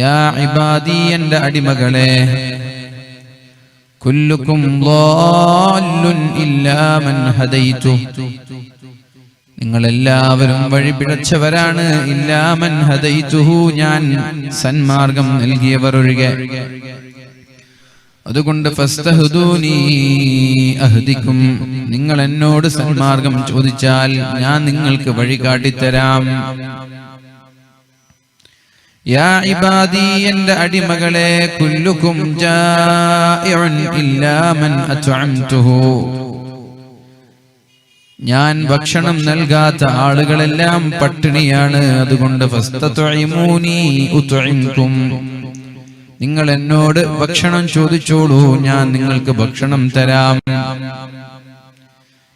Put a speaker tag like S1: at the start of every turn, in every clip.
S1: യാ ഇബാദി എൻ്റെ അടിമകളെ കുല്ലുക്കും ളാല്ലുൻ ഇല്ലാ മൻ ഹദൈതു നിങ്ങളെല്ലാവരും വഴിപിഴച്ചവരാണ്. ഇല്ലാ മൻ ഹദൈതുഹു ഞാൻ സന്മാർഗം നൽകിയവർ ഒഴികെ. അതുകൊണ്ട് ഫസ്തഹ്ദൂനി അഹ്ദിക്കും നിങ്ങൾ എന്നോട് സന്മാർഗം ചോദിച്ചാൽ ഞാൻ നിങ്ങൾക്ക് വഴി കാട്ടിത്തരാം. യാ ഇബാദി എൻ്റെ അടിമകളെ കുല്ലുക്കും ജാഇഉൻ ഇല്ലാ മൻ അത്അംതുഹു ഞാൻ ഭക്ഷണം നൽകാത്ത ആളുകളെല്ലാം പട്ടിണിയാണ്. അതുകൊണ്ട് ഫസ്തത്ഇമൂനി ഉത്ഇംകും നിങ്ങൾ എന്നോട് ഭക്ഷണം ചോദിച്ചോളൂ, ഞാൻ നിങ്ങൾക്ക് ഭക്ഷണം തരാം.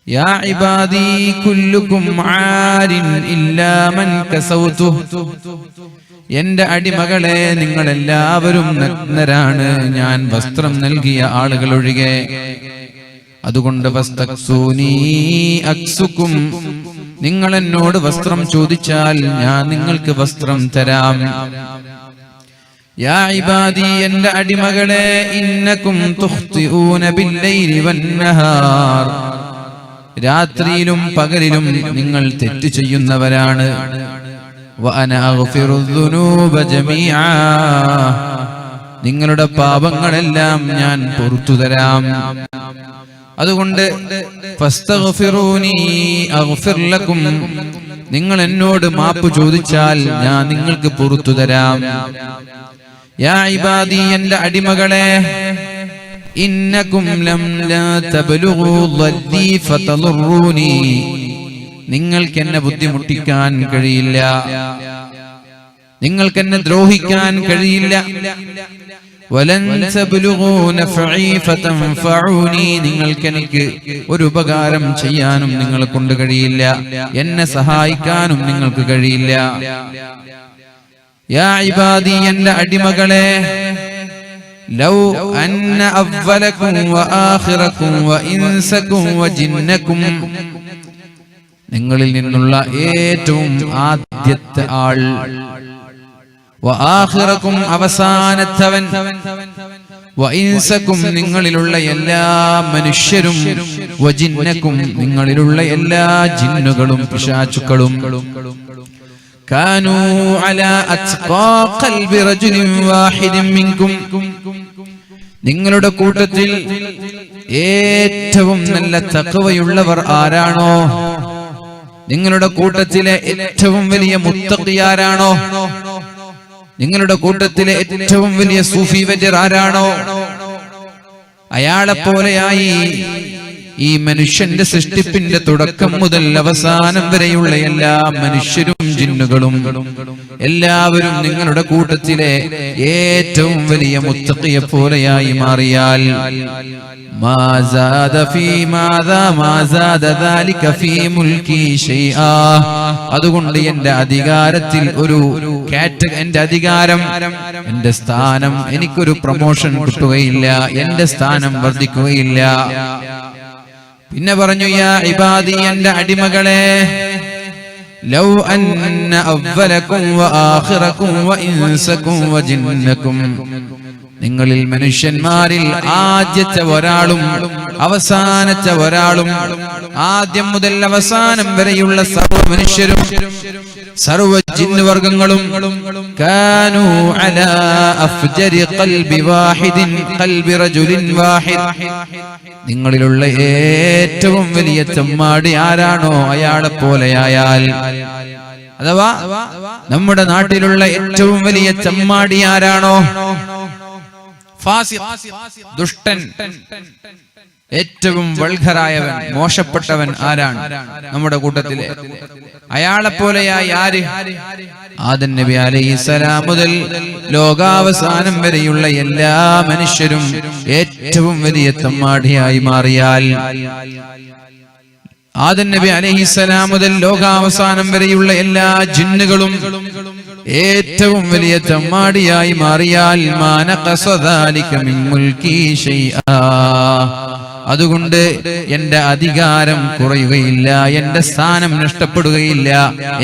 S1: യാ ഇബാദി കുല്ലുക്കും ആരിൻ ഇല്ലാ മൻ കസൗതു എൻ്റെ അടിമകളെ നിങ്ങളെല്ലാവരും നഗ്നരാണ്, ഞാൻ വസ്ത്രം നൽകിയ ആളുകൾ ഒഴികെ. അതുകൊണ്ട് ഫസ്തക്സൂനി അക്സുക്കും നിങ്ങൾ എന്നോട് വസ്ത്രം ചോദിച്ചാൽ ഞാൻ നിങ്ങൾക്ക് വസ്ത്രം തരാം. യാ ഇബാദി എൻ്റെ അടിമകളെ ഇന്നകും തുഖ്തിഊന ബില്ലൈലി വന്നഹാർ രാത്രിയിലും പകലിലും നിങ്ങൾ തെറ്റ് ചെയ്യുന്നവരാണ്. വഅന അഗ്ഫിറുദ്ദുനൂബ ജമീഅ നിങ്ങളുടെ പാപങ്ങളെല്ലാം ഞാൻ പുറത്തു തരാം. അതുകൊണ്ട് ഫസ്തഗ്ഫിറൂനി അഗ്ഫിർ ലക്കും നിങ്ങൾ എന്നോട് മാപ്പ് ചോദിച്ചാൽ ഞാൻ നിങ്ങൾക്ക് പുറത്തു തരാം. യാ ഇബാദി എൻ്റെ അടിമകളെ ഇന്നകും ലം ലാ തബ്ലുഗൂ ളദ്ദി ഫതളറൂനി നിങ്ങൾക്ക് എന്നെ ബുദ്ധിമുട്ടിക്കാൻ കഴിയില്ല, നിങ്ങൾക്ക് എന്നെ ദ്രോഹിക്കാൻ കഴിയില്ല. വലൻ തബ്ലുഗൂ നഫഈ ഫതൻഫഊനി നിങ്ങൾക്ക് എനിക്ക് ഒരു ഉപകാരം ചെയ്യാനും നിങ്ങളെ കൊണ്ട് കഴിയില്ല, എന്നെ സഹായിക്കാനും നിങ്ങൾക്ക് കഴിയില്ല. യാ ഇബാദി എൻ്റെ അടിമകളെ ലൗ അന്ന അവ്വലകും വആഖിറകും വഇൻസകും വജിന്നകും നിങ്ങളിൽ നിന്നുള്ള ഏറ്റവും ആദ്യത്തെ ആൾ വആഖിറകും അവസാനത്തവൻ വഇൻസകും നിങ്ങളിലുള്ള എല്ലാ മനുഷ്യരും വജിന്നകും നിങ്ങളിലുള്ള എല്ലാ ജിന്നുകളും പിശാചുക്കളും കാനൂ അലാ അത്ഖാ ഖൽബി റജുലിൻ വാഹിദിൻ മിൻകും നിങ്ങളുടെ കൂട്ടത്തിൽ ഏറ്റവും നല്ല തഖ്വയുള്ളവർ ആരാണോ, നിങ്ങളുടെ കൂട്ടത്തിലെ ഏറ്റവും വലിയ മുത്തഖിയാരാണോ, നിങ്ങളുടെ കൂട്ടത്തിലെ ഏറ്റവും വലിയ സൂഫി വര്യർ ആരാണോ, അയാളെപ്പോലെയായി ഈ മനുഷ്യന്റെ സൃഷ്ടിപ്പിന്റെ തുടക്കം മുതൽ അവസാനം വരെയുള്ള എല്ലാ മനുഷ്യരും ജിന്നുകളും എല്ലാവരും നിങ്ങളുടെ കൂട്ടത്തിലെ ഏറ്റവും വലിയ മുത്തഖിയെ പോലെയായി മാറിയാൽ അതുകൊണ്ട് എന്റെ അധികാരത്തിൽ ഒരു എന്റെ അധികാരം, എന്റെ സ്ഥാനം, എനിക്കൊരു പ്രൊമോഷൻ കിട്ടുകയില്ല, എന്റെ സ്ഥാനം വർദ്ധിക്കുകയില്ല. പിന്നെ പറഞ്ഞു യാ ഇബാദി എൻ്റെ അടിമകളെ ലൗ അന്ന അവ്വലകും വആഖിറകും വഇൻസകും വജിന്നകും നിങ്ങളിൽ മനുഷ്യന്മാരിൽ ആദ്യത്തെ ഒരാളും അവസാനത്തെ ഒരാളും ആദ്യം മുതൽ അവസാനം വരെയുള്ള സർവ്വ മനുഷ്യരും സർവ്വ ജിന്നുവർഗങ്ങളും കാനൂ അലാ അഫ്ജരി ഖൽബി വാഹിദിൻ ഖൽബി റജുലിൻ വാഹിദ് നിങ്ങളിലുള്ള ഏറ്റവും വലിയ തെമ്മാടി ആരാണോ അയാളെ പോലെയായാൽ, അഥവാ നമ്മുടെ നാട്ടിലുള്ള ഏറ്റവും വലിയ തെമ്മാടി ആരാണോ, ദുഷ്ടൻ, ഏറ്റവും വൾഗറായവൻ, മോശപ്പെട്ടവൻ ആരാണ് നമ്മുടെ കൂട്ടത്തിലെ, അയാളെപ്പോലെയായി ആര്? ആദം നബി അലൈഹിസ്സലാം മുതൽ ലോകാവസാനം വരെയുള്ള എല്ലാ മനുഷ്യരും ഏറ്റവും വലിയ തെമ്മാടിയായി മാറിയാൽ, ആദം നബി അലൈഹിസ്സലാം മുതൽ ലോകാവസാനം വരെയുള്ള എല്ലാ ജിന്നുകളും ഏറ്റവും വലിയ തെമ്മാടിയായി മാറിയാൽ മാനഖസ ദാലിക മിൻ മുൽകി ശൈആ അതുകൊണ്ട് എന്റെ അധികാരം കുറയുകയില്ല, എന്റെ സ്ഥാനം നഷ്ടപ്പെടുകയില്ല,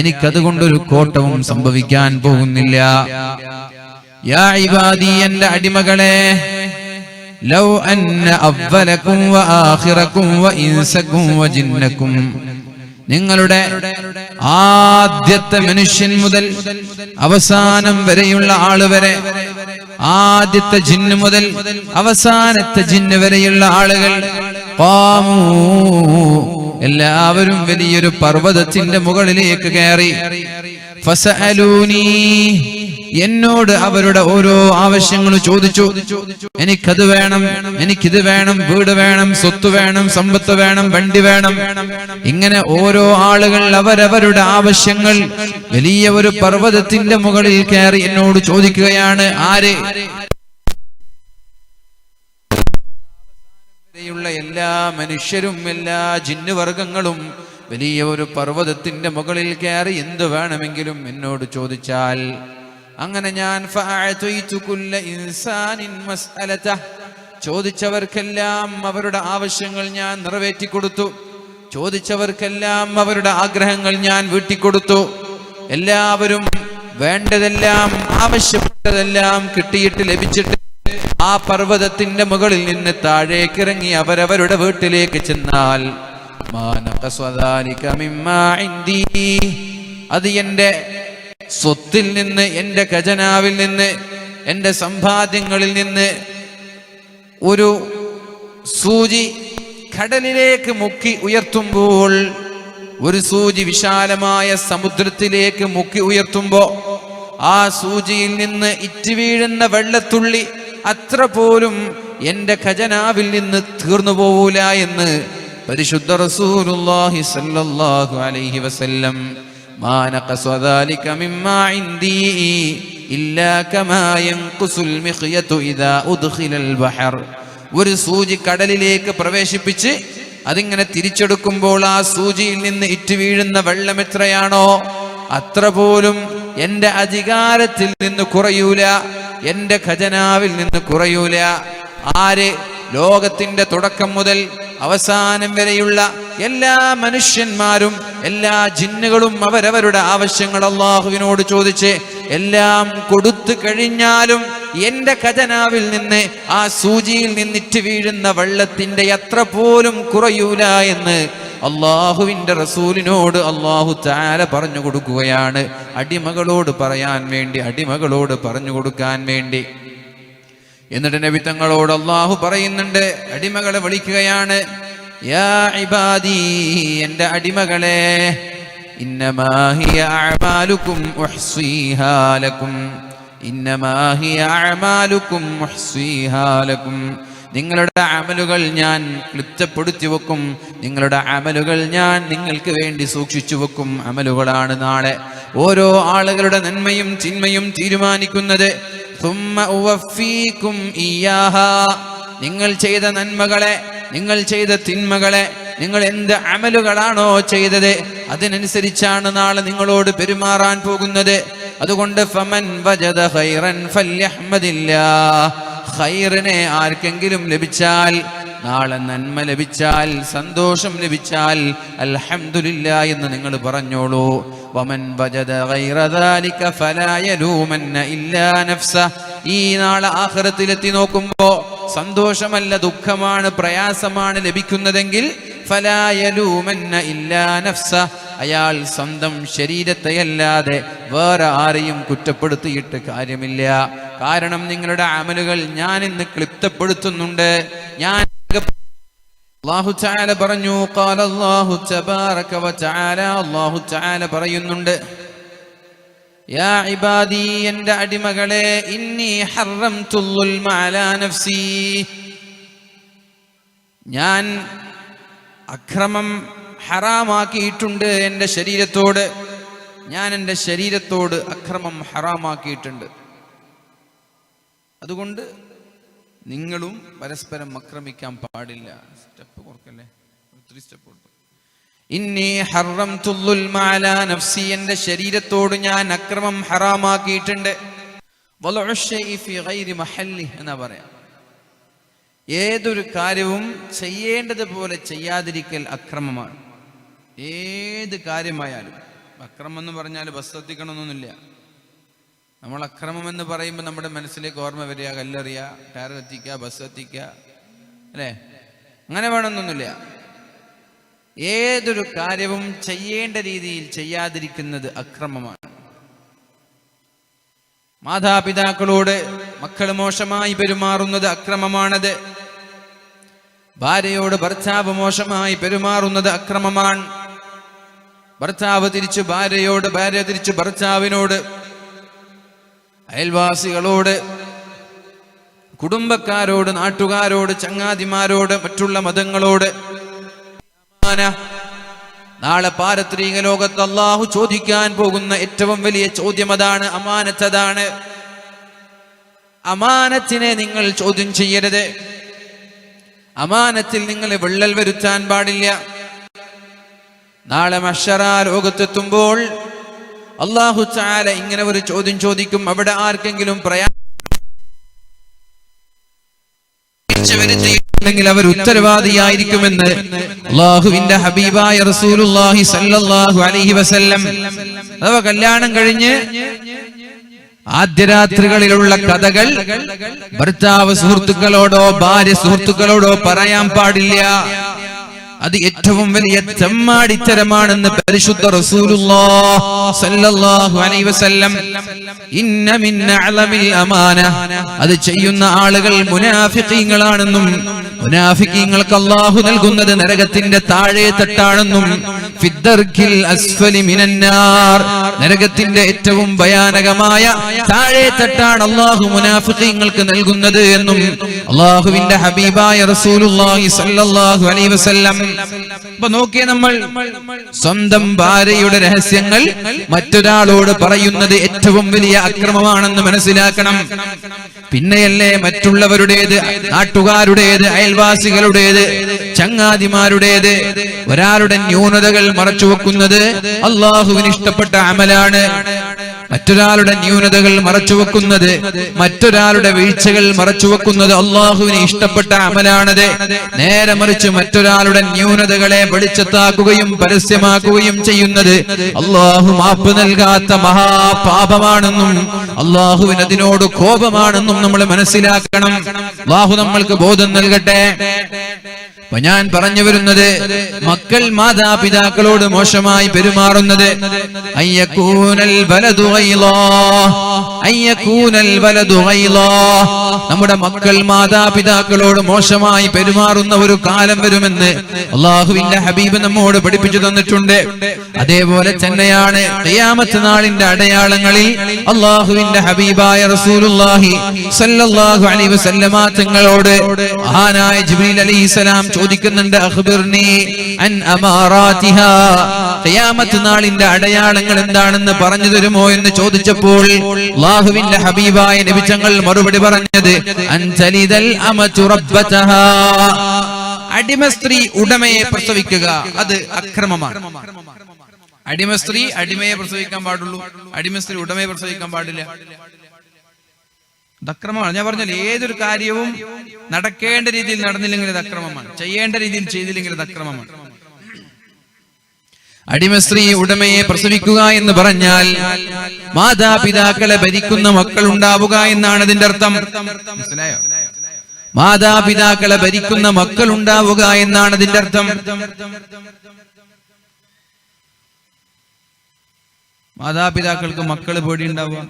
S1: എനിക്കതുകൊണ്ടൊരു കോട്ടവും സംഭവിക്കാൻ പോകുന്നില്ല. യാ ഇബാദി എന്റെ അടിമകളെ ലൗ അന്ന അവ്വലകും വ ആഖിറകും വ ഇൻസകും വ ജിന്നകും നിങ്ങളുടെ ആദ്യത്തെ മനുഷ്യൻ മുതൽ അവസാനം വരെയുള്ള ആള് വരെ, ആദ്യത്തെ ജിന്ന് മുതൽ അവസാനത്തെ ജിന്ന് വരെയുള്ള ആളുകൾ ഖാമൂ എല്ലാവരും വലിയൊരു പർവ്വതത്തിന്റെ മുകളിലേക്ക് കയറി ഫസഅലൂനി എന്നോട് അവരുടെ ഓരോ ആവശ്യങ്ങൾ ചോദിച്ചു. എനിക്കത് വേണം, എനിക്കിത് വേണം, വീട് വേണം, സ്വത്ത് വേണം, സമ്പത്ത് വേണം, വണ്ടി വേണം. ഇങ്ങനെ ഓരോ ആളുകൾ അവരവരുടെ ആവശ്യങ്ങൾ വലിയ ഒരു പർവ്വതത്തിന്റെ മുകളിൽ കയറി എന്നോട് ചോദിക്കുകയാണ്. ആര്? എല്ലാ മനുഷ്യരും എല്ലാ ജിന്നുവർഗങ്ങളും വലിയ ഒരു പർവ്വതത്തിന്റെ മുകളിൽ കയറി എന്ത് വേണമെങ്കിലും എന്നോട് ചോദിച്ചാൽ, അങ്ങനെ ഞാൻ ചോദിച്ചവർക്കെല്ലാം അവരുടെ ആവശ്യങ്ങൾ ഞാൻ നിറവേറ്റി കൊടുത്തു. ചോദിച്ചവർക്കെല്ലാം അവരുടെ ആഗ്രഹങ്ങൾ ഞാൻ വീട്ടിക്കൊടുത്തു. എല്ലാവരും വേണ്ടതെല്ലാം ആവശ്യപ്പെട്ടതെല്ലാം കിട്ടിയിട്ട് ലഭിച്ചിട്ട് ആ പർവ്വതത്തിന്റെ മുകളിൽ നിന്ന് താഴേക്കിറങ്ങി അവരവരുടെ വീട്ടിലേക്ക് ചെന്നാൽ അത് എന്റെ സ്വത്തിൽ നിന്ന്, എന്റെ ഖജനാവിൽ നിന്ന്, എന്റെ സമ്പാദ്യങ്ങളിൽ നിന്ന് ഒരു സൂചി കടലിലേക്ക് മുക്കി ഉയർത്തുമ്പോൾ, ഒരു സൂചി വിശാലമായ സമുദ്രത്തിലേക്ക് മുക്കി ഉയർത്തുമ്പോ ആ സൂചിയിൽ നിന്ന് ഇറ്റ് വീഴുന്ന വെള്ളത്തുള്ളി അത്ര പോലും എന്റെ ഖജനാവിൽ നിന്ന് തീർന്നു പോവൂല എന്ന് പരിശുദ്ധ റസൂലുള്ളാഹി സ്വല്ലല്ലാഹു അലൈഹി വസല്ലം. മാ നഖസ ദാലിക മിമ്മാ ഇൻദി ഇല്ലാ കമാ യൻഖുസുൽ മിഖ്യതു ഇദാ ഉദ്ഖിലൽ ബഹർ. ഒരു സൂചി കടലിലേക്ക് പ്രവേശിപ്പിച്ച് അതിങ്ങനെ തിരിച്ചെടുക്കുമ്പോൾ ആ സൂചിയിൽ നിന്ന് ഇറ്റ് വീഴുന്ന വെള്ളം എത്രയാണോ അത്ര പോലും എന്റെ അധികാരത്തിൽ നിന്ന് കുറയൂല, എന്റെ ഖജനാവിൽ നിന്ന് കുറയൂല. ആര്? ലോകത്തിന്റെ തുടക്കം മുതൽ അവസാനം വരെയുള്ള എല്ലാ മനുഷ്യന്മാരും എല്ലാ ജിന്നുകളും അവരവരുടെ ആവശ്യങ്ങൾ അള്ളാഹുവിനോട് ചോദിച്ച് എല്ലാം കൊടുത്തു കഴിഞ്ഞാലും എന്റെ ഖജനാവിൽ നിന്ന് ആ സൂചിയിൽ നിന്നിട്ട് വീഴുന്ന വെള്ളത്തിന്റെ അത്ര പോലും കുറയൂല എന്ന് അള്ളാഹുവിന്റെ റസൂലിനോട് അള്ളാഹു തആല പറഞ്ഞു കൊടുക്കുകയാണ്. അടിമകളോട് പറയാൻ വേണ്ടി, അടിമകളോട് പറഞ്ഞു കൊടുക്കാൻ വേണ്ടി. എന്നിട്ട് നബി തങ്ങളോട് അള്ളാഹു പറയുന്നുണ്ട്, അടിമകളെ വിളിക്കുകയാണ്. യാ ഇബാദി എന്റെ അടിമകളെ, ഇന്നമാ ഹിയ അഅമാലുകും ഉഹ്സിഹാ ലക്കും, ഇന്നമാ ഹിയ അഅമാലുകും ഉഹ്സിഹാ ലക്കും. നിങ്ങളുടെ അമലുകൾ ഞാൻ ക്ലിപ്തപ്പെടുത്തി വെക്കും, നിങ്ങളുടെ അമലുകൾ ഞാൻ നിങ്ങൾക്ക് വേണ്ടി സൂക്ഷിച്ചു വെക്കും. അമലുകളാണ് നാളെ ഓരോ ആളുകളുടെ നന്മയും തിന്മയും തീരുമാനിക്കുന്നത്. ثم أوفيكم إياها. നിങ്ങൾ ചെയ്ത നന്മകളെ, നിങ്ങൾ ചെയ്ത തിന്മകളെ, നിങ്ങൾ എന്ത് അമലുകളാണോ ചെയ്തത് അതിനനുസരിച്ചാണ് നാളെ നിങ്ങളോട് പെരുമാറാൻ പോകുന്നത്. അതുകൊണ്ട് ഫമൻ വജദ ഖൈറൻ ഫല്യഹ്മദില്ലാഹ്. ഖൈറിനെ ആർക്കെങ്കിലും ലഭിച്ചാൽ, നാളെ നന്മ ലഭിച്ചാൽ, സന്തോഷം ലഭിച്ചാൽ അൽഹംദുലില്ലാഹ് എന്ന് നിങ്ങൾ പറഞ്ഞോളൂ. വമൻ വജദ ഗൈറ ദാലിക ഫലാ യലൂമന്ന ഇല്ലാ നഫ്സ. ഈ നാളെ ആഖിറത്തിലെത്തി നോക്കുമ്പോ സന്തോഷമല്ല, ദുഃഖമാണ്, പ്രയാസമാണ് ലഭിക്കുന്നതെങ്കിൽ ഫലാ യലൂമന്ന ഇല്ലാ നഫ്സ, അയാൾ സ്വന്തം ശരീരത്തെയല്ലാതെ വേറെ ആരെയും കുറ്റപ്പെടുത്തിയിട്ട് കാര്യമില്ല. കാരണം നിങ്ങളുടെ അമലുകൾ ഞാൻ ഇന്ന് ക്ലിപ്തപ്പെടുത്തുന്നുണ്ട്. ഞാൻ അല്ലാഹു തആല പറഞ്ഞു, ഖാല അല്ലാഹു തബാറക വ തആല, അല്ലാഹു തആല പറയുന്നുണ്ട്, യാ ഇബാദി എന്റെ അടിമകളെ, ഇന്നി ഹറംതുൽ ളുൽമ അലാ നഫ്സി. ഞാൻ അക്രമം ഹറാമാക്കിയിട്ടുണ്ട് എൻ്റെ ശരീരത്തോട്. ഞാൻ എൻ്റെ ശരീരത്തോട് അക്രമം ഹറാമാക്കിയിട്ടുണ്ട്. അതുകൊണ്ട് നിങ്ങളും പരസ്പരം ആക്രമിക്കാൻ പാടില്ല. സ്റ്റെപ്പ് കൊടുക്കല്ലേ, 3 സ്റ്റെപ്പ് കൊടുത്തു. ഇന്നി ഹറംതുൽ ളുൽമ അലാ നഫ്സി, എൻ്റെ ശരീരത്തോട് ഞാൻ അക്രമം ഹറാമാക്കിയിട്ടുണ്ട്. വലഉ ശൈഇ ഫീ ഗൈരി മഹല്ലി എന്നാ പറയാം. ഏതൊരു കാര്യവും ചെയ്യേണ്ടതുപോലെ ചെയ്യാതിരിക്കൽ അക്രമമാണ്. ഏത് കാര്യമായാലും അക്രമം എന്ന് പറഞ്ഞാൽ ബസ് എത്തിക്കണമെന്നൊന്നുമില്ല. നമ്മൾ അക്രമം എന്ന് പറയുമ്പോൾ നമ്മുടെ മനസ്സിലേക്ക് ഓർമ്മ വരിക കല്ലെറിയുക, ടയർ കത്തിക്കുക, ബസ് കത്തിക്കുക, അല്ലേ? അങ്ങനെ വേണമെന്നൊന്നുമില്ല. ഏതൊരു കാര്യവും ചെയ്യേണ്ട രീതിയിൽ ചെയ്യാതിരിക്കുന്നത് അക്രമമാണ്. മാതാപിതാക്കളോട് മക്കൾ മോശമായി പെരുമാറുന്നത് അക്രമമാണത്. ഭാര്യയോട് ഭർത്താവ് മോശമായി പെരുമാറുന്നത് അക്രമമാണ്. ഭർത്താവ് തിരിച്ചു ഭാര്യയോട്, ഭാര്യ തിരിച്ചു ഭർത്താവിനോട്, അയൽവാസികളോട്, കുടുംബക്കാരോട്, നാട്ടുകാരോട്, ചങ്ങാതിമാരോട്, മറ്റുള്ള മതങ്ങളോട്. നാളെ പാരത്രിക ലോകത്ത് അല്ലാഹു ചോദിക്കാൻ പോകുന്ന ഏറ്റവും വലിയ ചോദ്യം അതാണ്, അമാനത്തതാണ്. അമാനത്തിനെ നിങ്ങൾ ചോദ്യം ചെയ്യരുത്. അമാനത്തിൽ നിങ്ങൾ വിള്ളൽ വരുത്താൻ പാടില്ല. നാളെ മഹ്ശറ ലോകത്തെത്തുമ്പോൾ അല്ലാഹു തആല ഇങ്ങനെ ഒരു ചോദ്യം ചോദിക്കും. അവിടെ ആർക്കെങ്കിലും െങ്കിൽ അവർ ഉത്തരവാദിയായിരിക്കുമെന്ന് അല്ലാഹുവിന്റെ ഹബീബായ റസൂലുള്ളാഹി സ്വല്ലല്ലാഹു അലൈഹി വസല്ലം. അഥവാ കല്യാണം കഴിഞ്ഞ് ആദ്യ രാത്രികളിലുള്ള കഥകൾ ഭർത്താവ് സുഹൃത്തുക്കളോടോ ഭാര്യ സുഹൃത്തുക്കളോടോ പറയാൻ പാടില്ല. അത് ഏറ്റവും വലിയ തെമ്മാടിത്തരമാണെന്ന് പരിശുദ്ധ റസൂലുള്ളാഹി സ്വല്ലല്ലാഹു അലൈഹി വസല്ലം. ഇന്ന മിൻ അഅലമിൽ അമാന, അത് ചെയ്യുന്ന ആളുകൾ മുനാഫിഖീങ്ങളാണെന്നും മുനാഫിഖീങ്ങൾക്ക് അല്ലാഹു നൽകുന്നത് നരകത്തിന്റെ താഴെ തട്ടാണെന്നും ഫിദ്ദർക്കിൽ അസ്ഫലി മിനന്നാർ, നരകത്തിന്റെ ഏറ്റവും ഭയാനകമായ താഴെ തട്ടാണ് അല്ലാഹു മുനാഫിഖീങ്ങൾക്ക് നൽകുന്നത് എന്നും അല്ലാഹുവിന്റെ ഹബീബായ റസൂലുള്ളാഹി സ്വല്ലല്ലാഹു അലൈഹി വസല്ലം. അപ്പൊ നോക്കിയേ, നമ്മൾ സ്വന്തം ഭാര്യയുടെ രഹസ്യങ്ങൾ മറ്റൊരാളോട് പറയുന്നത് ഏറ്റവും വലിയ അക്രമമാണെന്ന് മനസ്സിലാക്കണം. പിന്നെയല്ലേ മറ്റുള്ളവരുടേത്, നാട്ടുകാരുടേത്, അയൽവാസികളുടേത്, ചങ്ങാതിമാരുടേത്. ഒരാളുടെ ന്യൂനതകൾ മറച്ചുവെക്കുന്നത് അല്ലാഹുവിന് ഇഷ്ടപ്പെട്ട അമലാണ്. മറ്റൊരാളുടെ ന്യൂനതകൾ മറച്ചുവെക്കുന്നത്, മറ്റൊരാളുടെ വീഴ്ചകൾ മറച്ചുവെക്കുന്നത് അല്ലാഹുവിന് ഇഷ്ടപ്പെട്ട അമലാണത്. നേരെ മറിച്ച് മറ്റൊരാളുടെ ന്യൂനതകളെ വെളിച്ചത്താക്കുകയും പരസ്യമാക്കുകയും ചെയ്യുന്നത് അല്ലാഹു മാപ്പ് നൽകാത്ത മഹാപാപമാണെന്നും അല്ലാഹുവിന് അതിനോട് കോപമാണെന്നും നമ്മൾ മനസ്സിലാക്കണം. അല്ലാഹു നമ്മൾക്ക് ബോധം നൽകട്ടെ. അപ്പൊ ഞാൻ പറഞ്ഞു വരുന്നത്, മക്കൾ മാതാപിതാക്കളോട് മോശമായി പെരുമാറുന്നത് നമ്മുടെ മക്കൾ മാതാപിതാക്കളോട് മോശമായി പെരുമാറുന്ന ഒരു കാലം വരുമെന്ന് അല്ലാഹുവിന്റെ ഹബീബ് നമ്മോട് പഠിപ്പിച്ചു തന്നിട്ടുണ്ട്. അതേപോലെ തന്നെയാണ് ഖിയാമത്ത് നാളിന്റെ അടയാളങ്ങളിൽ അല്ലാഹുവിന്റെ ഹബീബായ റസൂലുള്ളാഹി സ്വല്ലല്ലാഹു അലൈഹി വസല്ലമ തങ്ങളോട് മഹാനായ ജിബ്രീൽ അലൈഹിസ്സലാം ചോദിക്കുന്നുണ്ട്, അഖ്ബിർനി അൻ അമാറാതിഹാ, ഖിയാമത്ത് നാളിന്റെ അടയാളങ്ങൾ എന്താണെന്ന് പറഞ്ഞു തരുമോ എന്ന് ചോദിച്ചപ്പോൾ അല്ലാഹുവിന്റെ ഹബീബായ നബി തങ്ങൾ മറുപടി പറഞ്ഞത്, അൻതലിദൽ അമതു റബ്ബതഹാ, അടിമ സ്ത്രീ ഉടമയെ പ്രസവിക്കുക, അത് അക്രമമാണ്. അടിമ സ്ത്രീ അടിമയെ പ്രസവിക്കാൻ പാടുള്ളൂ, അടിമ സ്ത്രീ ഉടമയെ പ്രസവിക്കാൻ പാടില്ല. അക്രമമാണ്. ഞാൻ പറഞ്ഞാൽ ഏതൊരു കാര്യവും നടക്കേണ്ട രീതിയിൽ നടന്നില്ലെങ്കിൽ അത് അക്രമമാണ്, ചെയ്യേണ്ട രീതിയിൽ ചെയ്തില്ലെങ്കിൽ അത് അക്രമമാണ്. അടിമ സ്ത്രീ ഉടമയെ പ്രസവിക്കുക എന്ന് പറഞ്ഞാൽ മാതാപിതാക്കളെ ഭരിക്കുന്ന മക്കൾ ഉണ്ടാവുക എന്നാണ് അതിന്റെ അർത്ഥം. മനസ്സിലായോ? മാതാപിതാക്കളെ ഭരിക്കുന്ന മക്കൾ ഉണ്ടാവുക എന്നാണ് അതിന്റെ അർത്ഥം. മാതാപിതാക്കൾക്ക് മക്കള് പേടിയുണ്ടാവുക,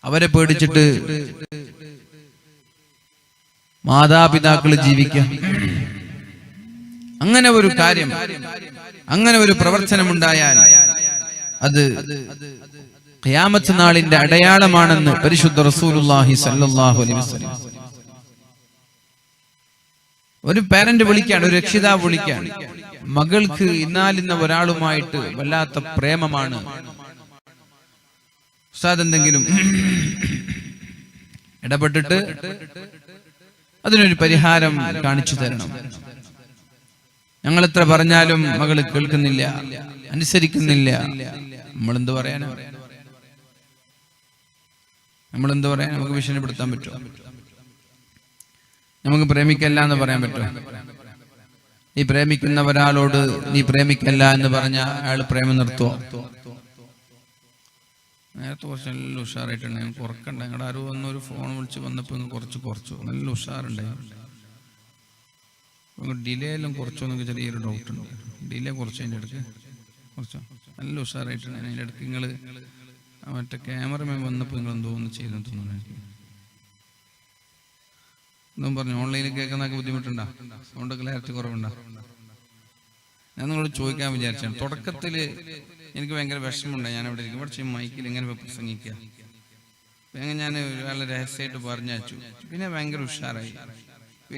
S1: അവരെ പേടിച്ചിട്ട് മാതാപിതാക്കൾ ജീവിക്കാം. അങ്ങനെ ഒരു കാര്യം, അങ്ങനെ ഒരു പ്രവർത്തനം ഉണ്ടായാൽ അത് ഖിയാമത്ത് നാളിന്റെ അടയാളമാണെന്ന് പരിശുദ്ധ റസൂലുള്ളാഹി സ്വല്ലല്ലാഹു അലൈഹി വസല്ലം. ഒരു പാരന്റ് വിളിക്കാണ്, ഒരു രക്ഷിതാവ് വിളിക്കാണ്, മകൾക്ക് ഇന്നാലിന്ന ഒരാളുമായിട്ട് വല്ലാത്ത പ്രേമമാണ്, ഉസ്താദ് എന്തെങ്കിലും ഇടപെട്ടിട്ട് അതിനൊരു പരിഹാരം കാണിച്ചു തരണം. ഞങ്ങൾ എത്ര പറഞ്ഞാലും മകള് കേൾക്കുന്നില്ല, അനുസരിക്കുന്നില്ല. നമ്മളെന്ത് പറയാനാ? നമുക്ക് ഭീഷണിപ്പെടുത്താൻ പറ്റുമോ? നമുക്ക് പ്രേമിക്കല്ല എന്ന് പറയാൻ പറ്റുമോ? നീ പ്രേമിക്കുന്ന ഒരാളോട് നീ പ്രേമിക്കല്ല എന്ന് പറഞ്ഞ അയാൾ പ്രേമം നിർത്തുവോ? നേരത്തെ കുറച്ച് നല്ല ഉഷാറായിട്ടുണ്ട്. ഞങ്ങൾക്ക് ഉറക്കണ്ട. ഞങ്ങളുടെ ആരോ വന്നൊരു ഫോൺ വിളിച്ച് വന്നപ്പോൾ കുറച്ചു നല്ല ഉഷാറുണ്ടായിരുന്നു. ഡിലേ എല്ലാം കുറച്ചോന്നൊക്കെ ചെറിയൊരു ഡൗട്ടുണ്ട്. ഡിലേ കുറച്ച് അതിൻ്റെ ഇടയ്ക്ക് കുറച്ചോ നല്ല ഉഷാറായിട്ടുണ്ട്. അതിൻ്റെ ഇടയ്ക്ക് നിങ്ങൾ മറ്റേ ക്യാമറമാൻ വന്നപ്പോൾ നിങ്ങൾ എന്തോന്ന് ചെയ്തെന്ന് തോന്നുന്നു. എനിക്ക് എന്നും പറഞ്ഞു ഓൺലൈനിൽ കേൾക്കുന്നതൊക്കെ ബുദ്ധിമുട്ടുണ്ടോ? അതുകൊണ്ട് ക്ലാരിറ്റി കുറവുണ്ടോ? ഞാൻ നിങ്ങളോട് ചോദിക്കാൻ വിചാരിച്ചാണ്. തുടക്കത്തിൽ എനിക്ക് ഭയങ്കര വിഷമമുണ്ടായി. ഞാൻ അവിടെ ഇരിക്കും കുറച്ച് മൈക്കിൽ ഇങ്ങനെ പ്രസംഗിക്കുക. അങ്ങനെ ഞാൻ ഒരാളെ രഹസ്യമായിട്ട് പറഞ്ഞു. പിന്നെ ഭയങ്കര ഉഷാറായി.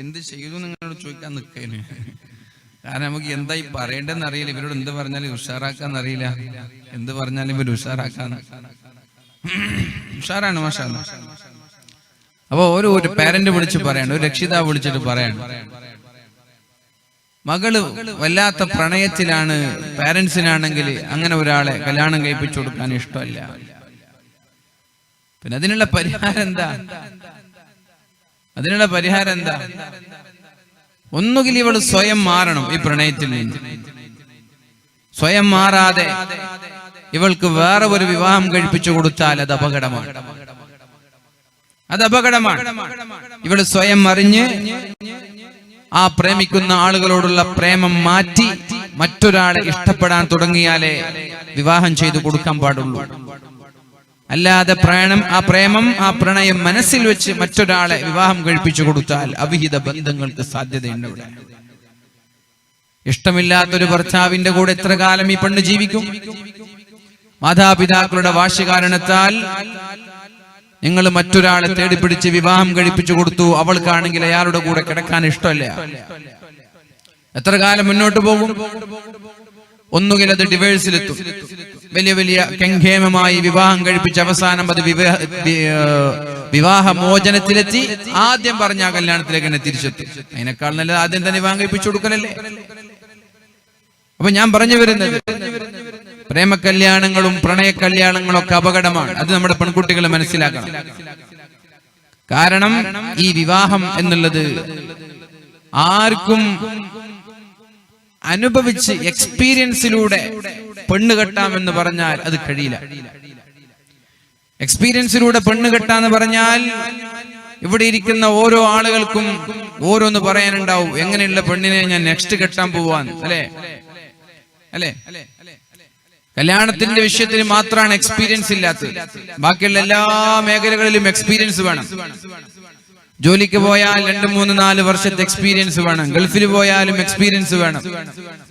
S1: എന്ത് ചെയ്തു നിങ്ങളോട് ചോദിക്കാൻ നിൽക്കേന്. കാരണം നമുക്ക് എന്തായി പറയേണ്ടതെന്ന് അറിയില്ല. ഇവരോട് എന്ത് പറഞ്ഞാലും ഉഷാറാക്കാന്ന് അറിയില്ല. എന്ത് പറഞ്ഞാലും ഇവർ ഉഷാറാക്കാന്ന്. ഉഷാറാണ് മാഷാ അല്ലാഹ്. അപ്പൊ ഒരു പാരന്റ് വിളിച്ച് പറയാണ്, ഒരു രക്ഷിതാവ് വിളിച്ചിട്ട് പറയാണ്, മകള് വല്ലാത്ത പ്രണയത്തിലാണ്. പാരന്റ്സിനാണെങ്കിൽ അങ്ങനെ ഒരാളെ കല്യാണം കഴിപ്പിച്ചു കൊടുക്കാൻ ഇഷ്ടമല്ല. പിന്നെ അതിനുള്ള പരിഹാരം എന്താ? ഒന്നുകിൽ ഇവള് സ്വയം മാറണം ഈ പ്രണയത്തിൽ നിന്ന്. സ്വയം മാറാതെ ഇവൾക്ക് വേറെ ഒരു വിവാഹം കഴിപ്പിച്ചു കൊടുത്താൽ അത് അപകടമാണ്. ഇവള് സ്വയം അറിഞ്ഞ് ആ പ്രേമിക്കുന്ന ആളുകളോടുള്ള പ്രേമം മാറ്റി മറ്റൊരാളെ ഇഷ്ടപ്പെടാൻ തുടങ്ങിയാലേ വിവാഹം ചെയ്തു കൊടുക്കാൻ പാടുള്ളൂ. അല്ലാതെ പ്രണയം മനസ്സിൽ വെച്ച് മറ്റൊരാളെ വിവാഹം കഴിപ്പിച്ചു കൊടുത്താൽ അവിഹിത ബന്ധങ്ങൾക്ക് സാധ്യതയുണ്ട്. ഇവിടെ ഇഷ്ടമില്ലാത്തൊരു ഭർത്താവിന്റെ കൂടെ എത്ര കാലം ഈ പെണ്ണ് ജീവിക്കും? മാതാപിതാക്കളുടെ വാശി കാരണത്താൽ നിങ്ങൾ മറ്റൊരാളെ തേടിപ്പിടിച്ച് വിവാഹം കഴിപ്പിച്ചു കൊടുത്തു. അവൾക്കാണെങ്കിൽ അയാളുടെ കൂടെ കിടക്കാൻ ഇഷ്ടമല്ല. എത്ര കാലം മുന്നോട്ട് പോകും? ഒന്നുകിൽ അത് ഡിവേഴ്സിലെത്തും. വലിയ കെങ്കേമമായി വിവാഹം കഴിപ്പിച്ച് അവസാനം അത് വിവാഹമോചനത്തിലെത്തി ആദ്യം പറഞ്ഞ ആ കല്യാണത്തിലേക്ക് തന്നെ തിരിച്ചെത്തും. അതിനേക്കാൾ നല്ലത് ആദ്യം തന്നെ വിവാഹം കഴിപ്പിച്ചു കൊടുക്കലല്ലേ. അപ്പൊ ഞാൻ പറഞ്ഞു വരുന്നത്, പ്രേമകല്യാണങ്ങളും പ്രണയ കല്യാണങ്ങളും ഒക്കെ അപകടമാണ്. അത് നമ്മുടെ പെൺകുട്ടികൾ മനസ്സിലാക്കണം. കാരണം ഈ വിവാഹം എന്നുള്ളത് ആർക്കും അനുഭവിച്ച് എക്സ്പീരിയൻസിലൂടെ പെണ്ണ് കെട്ടാമെന്ന് പറഞ്ഞാൽ അത് കഴിയില്ല. എക്സ്പീരിയൻസിലൂടെ പെണ്ണ് കെട്ടാന്ന് പറഞ്ഞാൽ ഇവിടെ ഇരിക്കുന്ന ഓരോ ആളുകൾക്കും ഓരോന്ന് പറയാനുണ്ടാവും. എങ്ങനെയുള്ള പെണ്ണിനെ ഞാൻ നെക്സ്റ്റ് കെട്ടാൻ പോവാൻ, അല്ലേ? കല്യാണത്തിന്റെ വിഷയത്തിന് മാത്രമാണ് എക്സ്പീരിയൻസ് ഇല്ലാത്തത്. ബാക്കിയുള്ള എല്ലാ മേഖലകളിലും എക്സ്പീരിയൻസ് വേണം. ജോലിക്ക് പോയാൽ 2, 3, 4 വർഷത്തെ എക്സ്പീരിയൻസ് വേണം. ഗൾഫിൽ പോയാലും എക്സ്പീരിയൻസ് വേണം.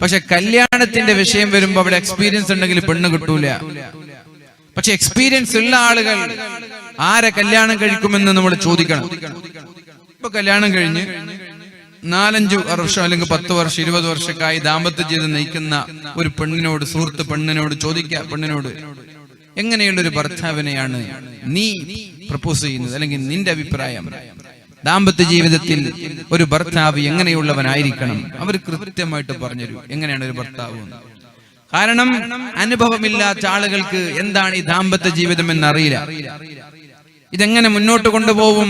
S1: പക്ഷെ കല്യാണത്തിന്റെ വിഷയം വരുമ്പോ അവിടെ എക്സ്പീരിയൻസ് ഉണ്ടെങ്കിൽ പെണ്ണ് കിട്ടൂല. പക്ഷെ എക്സ്പീരിയൻസ് ഉള്ള ആളുകൾ ആരെ കല്യാണം കഴിക്കുമെന്ന് നമ്മൾ ചോദിക്കണം. ഇപ്പൊ കല്യാണം കഴിഞ്ഞ് 4-5 വർഷം അല്ലെങ്കിൽ 10 വർഷം 20 വർഷക്കായി ദാമ്പത്യ ജീവിതം നയിക്കുന്ന ഒരു പെണ്ണിനോട്, സുഹൃത്ത് പെണ്ണിനോട് ചോദിക്കുക, പെണ്ണിനോട് എങ്ങനെയുള്ളൊരു ഭർത്താവിനെയാണ് നീ പ്രപ്പോസ് ചെയ്യുന്നത്, അല്ലെങ്കിൽ നിന്റെ അഭിപ്രായം? ദാമ്പത്യ ജീവിതത്തിൽ ഒരു ഭർത്താവ് എങ്ങനെയുള്ളവനായിരിക്കണം? അവർ കൃത്യമായിട്ട് പറഞ്ഞുതരും എങ്ങനെയാണ് ഒരു ഭർത്താവ്. കാരണം അനുഭവമില്ലാത്ത ആളുകൾക്ക് എന്താണ് ഈ ദാമ്പത്യ ജീവിതം എന്നറിയില്ല. ഇതെങ്ങനെ മുന്നോട്ട് കൊണ്ടുപോകും?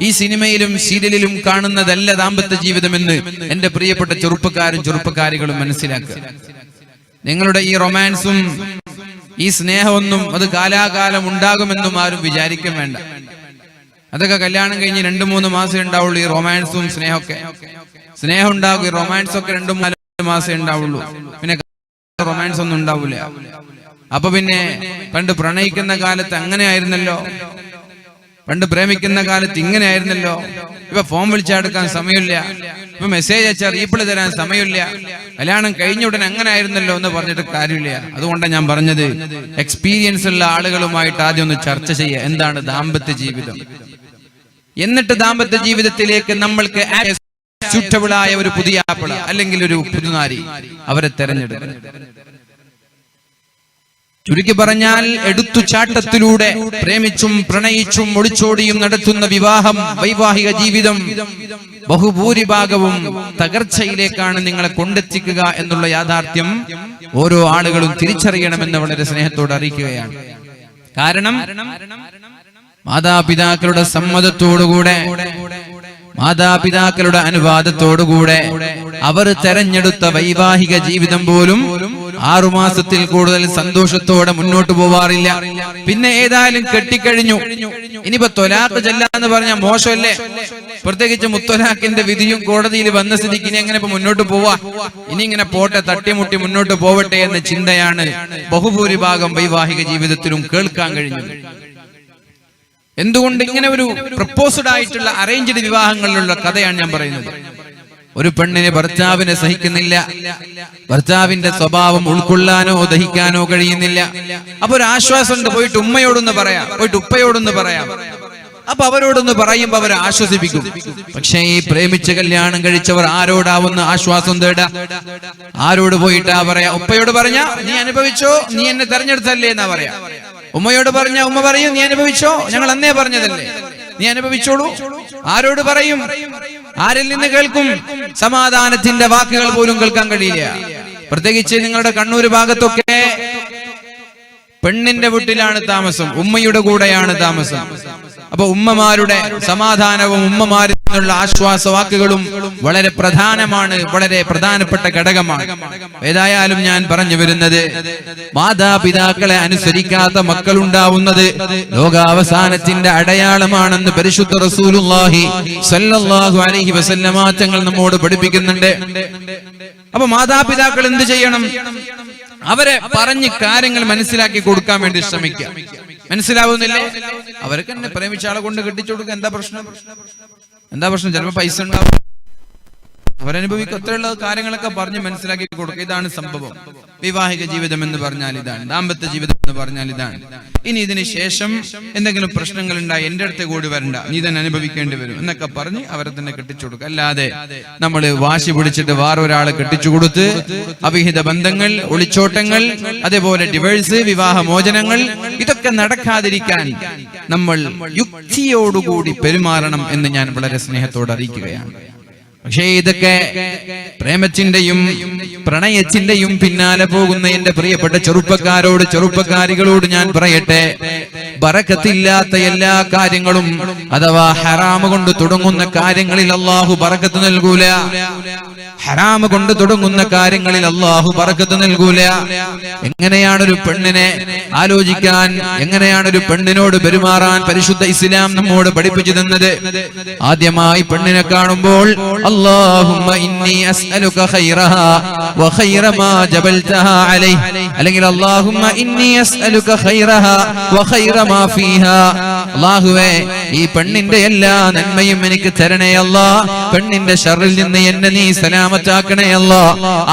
S1: ഈ സിനിമയിലും സീരിയലിലും കാണുന്നതല്ല ദാമ്പത്യ ജീവിതമെന്ന് എന്റെ പ്രിയപ്പെട്ട ചെറുപ്പക്കാരികളും മനസ്സിലാക്കുക. നിങ്ങളുടെ ഈ റൊമാൻസും ഈ സ്നേഹമൊന്നും അത് കാലാകാലം ഉണ്ടാകുമെന്നും ആരും വിചാരിക്കാൻ വേണ്ട. അതൊക്കെ കല്യാണം കഴിഞ്ഞ് 2-3 മാസം ഉണ്ടാവുള്ളൂ. ഈ റൊമാൻസും സ്നേഹം ഉണ്ടാകും. ഈ റൊമാൻസ് ഒക്കെ 2-3 മാസം ഉണ്ടാവുള്ളൂ. പിന്നെ റൊമാൻസ് ഒന്നും ഉണ്ടാവില്ല. അപ്പൊ പിന്നെ പണ്ട് പ്രണയിക്കുന്ന കാലത്ത് അങ്ങനെ ആയിരുന്നല്ലോ, പണ്ട് പ്രേമിക്കുന്ന കാലത്ത് ഇങ്ങനെ ആയിരുന്നല്ലോ. ഇപ്പൊ ഫോൺ വിളിച്ചെടുക്കാൻ സമയമില്ല, ഇപ്പൊ മെസ്സേജ് അയച്ചാൽ റീപ്ലൈ തരാൻ സമയമില്ല, കല്യാണം കഴിഞ്ഞ ഉടനെ അങ്ങനെ ആയിരുന്നല്ലോ എന്ന് പറഞ്ഞിട്ട് കാര്യമില്ല. അതുകൊണ്ടാണ് ഞാൻ പറഞ്ഞത്, എക്സ്പീരിയൻസ് ഉള്ള ആളുകളുമായിട്ട് ആദ്യം ഒന്ന് ചർച്ച ചെയ്യുക, എന്താണ് ദാമ്പത്യ ജീവിതം. എന്നിട്ട് ദാമ്പത്യ ജീവിതത്തിലേക്ക് നമ്മൾക്ക് സ്യൂട്ടബിൾ ആയ ഒരു പുതിയ ആപ്പിള അല്ലെങ്കിൽ ഒരു പുതുനാരി അവരെ തെരഞ്ഞെടുക്കുക. ചുരുക്കി പറഞ്ഞാൽ എടുത്തുചാട്ടത്തിലൂടെ പ്രേമിച്ചും പ്രണയിച്ചും ഒളിച്ചോടിയും നടത്തുന്ന വൈവാഹിക ജീവിതം ബഹുഭൂരിഭാഗവും തകർച്ചയിലേക്കാണ് നിങ്ങളെ കൊണ്ടെത്തിക്കുക എന്നുള്ള യാഥാർത്ഥ്യം ഓരോ ആളുകളും തിരിച്ചറിയണമെന്ന് വളരെ സ്നേഹത്തോടെ അറിയിക്കുകയാണ്. കാരണം മാതാപിതാക്കളുടെ സമ്മതത്തോടുകൂടെ, മാതാപിതാക്കളുടെ അനുവാദത്തോടുകൂടെ അവർ തെരഞ്ഞെടുത്ത വൈവാഹിക ജീവിതം പോലും 6 മാസത്തിൽ കൂടുതൽ സന്തോഷത്തോടെ മുന്നോട്ട് പോവാറില്ല. പിന്നെ ഏതായാലും കെട്ടിക്കഴിഞ്ഞു, ഇനിയിപ്പോ ത്വലാഖ് ചെല്ലാന്ന് പറഞ്ഞാൽ മോശമല്ലേ? പ്രത്യേകിച്ച് മുത്തലാഖിന്റെ വിധിയും കോടതിയിൽ വന്ന സ്ഥിതിക്ക് ഇനി എങ്ങനെ ഇപ്പൊ മുന്നോട്ട് പോവാ? ഇനി ഇങ്ങനെ പോട്ടെ, തട്ടിമുട്ടി മുന്നോട്ട് പോവട്ടെ എന്ന ചിന്തയാണ് ബഹുഭൂരിഭാഗം വൈവാഹിക ജീവിതത്തിലും കേൾക്കാൻ കഴിഞ്ഞത്. എന്തുകൊണ്ട് ഇങ്ങനെ ഒരു പ്രപ്പോസ്ഡ് ആയിട്ടുള്ള അറേഞ്ച്ഡ് വിവാഹങ്ങളിലുള്ള കഥയാണ് ഞാൻ പറയുന്നത്. ഒരു പെണ്ണിന് ഭർത്താവിനെ സഹിക്കുന്നില്ല, ഭർത്താവിന്റെ സ്വഭാവം ഉൾക്കൊള്ളാനോ ദഹിക്കാനോ കഴിയുന്നില്ല. അപ്പൊ ഒരു ആശ്വാസമുണ്ട്, പോയിട്ട് ഉമ്മയോടൊന്ന് പറയാം, പോയിട്ട് ഉപ്പയോടൊന്ന് പറയാം. അപ്പൊ അവരോടൊന്ന് പറയുമ്പോ അവരെ ആശ്വസിപ്പിക്കും. പക്ഷേ ഈ പ്രേമിച്ച് കല്യാണം കഴിച്ചവർ ആരോടാവുന്ന ആശ്വാസം തേടാ? ആരോട് പോയിട്ടാ പറയാ? ഉപ്പയോട് പറഞ്ഞ നീ അനുഭവിച്ചോ, നീ എന്നെ തെരഞ്ഞെടുത്തല്ലേ എന്നാ പറയാ. ഉമ്മയോട് പറഞ്ഞ ഉമ്മ പറയും നീ അനുഭവിച്ചോ, ഞങ്ങൾ അന്നേ പറഞ്ഞതല്ലേ, നീ അനുഭവിച്ചോളൂ. ആരോട് പറയും? ആരിൽ നിന്ന് കേൾക്കും? സമാധാനത്തിന്റെ വാക്കുകൾ പോലും കേൾക്കാൻ കഴിയില്ല. പ്രത്യേകിച്ച് നിങ്ങളുടെ കണ്ണൂർ ഭാഗത്തൊക്കെ പെണ്ണിന്റെ വീട്ടിലാണ് താമസം, ഉമ്മയുടെ കൂടെയാണ് താമസം. അപ്പൊ ഉമ്മമാരുടെ സമാധാനവും ഉമ്മമാരിൽ നിന്നുള്ള ആശ്വാസവാക്കുകളും വളരെ പ്രധാനമാണ്, വളരെ പ്രധാനപ്പെട്ട ഘടകമാണ്. ഏതായാലും ഞാൻ പറഞ്ഞു വരുന്നത്, മാതാപിതാക്കളെ അനുസരിക്കാത്ത മക്കളുണ്ടാവുന്നത് ലോകാവസാനത്തിന്റെ അടയാളമാണെന്ന് പരിശുദ്ധ റസൂലുള്ളാഹി സ്വല്ലല്ലാഹു അലൈഹി വസല്ലമ തങ്ങൾ നമ്മോട് പഠിപ്പിക്കുന്നുണ്ട്. അപ്പൊ മാതാപിതാക്കൾ എന്ത് ചെയ്യണം? അവരെ പറഞ്ഞ് കാര്യങ്ങൾ മനസ്സിലാക്കി കൊടുക്കാൻ വേണ്ടി ശ്രമിക്കുക. മനസ്സിലാവുന്നില്ലേ? അവർക്ക് തന്നെ പ്രേമിച്ച ആളെ കൊണ്ട് കെട്ടിച്ചു കൊടുക്കുക. എന്താ പ്രശ്നം? ചിലപ്പോ പൈസ ഉണ്ടാവും, അവരനുഭവിക്കും. അത്രയുള്ള കാര്യങ്ങളൊക്കെ പറഞ്ഞ് മനസ്സിലാക്കി കൊടുക്കുക. ഇതാണ് സംഭവം. വിവാഹിക ജീവിതം എന്ന് പറഞ്ഞാൽ ഇതാണ്, ദാമ്പത്യ ജീവിതം എന്ന് പറഞ്ഞാൽ ഇതാണ്. ഇനി ഇതിന് ശേഷം എന്തെങ്കിലും പ്രശ്നങ്ങൾ ഉണ്ടായി എന്റെ അടുത്ത് കൂടി വരണ്ട, നീ തന്നെ അനുഭവിക്കേണ്ടി വരും എന്നൊക്കെ പറഞ്ഞ് അവരെ തന്നെ കെട്ടിച്ചു കൊടുക്കുക. അല്ലാതെ നമ്മൾ വാശി പിടിച്ചിട്ട് വേറൊരാളെ കെട്ടിച്ചു കൊടുത്ത് അവിഹിത ബന്ധങ്ങൾ, ഒളിച്ചോട്ടങ്ങൾ, അതേപോലെ ഡിവോഴ്സ്, വിവാഹമോചനങ്ങൾ, ഇതൊക്കെ നടക്കാതിരിക്കാൻ നമ്മൾ യുക്തിയോടുകൂടി പെരുമാറണം എന്ന് ഞാൻ വളരെ സ്നേഹത്തോടെ അറിയിക്കുകയാണ്. പക്ഷേ ഇതൊക്കെ പ്രേമത്തിന്റെയും പ്രണയത്തിന്റെയും പിന്നാലെ പോകുന്ന എന്റെ പ്രിയപ്പെട്ട ചെറുപ്പക്കാരോട്, ചെറുപ്പക്കാരികളോട് ഞാൻ പറയട്ടെ, ബറക്കത്തില്ലാത്ത എല്ലാ കാര്യങ്ങളും അഥവാ ഹറാമ് കൊണ്ട് തുടങ്ങുന്ന കാര്യങ്ങളിൽ അല്ലാഹു ബറക്കത്ത് നൽകൂല. ഹറാമ് കൊണ്ട് തുടങ്ങുന്ന കാര്യങ്ങളിൽ അല്ലാഹു ബറക്കത്ത് നൽകൂല. എങ്ങനെയാണ് ഒരു പെണ്ണിനെ ആലോചിക്കാൻ, എങ്ങനെയാണ് ഒരു പെണ്ണിനോട് പെരുമാറാൻ പരിശുദ്ധ ഇസ്ലാം നമ്മോട് പഠിപ്പിച്ചു തന്നത്? ആദ്യമായി പെണ്ണിനെ കാണുമ്പോൾ اللهم إني أسألك خيرها وخير ما جبلتها عليه, അല്ലെങ്കിൽ اللهم إني أسألك خيرها وخير ما فيها. അല്ലാഹുവേ, ഈ പെണ്ണിന്റെ എല്ലാ നന്മയും എനിക്ക് തരണേ അല്ലാ, പെണ്ണിന്റെ ശർറിൽ നിന്ന് എന്നെ നീ സലാമത്താക്കണേ അല്ലാ.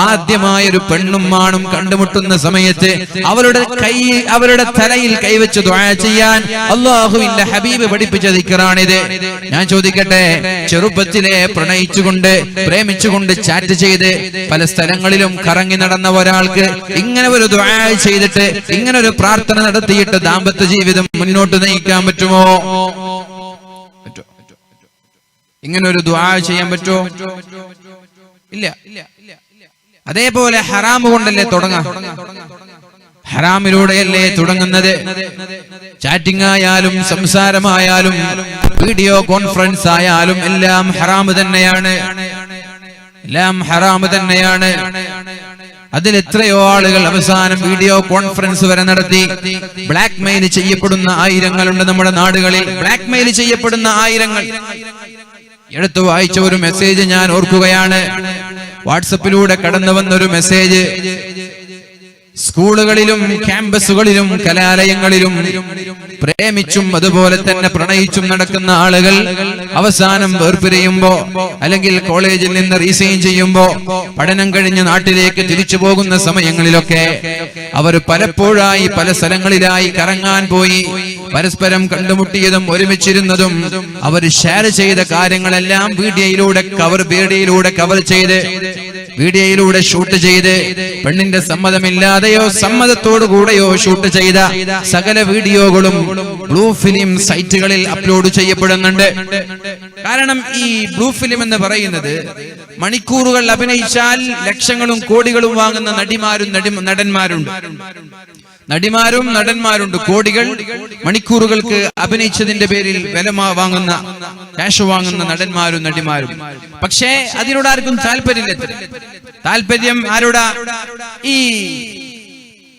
S1: ആദ്യമായ ഒരു പെണ്ണും ആണും കണ്ടുമുട്ടുന്ന സമയത്ത് അവരുടെ തലയിൽ കൈവച്ച് ദുആ ചെയ്യാൻ അല്ലാഹുവിന്റെ ഹബീബ് പഠിപ്പിച്ച ദിക്റാണിത്. ഞാൻ ചോദിക്കട്ടെ, ചെറുപ്പത്തിലെ പ്രണയിച്ചുകൊണ്ട് പ്രേമിച്ചുകൊണ്ട് ചാറ്റ് ചെയ്ത് പല സ്ഥലങ്ങളിലും കറങ്ങി നടന്ന ഒരാൾക്ക് ഇങ്ങനെ ഒരു ദുആ ചെയ്തിട്ട്, ഇങ്ങനെ ഒരു പ്രാർത്ഥന നടത്തിയിട്ട് ദാമ്പത്യ ജീവിതം മുന്നോട്ട് നയിക്കാൻ പറ്റുമോ? ഇങ്ങനെ ഒരു ദുആ ചെയ്യാൻ പറ്റുമോ? ഇല്ല. അതേപോലെ ഹറാമ് കൊണ്ടല്ലേ തുടങ്ങാം, ഹറാമിലൂടെയല്ലേ തുടങ്ങുന്നത്. ചാറ്റിംഗ് ആയാലും സംസാരമായാലും വീഡിയോ കോൺഫറൻസ് ആയാലും എല്ലാം ഹറാമ് തന്നെയാണ്, എല്ലാം ഹറാമ് തന്നെയാണ്. അതിൽ എത്രയോ ആളുകൾ അവസാനം വീഡിയോ കോൺഫറൻസ് വരെ നടത്തി ബ്ലാക്ക് മെയിൽ ചെയ്യപ്പെടുന്ന ആയിരങ്ങളുണ്ട് നമ്മുടെ നാടുകളിൽ. ബ്ലാക്ക് മെയിൽ ചെയ്യപ്പെടുന്ന ആയിരങ്ങൾ. എടുത്തു വായിച്ച ഒരു മെസ്സേജ് ഞാൻ ഓർക്കുകയാണ്. വാട്സപ്പിലൂടെ കടന്നു വന്നൊരു മെസ്സേജ്. സ്കൂളുകളിലും ക്യാമ്പസുകളിലും കലാലയങ്ങളിലും പ്രേമിച്ചും അതുപോലെ തന്നെ പ്രണയിച്ചും നടക്കുന്ന ആളുകൾ അവസാനം വേർപിരിയുമ്പോ, അല്ലെങ്കിൽ കോളേജിൽ നിന്ന് റീസൈൻ ചെയ്യുമ്പോ, പഠനം കഴിഞ്ഞ് നാട്ടിലേക്ക് തിരിച്ചു പോകുന്ന സമയങ്ങളിലൊക്കെ അവർ പലപ്പോഴായി പല സ്ഥലങ്ങളിലായി കറങ്ങാൻ പോയി പരസ്പരം കണ്ടുമുട്ടിയതും ഒരുമിച്ചിരുന്നതും അവർ ഷെയർ ചെയ്ത കാര്യങ്ങളെല്ലാം വീഡിയോയിലൂടെ കവർ ചെയ്ത്, വീഡിയോയിലൂടെ ഷൂട്ട് ചെയ്ത്, പെണ്ണിന്റെ സമ്മതമില്ലാതെയോ സമ്മതത്തോടു കൂടെയോ ഷൂട്ട് ചെയ്ത സകല വീഡിയോകളും ബ്ലൂ ഫിലിം സൈറ്റുകളിൽ അപ്ലോഡ് ചെയ്യപ്പെടുന്നുണ്ട്. കാരണം ഈ ബ്ലൂ ഫിലിം എന്ന് പറയുന്നത് മണിക്കൂറുകൾ അഭിനയിച്ചാൽ ലക്ഷങ്ങളും കോടികളും വാങ്ങുന്ന നടിമാരും നടന്മാരുണ്ട്. നടിമാരും നടന്മാരുണ്ട്. കോടികൾ മണിക്കൂറുകൾക്ക് അഭിനയിച്ചതിന്റെ പേരിൽ വില വാങ്ങുന്ന, ക്യാഷ് വാങ്ങുന്ന നടന്മാരും നടിമാരും. പക്ഷേ അതിനോട് ആർക്കും താല്പര്യമില്ല. താല്പര്യം ആരോടാ? ഈ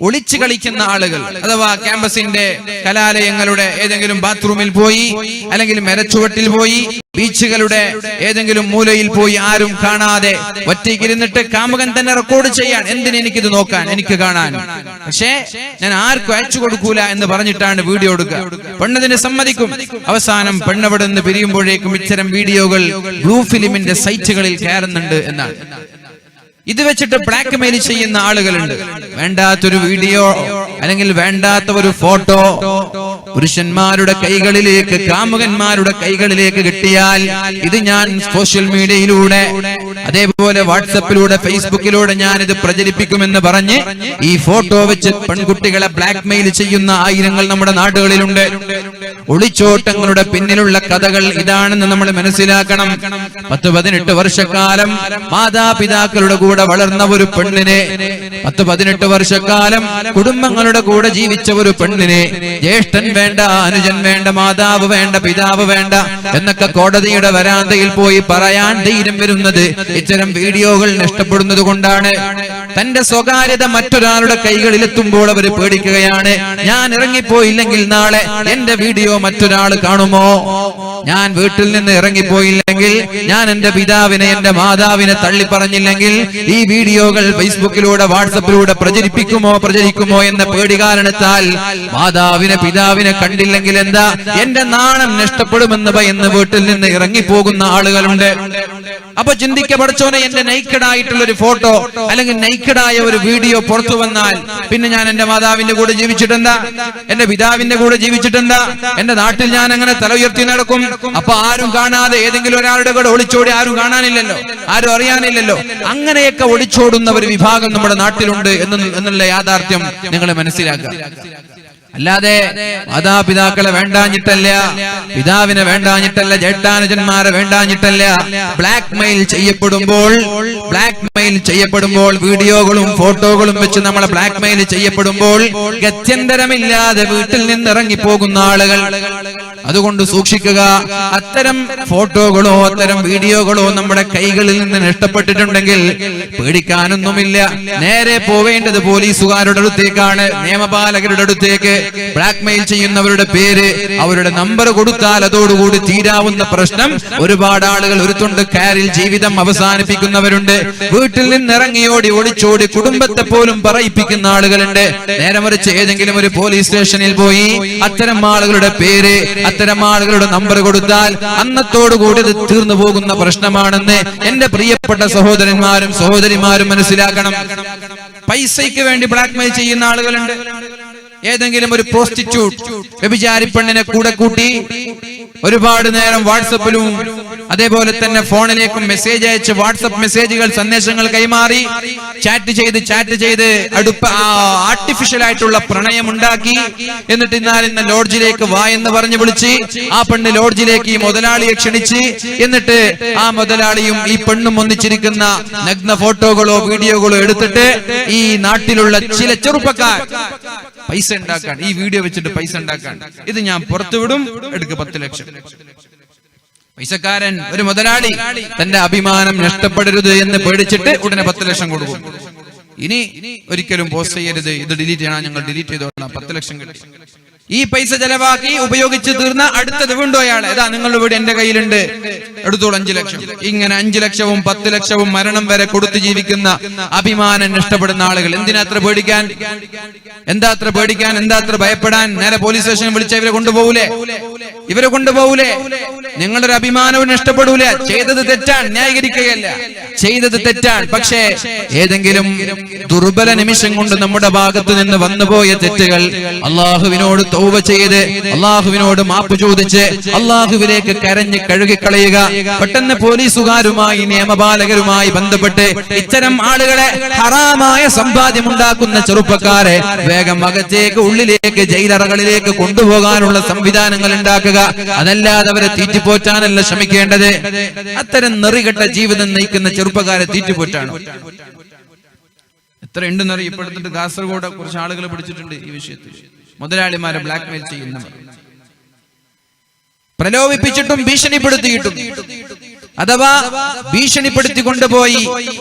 S1: ഒളിച്ചു കളിക്കുന്ന ആളുകൾ, അഥവാ ക്യാമ്പസിന്റെ കലാലയങ്ങളുടെ ഏതെങ്കിലും ബാത്റൂമിൽ പോയി, അല്ലെങ്കിൽ മരച്ചുവട്ടിൽ പോയി, ബീച്ചുകളുടെ ഏതെങ്കിലും മൂലയിൽ പോയി, ആരും കാണാതെ ഒറ്റയ്ക്കിരുന്നിട്ട് കാമുകൻ തന്നെ റെക്കോർഡ് ചെയ്യാൻ. എന്തിന് എനിക്കിത് നോക്കാൻ, എനിക്ക് കാണാൻ, പക്ഷേ ഞാൻ ആർക്കും അയച്ചു കൊടുക്കൂല എന്ന് പറഞ്ഞിട്ടാണ് വീഡിയോ എടുക്കുക. പെണ്ണതിന് സമ്മതിക്കും. അവസാനം പെണ്ണവിടെ നിന്ന് പിരിയുമ്പോഴേക്കും ഇത്തരം വീഡിയോകൾ ബ്ലൂ ഫിലിമിന്റെ സൈറ്റുകളിൽ കയറുന്നുണ്ട് എന്നാണ്. ഇത് വെച്ചിട്ട് ബ്ലാക്ക് മെയിൽ ചെയ്യുന്ന ആളുകളുണ്ട്. വേണ്ടാത്തൊരു വീഡിയോ അല്ലെങ്കിൽ വേണ്ടാത്ത ഒരു ഫോട്ടോ പുരുഷന്മാരുടെ കൈകളിലേക്ക്, കാമുകന്മാരുടെ കൈകളിലേക്ക് കിട്ടിയാൽ ഇത് ഞാൻ സോഷ്യൽ മീഡിയയിലൂടെ, അതേപോലെ വാട്സപ്പിലൂടെ, ഫേസ്ബുക്കിലൂടെ ഞാൻ ഇത് പ്രചരിപ്പിക്കുമെന്ന് പറഞ്ഞ് ഈ ഫോട്ടോ വെച്ച് പെൺകുട്ടികളെ ബ്ലാക്ക് മെയിൽ ചെയ്യുന്ന ആയിരങ്ങൾ നമ്മുടെ നാടുകളിലുണ്ട്. ഒളിച്ചോട്ടങ്ങളുടെ പിന്നിലുള്ള കഥകൾ ഇതാണെന്ന് നമ്മൾ മനസ്സിലാക്കണം. 10-18 വർഷക്കാലം മാതാപിതാക്കളുടെ കൂടെ വളർന്ന ഒരു പെണ്ണിനെ, 10-18 വർഷക്കാലം കുടുംബങ്ങളുടെ കൂടെ ജീവിച്ച ഒരു പെണ്ണിനെ ജ്യേഷ്ഠൻ വേണ്ട, അനുജൻ വേണ്ട, മാതാവ് വേണ്ട, പിതാവ് വേണ്ട എന്നൊക്കെ കോടതിയുടെ വരാന്തയിൽ പോയി പറയാൻ ധൈര്യം വരുന്നത് ഇത്തരം വീഡിയോകൾ നഷ്ടപ്പെടുന്നത് കൊണ്ടാണ്. തന്റെ സ്വകാര്യത മറ്റൊരാളുടെ കൈകളിലെത്തുമ്പോൾ അവർ പേടിക്കുകയാണ്. ഞാൻ ഇറങ്ങിപ്പോയില്ലെങ്കിൽ നാളെ എന്റെ വീഡിയോ മറ്റൊരാൾ കാണുമോ? ഞാൻ വീട്ടിൽ നിന്ന് ഇറങ്ങിപ്പോയില്ലെങ്കിൽ, ഞാൻ എന്റെ പിതാവിനെ, എന്റെ മാതാവിനെ തള്ളി പറഞ്ഞില്ലെങ്കിൽ ഈ വീഡിയോകൾ ഫേസ്ബുക്കിലൂടെ, വാട്സപ്പിലൂടെ പ്രചരിക്കുമോ എന്ന പേടി കാരണത്താൽ മാതാവിനെ, പിതാവിനെ കണ്ടില്ലെങ്കിൽ എന്താ, എന്റെ നാണം നഷ്ടപ്പെടുമെന്ന് ഭയന്ന് വീട്ടിൽ നിന്ന് ഇറങ്ങിപ്പോകുന്ന ആളുകളുണ്ട്. അപ്പൊ ചിന്തിക്കപ്പെടച്ചോനെ, എന്റെ നൈക്കഡായിട്ടുള്ള ഒരു ഫോട്ടോ അല്ലെങ്കിൽ നൈക്കഡായ ഒരു വീഡിയോ പുറത്തു വന്നാൽ പിന്നെ ഞാൻ എന്റെ മാതാവിന്റെ കൂടെ ജീവിച്ചിട്ടെന്താ, എന്റെ പിതാവിന്റെ കൂടെ ജീവിച്ചിട്ടെന്താ, എന്റെ നാട്ടിൽ ഞാൻ അങ്ങനെ തല ഉയർത്തി നടക്കും. അപ്പൊ ആരും കാണാതെ ഏതെങ്കിലും ഒരാളുടെ കൂടെ ഒളിച്ചോടി ആരും കാണാനില്ലല്ലോ, ആരും അറിയാനില്ലല്ലോ. അങ്ങനെയൊക്കെ ഒളിച്ചോടുന്ന ഒരു വിഭാഗം നമ്മുടെ നാട്ടിലുണ്ട് എന്നുള്ള യാഥാർത്ഥ്യം നിങ്ങൾ മനസ്സിലാക്കുക. അല്ലാതെ മാതാപിതാക്കളെ വേണ്ടാഞ്ഞിട്ടല്ല, പിതാവിനെ വേണ്ടാഞ്ഞിട്ടല്ല, ജേഷ്ഠാനുജന്മാരെ വേണ്ടാഞ്ഞിട്ടല്ല. ബ്ലാക്ക് മെയിൽ ചെയ്യപ്പെടുമ്പോൾ വീഡിയോകളും ഫോട്ടോകളും വെച്ച് നമ്മളെ ബ്ലാക്ക് മെയിൽ ചെയ്യപ്പെടുമ്പോൾ ഗത്യന്തരമില്ലാതെ വീട്ടിൽ നിന്ന് ഇറങ്ങിപ്പോകുന്ന ആളുകൾ. അതുകൊണ്ട് സൂക്ഷിക്കുക. അത്തരം ഫോട്ടോകളോ അത്തരം വീഡിയോകളോ നമ്മുടെ കൈകളിൽ നിന്ന് നഷ്ടപ്പെട്ടിട്ടുണ്ടെങ്കിൽ പേടിക്കാനൊന്നുമില്ല. നേരെ പോവേണ്ടത് പോലീസുകാരുടെ അടുത്തേക്കാണ്, നിയമപാലകരുടെ അടുത്തേക്ക്. ബ്ലാക്ക് മെയിൽ ചെയ്യുന്നവരുടെ പേര്, അവരുടെ നമ്പർ കൊടുത്താൽ അതോടുകൂടി തീരാവുന്ന പ്രശ്നം. ഒരുപാട് ആളുകൾ ഒരു തുണ്ട് കാരിൽ ജീവിതം അവസാനിപ്പിക്കുന്നവരുണ്ട്. വീട്ടിൽ നിന്ന് ഇറങ്ങിയോടി ഒളിച്ചോടി കുടുംബത്തെ പോലും പറയിപ്പിക്കുന്ന ആളുകളുണ്ട്. നേരെ മറിച്ച് ഏതെങ്കിലും ഒരു പോലീസ് സ്റ്റേഷനിൽ പോയി അത്തരം ആളുകളുടെ പേര്, അത്തരം ആളുകളുടെ നമ്പർ കൊടുത്താൽ അന്നത്തോടുകൂടി ഇത് തീർന്നു പോകുന്ന പ്രശ്നമാണെന്ന് എന്റെ പ്രിയപ്പെട്ട സഹോദരന്മാരും സഹോദരിമാരും മനസ്സിലാക്കണം. പൈസയ്ക്ക് വേണ്ടി ബ്ലാക്ക് മെയിൽ ചെയ്യുന്ന ആളുകളുണ്ട്. ഏതെങ്കിലും ഒരു പ്രോസ്റ്റിറ്റ്യൂട്ട്, വ്യഭിചാരി പെണ്ണിനെ കൂടെ കൂട്ടി ഒരുപാട് നേരം വാട്സപ്പിലും അതേപോലെ തന്നെ ഫോണിലേക്കും മെസ്സേജ് അയച്ച് വാട്സപ്പ് മെസ്സേജുകൾ, സന്ദേശങ്ങൾ കൈമാറി ചാറ്റ് ചെയ്ത് ആർട്ടിഫിഷ്യൽ ആയിട്ടുള്ള പ്രണയം ഉണ്ടാക്കി. എന്നിട്ട് ഇന്ന ലോഡ്ജിലേക്ക് വാ എന്ന് പറഞ്ഞ് വിളിച്ച് ആ പെണ്ണ് ലോഡ്ജിലേക്ക് ഈ മുതലാളിയെ ക്ഷണിച്ച്, എന്നിട്ട് ആ മുതലാളിയും ഈ പെണ്ണും ഒന്നിച്ചിരിക്കുന്ന നഗ്ന ഫോട്ടോകളോ വീഡിയോകളോ എടുത്തിട്ട് ഈ നാട്ടിലുള്ള ചില ചെറുപ്പക്കാർ പൈസ ഉണ്ടാക്കാൻ, ഈ വീഡിയോ വെച്ചിട്ട് പൈസ ഉണ്ടാക്കാൻ, ഇത് ഞാൻ പുറത്തുവിടും, എടുക്ക് 10 ലക്ഷം. പൈസക്കാരൻ, ഒരു മുതലാളി തന്റെ അഭിമാനം നഷ്ടപ്പെടരുത് എന്ന് പേടിച്ചിട്ട് ഉടനെ 10 ലക്ഷം കൊടുക്കും. ഇനി ഒരിക്കലും പോസ്റ്റ് ചെയ്യരുത്, ഇത് ഡിലീറ്റ് ചെയ്യണം, ഞങ്ങൾ ഡിലീറ്റ് ചെയ്തോളാം, 10 ലക്ഷം കിട്ടി. ഈ പൈസ ചെലവാക്കി ഉപയോഗിച്ച് തീർന്ന അടുത്തത് വീണ്ടും അയാൾ, ഏതാ നിങ്ങളുടെ വീട് എന്റെ കയ്യിലുണ്ട്, എടുത്തോളൂ 5 ലക്ഷം. ഇങ്ങനെ 5 ലക്ഷവും 10 ലക്ഷവും മരണം വരെ കൊടുത്തു ജീവിക്കുന്ന അഭിമാനം നഷ്ടപ്പെടുന്ന ആളുകൾ. എന്തിനാ അത്ര പേടിക്കാൻ, എന്താ അത്ര ഭയപ്പെടാൻ? നേരെ പോലീസ് സ്റ്റേഷനിൽ വിളിച്ച ഇവരെ കൊണ്ടുപോകൂലേ? നിങ്ങളൊരു അഭിമാനവും നഷ്ടപ്പെടൂല. ചെയ്തത് തെറ്റാണ്, ന്യായീകരിക്കുകയല്ല, ചെയ്തത് തെറ്റാണ്. പക്ഷേ ഏതെങ്കിലും ദുർബല നിമിഷം കൊണ്ട് നമ്മുടെ ഭാഗത്ത് നിന്ന് വന്നുപോയ തെറ്റുകൾ അള്ളാഹുവിനോട് തൗബ ചെയ്ത്, അള്ളാഹുവിനോട് മാപ്പ് ചോദിച്ച്, അള്ളാഹുവിലേക്ക് കരഞ്ഞ് കഴുകിക്കളയുക. പെട്ടെന്ന് പോലീസുകാരുമായി, നിയമപാലകരുമായി ബന്ധപ്പെട്ട് ഇത്തരം ആളുകളെ, ഹറാമായ സമ്പാദ്യം ഉണ്ടാക്കുന്ന ചെറുപ്പക്കാരെ വേഗം അകത്തേക്ക്, ഉള്ളിലേക്ക്, ജയിലറകളിലേക്ക് കൊണ്ടുപോകാനുള്ള സംവിധാനങ്ങൾ ഉണ്ടാക്കുക. അതല്ലാതെ അവരെ തീറ്റിപ്പോറ്റാനല്ല ശ്രമിക്കേണ്ടത്. അത്തരം നെറികെട്ട ജീവിതം നയിക്കുന്ന ചെറുപ്പക്കാരെ തീറ്റിപ്പോറ്റാണ്. എത്ര ഉണ്ടെന്നറിയ. ഇപ്പൊ എടുത്തിട്ട് കാസർഗോഡ് കുറച്ച് ആളുകളെ പിടിച്ചിട്ടുണ്ട് ഈ വിഷയത്തിൽ. മുതലാളിമാരെ ബ്ലാക്ക്മെയിൽ ചെയ്യുന്നവർ, പ്രലോഭിപ്പിച്ചിട്ടും ഭീഷണിപ്പെടുത്തിയിട്ടും, അഥവാ ഭീഷണിപ്പെടുത്തി കൊണ്ടുപോയി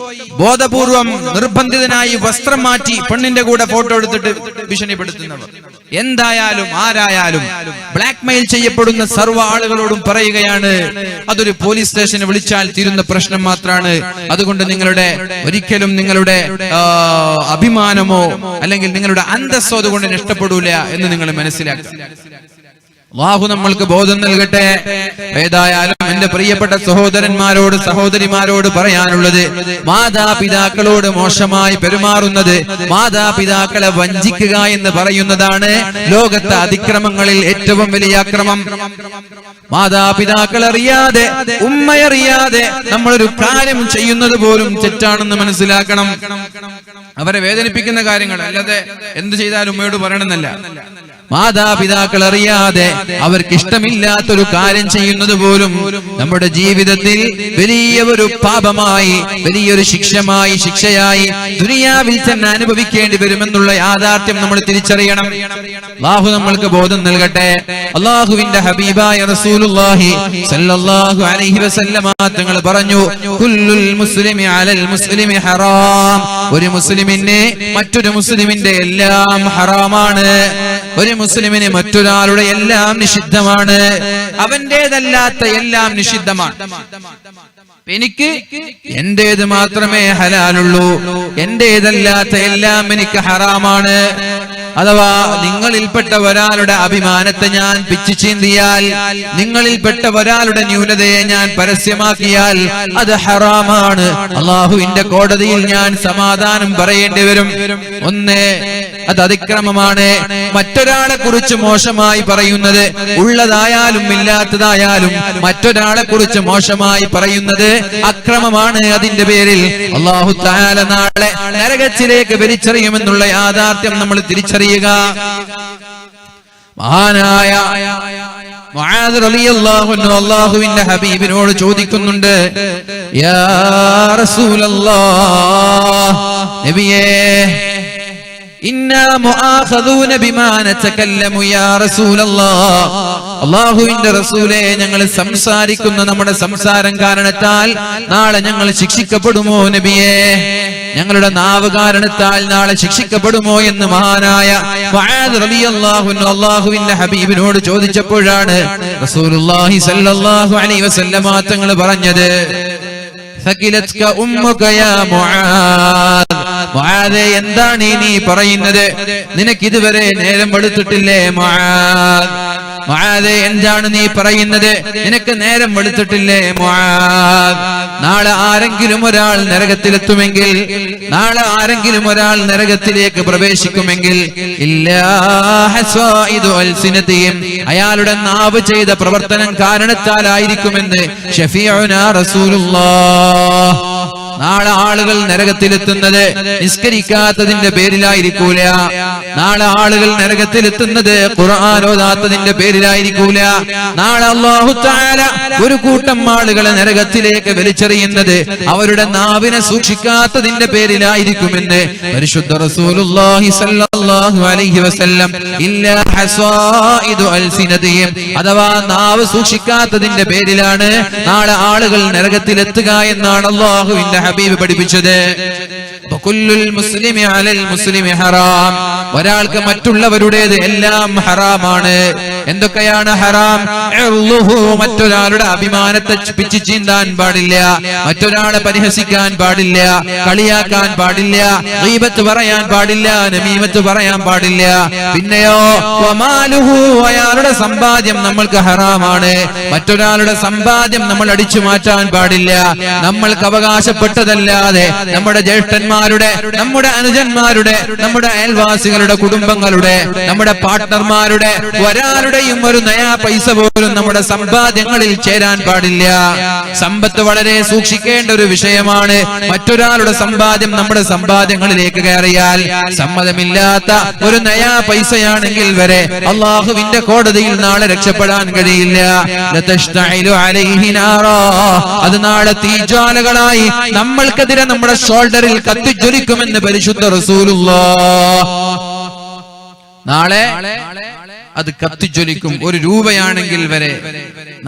S1: ബോധപൂർവം നിർബന്ധിതനായി വസ്ത്രം മാറ്റി പെണ്ണിന്റെ കൂടെ ഫോട്ടോ എടുത്തിട്ട് ഭീഷണിപ്പെടുത്തുന്നവർ. എന്തായാലും ആരായാലും ബ്ലാക്ക്മെയിൽ ചെയ്യപ്പെടുന്ന സർവ്വ ആളുകളോടും പറയുകയാണ്, അതൊരു പോലീസ് സ്റ്റേഷന് വിളിച്ചാൽ തീരുന്ന പ്രശ്നം മാത്രമാണ്. അതുകൊണ്ട് ഒരിക്കലും നിങ്ങളുടെ അഭിമാനമോ അല്ലെങ്കിൽ നിങ്ങളുടെ അന്തസ്സോ അതുകൊണ്ട് നഷ്ടപ്പെടൂല എന്ന് നിങ്ങൾ മനസ്സിലാക്കുക. അല്ലാഹു നമ്മൾക്ക് ബോധം നൽകട്ടെ. ഏതായാലും എന്റെ പ്രിയപ്പെട്ട സഹോദരന്മാരോട് സഹോദരിമാരോട് പറയാനുള്ളത്, മാതാപിതാക്കളോട് മോശമായി പെരുമാറുന്നത്, മാതാപിതാക്കളെ വഞ്ചിക്കുക എന്ന് പറയുന്നതാണ് ലോകത്തെ അതിക്രമങ്ങളിൽ ഏറ്റവും വലിയ അക്രമം. മാതാപിതാക്കൾ അറിയാതെ, ഉമ്മയറിയാതെ നമ്മളൊരു കാര്യം ചെയ്യുന്നത് പോലും തെറ്റാണെന്ന് മനസ്സിലാക്കണം. അവരെ വേദനിപ്പിക്കുന്ന കാര്യങ്ങൾ അല്ലാതെ എന്ത് ചെയ്താലും ഉമ്മയോട് പറയണമെന്നല്ല. മാതാപിതാക്കൾ അറിയാതെ അവർക്ക് ഇഷ്ടമില്ലാത്തൊരു കാര്യം ചെയ്യുന്നത് പോലും നമ്മുടെ ജീവിതത്തിൽ വലിയ ഒരു പാപമായി, വലിയൊരു ശിക്ഷയായി ദുനിയാവിൽ തന്നെ അനുഭവിക്കേണ്ടി വരുമെന്നുള്ള യാഥാർത്ഥ്യം നമ്മൾ തിരിച്ചറിയണം. അല്ലാഹു നമ്മൾക്ക് ബോധം നൽകട്ടെ. അല്ലാഹുവിന്റെ ഹബീബായ റസൂലുള്ളാഹി സ്വല്ലല്ലാഹു അലൈഹി വസല്ലമ തങ്ങൾ പറഞ്ഞു, കുല്ലുൽ മുസ്ലിമി അലൽ മുസ്ലിമി ഹറാം. ഒരു മുസ്ലിമിന് മറ്റൊരു മുസ്ലിമിന്റെ എല്ലാം ഹറാമാണ്. ഒരു മുസ്ലിമിന് മറ്റൊരാളുടെ എല്ലാം നിഷിദ്ധമാണ്. അവന്റേതല്ലാത്ത എല്ലാം നിഷിദ്ധമാണ്. എനിക്ക് എന്റേത് മാത്രമേ ഹലാലുള്ളൂ, എന്റേതല്ലാത്ത എല്ലാം എനിക്ക് ഹറാമാണ്. അഥവാ നിങ്ങളിൽപ്പെട്ട ഒരാളുടെ അഭിമാനത്തെ ഞാൻ പിച്ചു ചീന്തിയാൽ, നിങ്ങളിൽപ്പെട്ട ഒരാളുടെ ന്യൂനതയെ ഞാൻ പരസ്യമാക്കിയാൽ അത് ഹറാമാണ്. അല്ലാഹുവിന്റെ കോടതിയിൽ ഞാൻ സമാധാനം പറയേണ്ടി വരും. അത് അതിക്രമമാണ്. മറ്റൊരാളെ കുറിച്ച് മോശമായി പറയുന്നത്, ഉള്ളതായാലും ഇല്ലാത്തതായാലും മറ്റൊരാളെ കുറിച്ച് മോശമായി പറയുന്നത് അക്രമമാണ്. അതിന്റെ പേരിൽ അല്ലാഹു തആല നാളെ നരകത്തിലേക്ക് വലിച്ചെറിയുമെന്നുള്ള യാഥാർത്ഥ്യം നമ്മൾ തിരിച്ചറിയുക. മഹാനായ മുആദ് റളിയല്ലാഹു അൻഹു അല്ലാഹുവിന്റെ ഹബീബിനോട് ചോദിക്കുന്നുണ്ട്, യാ റസൂലല്ലാഹ്, നബിയേ, ഇന്നാ മുആഖദൂന ബിമാ നതകല്ലമു യാ റസൂലല്ലാഹ്. അല്ലാഹുവിന്റെ റസൂലേ, ഞങ്ങൾ സംസാരിക്കുന്ന നമ്മുടെ സംസാരം കാരണത്താൽ നാളെ ഞങ്ങൾ ശിക്ഷിക്കപ്പെടുമോ നബിയേ? ഞങ്ങളുടെ നാവ് കാരണത്താൽ നാളെ ശിക്ഷിക്കപ്പെടുമോ എന്ന് മഹാനായ മുആദ് റളിയല്ലാഹു അൻഹു അല്ലാഹുവിന്റെ ഹബീബിനോട് ചോദിച്ചപ്പോഴാണ് റസൂലുള്ളാഹി സ്വല്ലല്ലാഹു അലൈഹി വസല്ലമ തങ്ങൾ പറഞ്ഞത്, സകിലത്ക ഉമ്മുക യാ മുആദ്. മുആദേ, എന്താണ് നീ പറയുന്നത്? നിനക്ക് ഇതുവരെ നേരം വെളുത്തിട്ടില്ലേ മുആദ്? മുആദേ, എന്താണ് നീ പറയുന്നത്? നിനക്ക് നേരം വെളുത്തിട്ടില്ലേ മുആദ്? നാളെ ആരെങ്കിലും ഒരാൾ നരകത്തിലെത്തുമെങ്കിൽ, നാളെ ആരെങ്കിലും ഒരാൾ നരകത്തിലേക്ക് പ്രവേശിക്കുമെങ്കിൽ, ഇല്ലാ ഹസ്വാഇദു അൽസിനതിഹിം, അയാളുടെ നാവ് ചെയ്ത പ്രവർത്തനം കാരണത്താലായിരിക്കുമെന്ന് ശഫീഉനാ റസൂലുള്ളാഹ്. നാളെ ആളുകൾ നരകത്തിലെത്തുന്നത് നിസ്കരിക്കാത്തതിന്റെ പേരിലായിരിക്കൂല. നാളെ ആളുകൾ നരകത്തിലെത്തുന്നത് ഖുർആൻ ഓതാത്തതിന്റെ പേരിലായിരിക്കൂല. നാളെ അല്ലാഹു തആല ഒരു കൂട്ടം ആളുകളെ നരകത്തിലേക്ക് വലിച്ചെറിയുന്നത് അവരുടെ നാവിനെ സൂക്ഷിക്കാത്തതിന്റെ പേരിലായിരിക്കുമെന്ന് പരിശുദ്ധ റസൂലുള്ളാഹി സ്വല്ലല്ലാഹു അലൈഹി വസല്ലം. ഇല്ലാ ഹസ്വാഇദു അൽസിനതിഹിം, അഥവാ നാവ് സൂക്ഷിക്കാത്തതിന്റെ പേരിലാണ് നാളെ ആളുകൾ നരകത്തിലെത്തുക എന്നാണ് അല്ലാഹുവിന്റെ ഹബീബ് പഠിപ്പിച്ചത്. ഒരാൾക്ക് മറ്റുള്ളവരുടേത് എല്ലാം ഹറാമാണ്. എന്തൊക്കെയാണ് ഹറാം? മറ്റൊരാളുടെ അഭിമാനത്തെ പിച്ചു ചീന്താൻ പാടില്ല, മറ്റൊരാളെ പരിഹസിക്കാൻ പാടില്ല, കളിയാക്കാൻ പാടില്ല, ഗീബത്ത് പറയാൻ പാടില്ല, നമീമത്ത് പറയാൻ പാടില്ല. പിന്നെയോ വമാലുഹു, അയാളുടെ സമ്പാദ്യം നമ്മൾക്ക് ഹറാമാണ്. മറ്റൊരാളുടെ സമ്പാദ്യം നമ്മൾ അടിച്ചു മാറ്റാൻ പാടില്ല. നമ്മൾക്ക് അവകാശപ്പെട്ടതല്ലാതെ നമ്മുടെ ജ്യേഷ്ഠന്മാരുടെ, നമ്മുടെ അനുജന്മാരുടെ, നമ്മുടെ അയൽവാസികളുടെ, കുടുംബങ്ങളുടെ, നമ്മുടെ പാർട്ട്ണർമാരുടെ, ഒരാളുടെ ഒരാളുടെയും ഒരു നയാ പൈസ പോലും നമ്മുടെ സമ്പാദ്യങ്ങളിൽ ചേരാൻ പാടില്ല. സമ്പത്ത് വളരെ സൂക്ഷിക്കേണ്ട ഒരു വിഷയമാണ്. മറ്റൊരാളുടെ സമ്പാദ്യം നമ്മുടെ സമ്പാദ്യങ്ങളിലേക്ക് കയറിയാൽ സമ്മതമില്ലാത്ത ഒരു നയാ പൈസയാണെങ്കിൽ വരെ അള്ളാഹുവിന്റെ കോടതിയിൽ നാളെ രക്ഷപ്പെടാൻ കഴിയില്ല. അത് നാളെ തീജ്വാലകളായി നമ്മൾക്കെതിരെ നമ്മുടെ ഷോൾഡറിൽ കത്തിജ്വലിക്കുമെന്ന് പരിശുദ്ധ റസൂലുള്ളാഹ്. നാളെ അത് കത്തിജ്വലിക്കും. 1 രൂപയാണെങ്കിൽ വരെ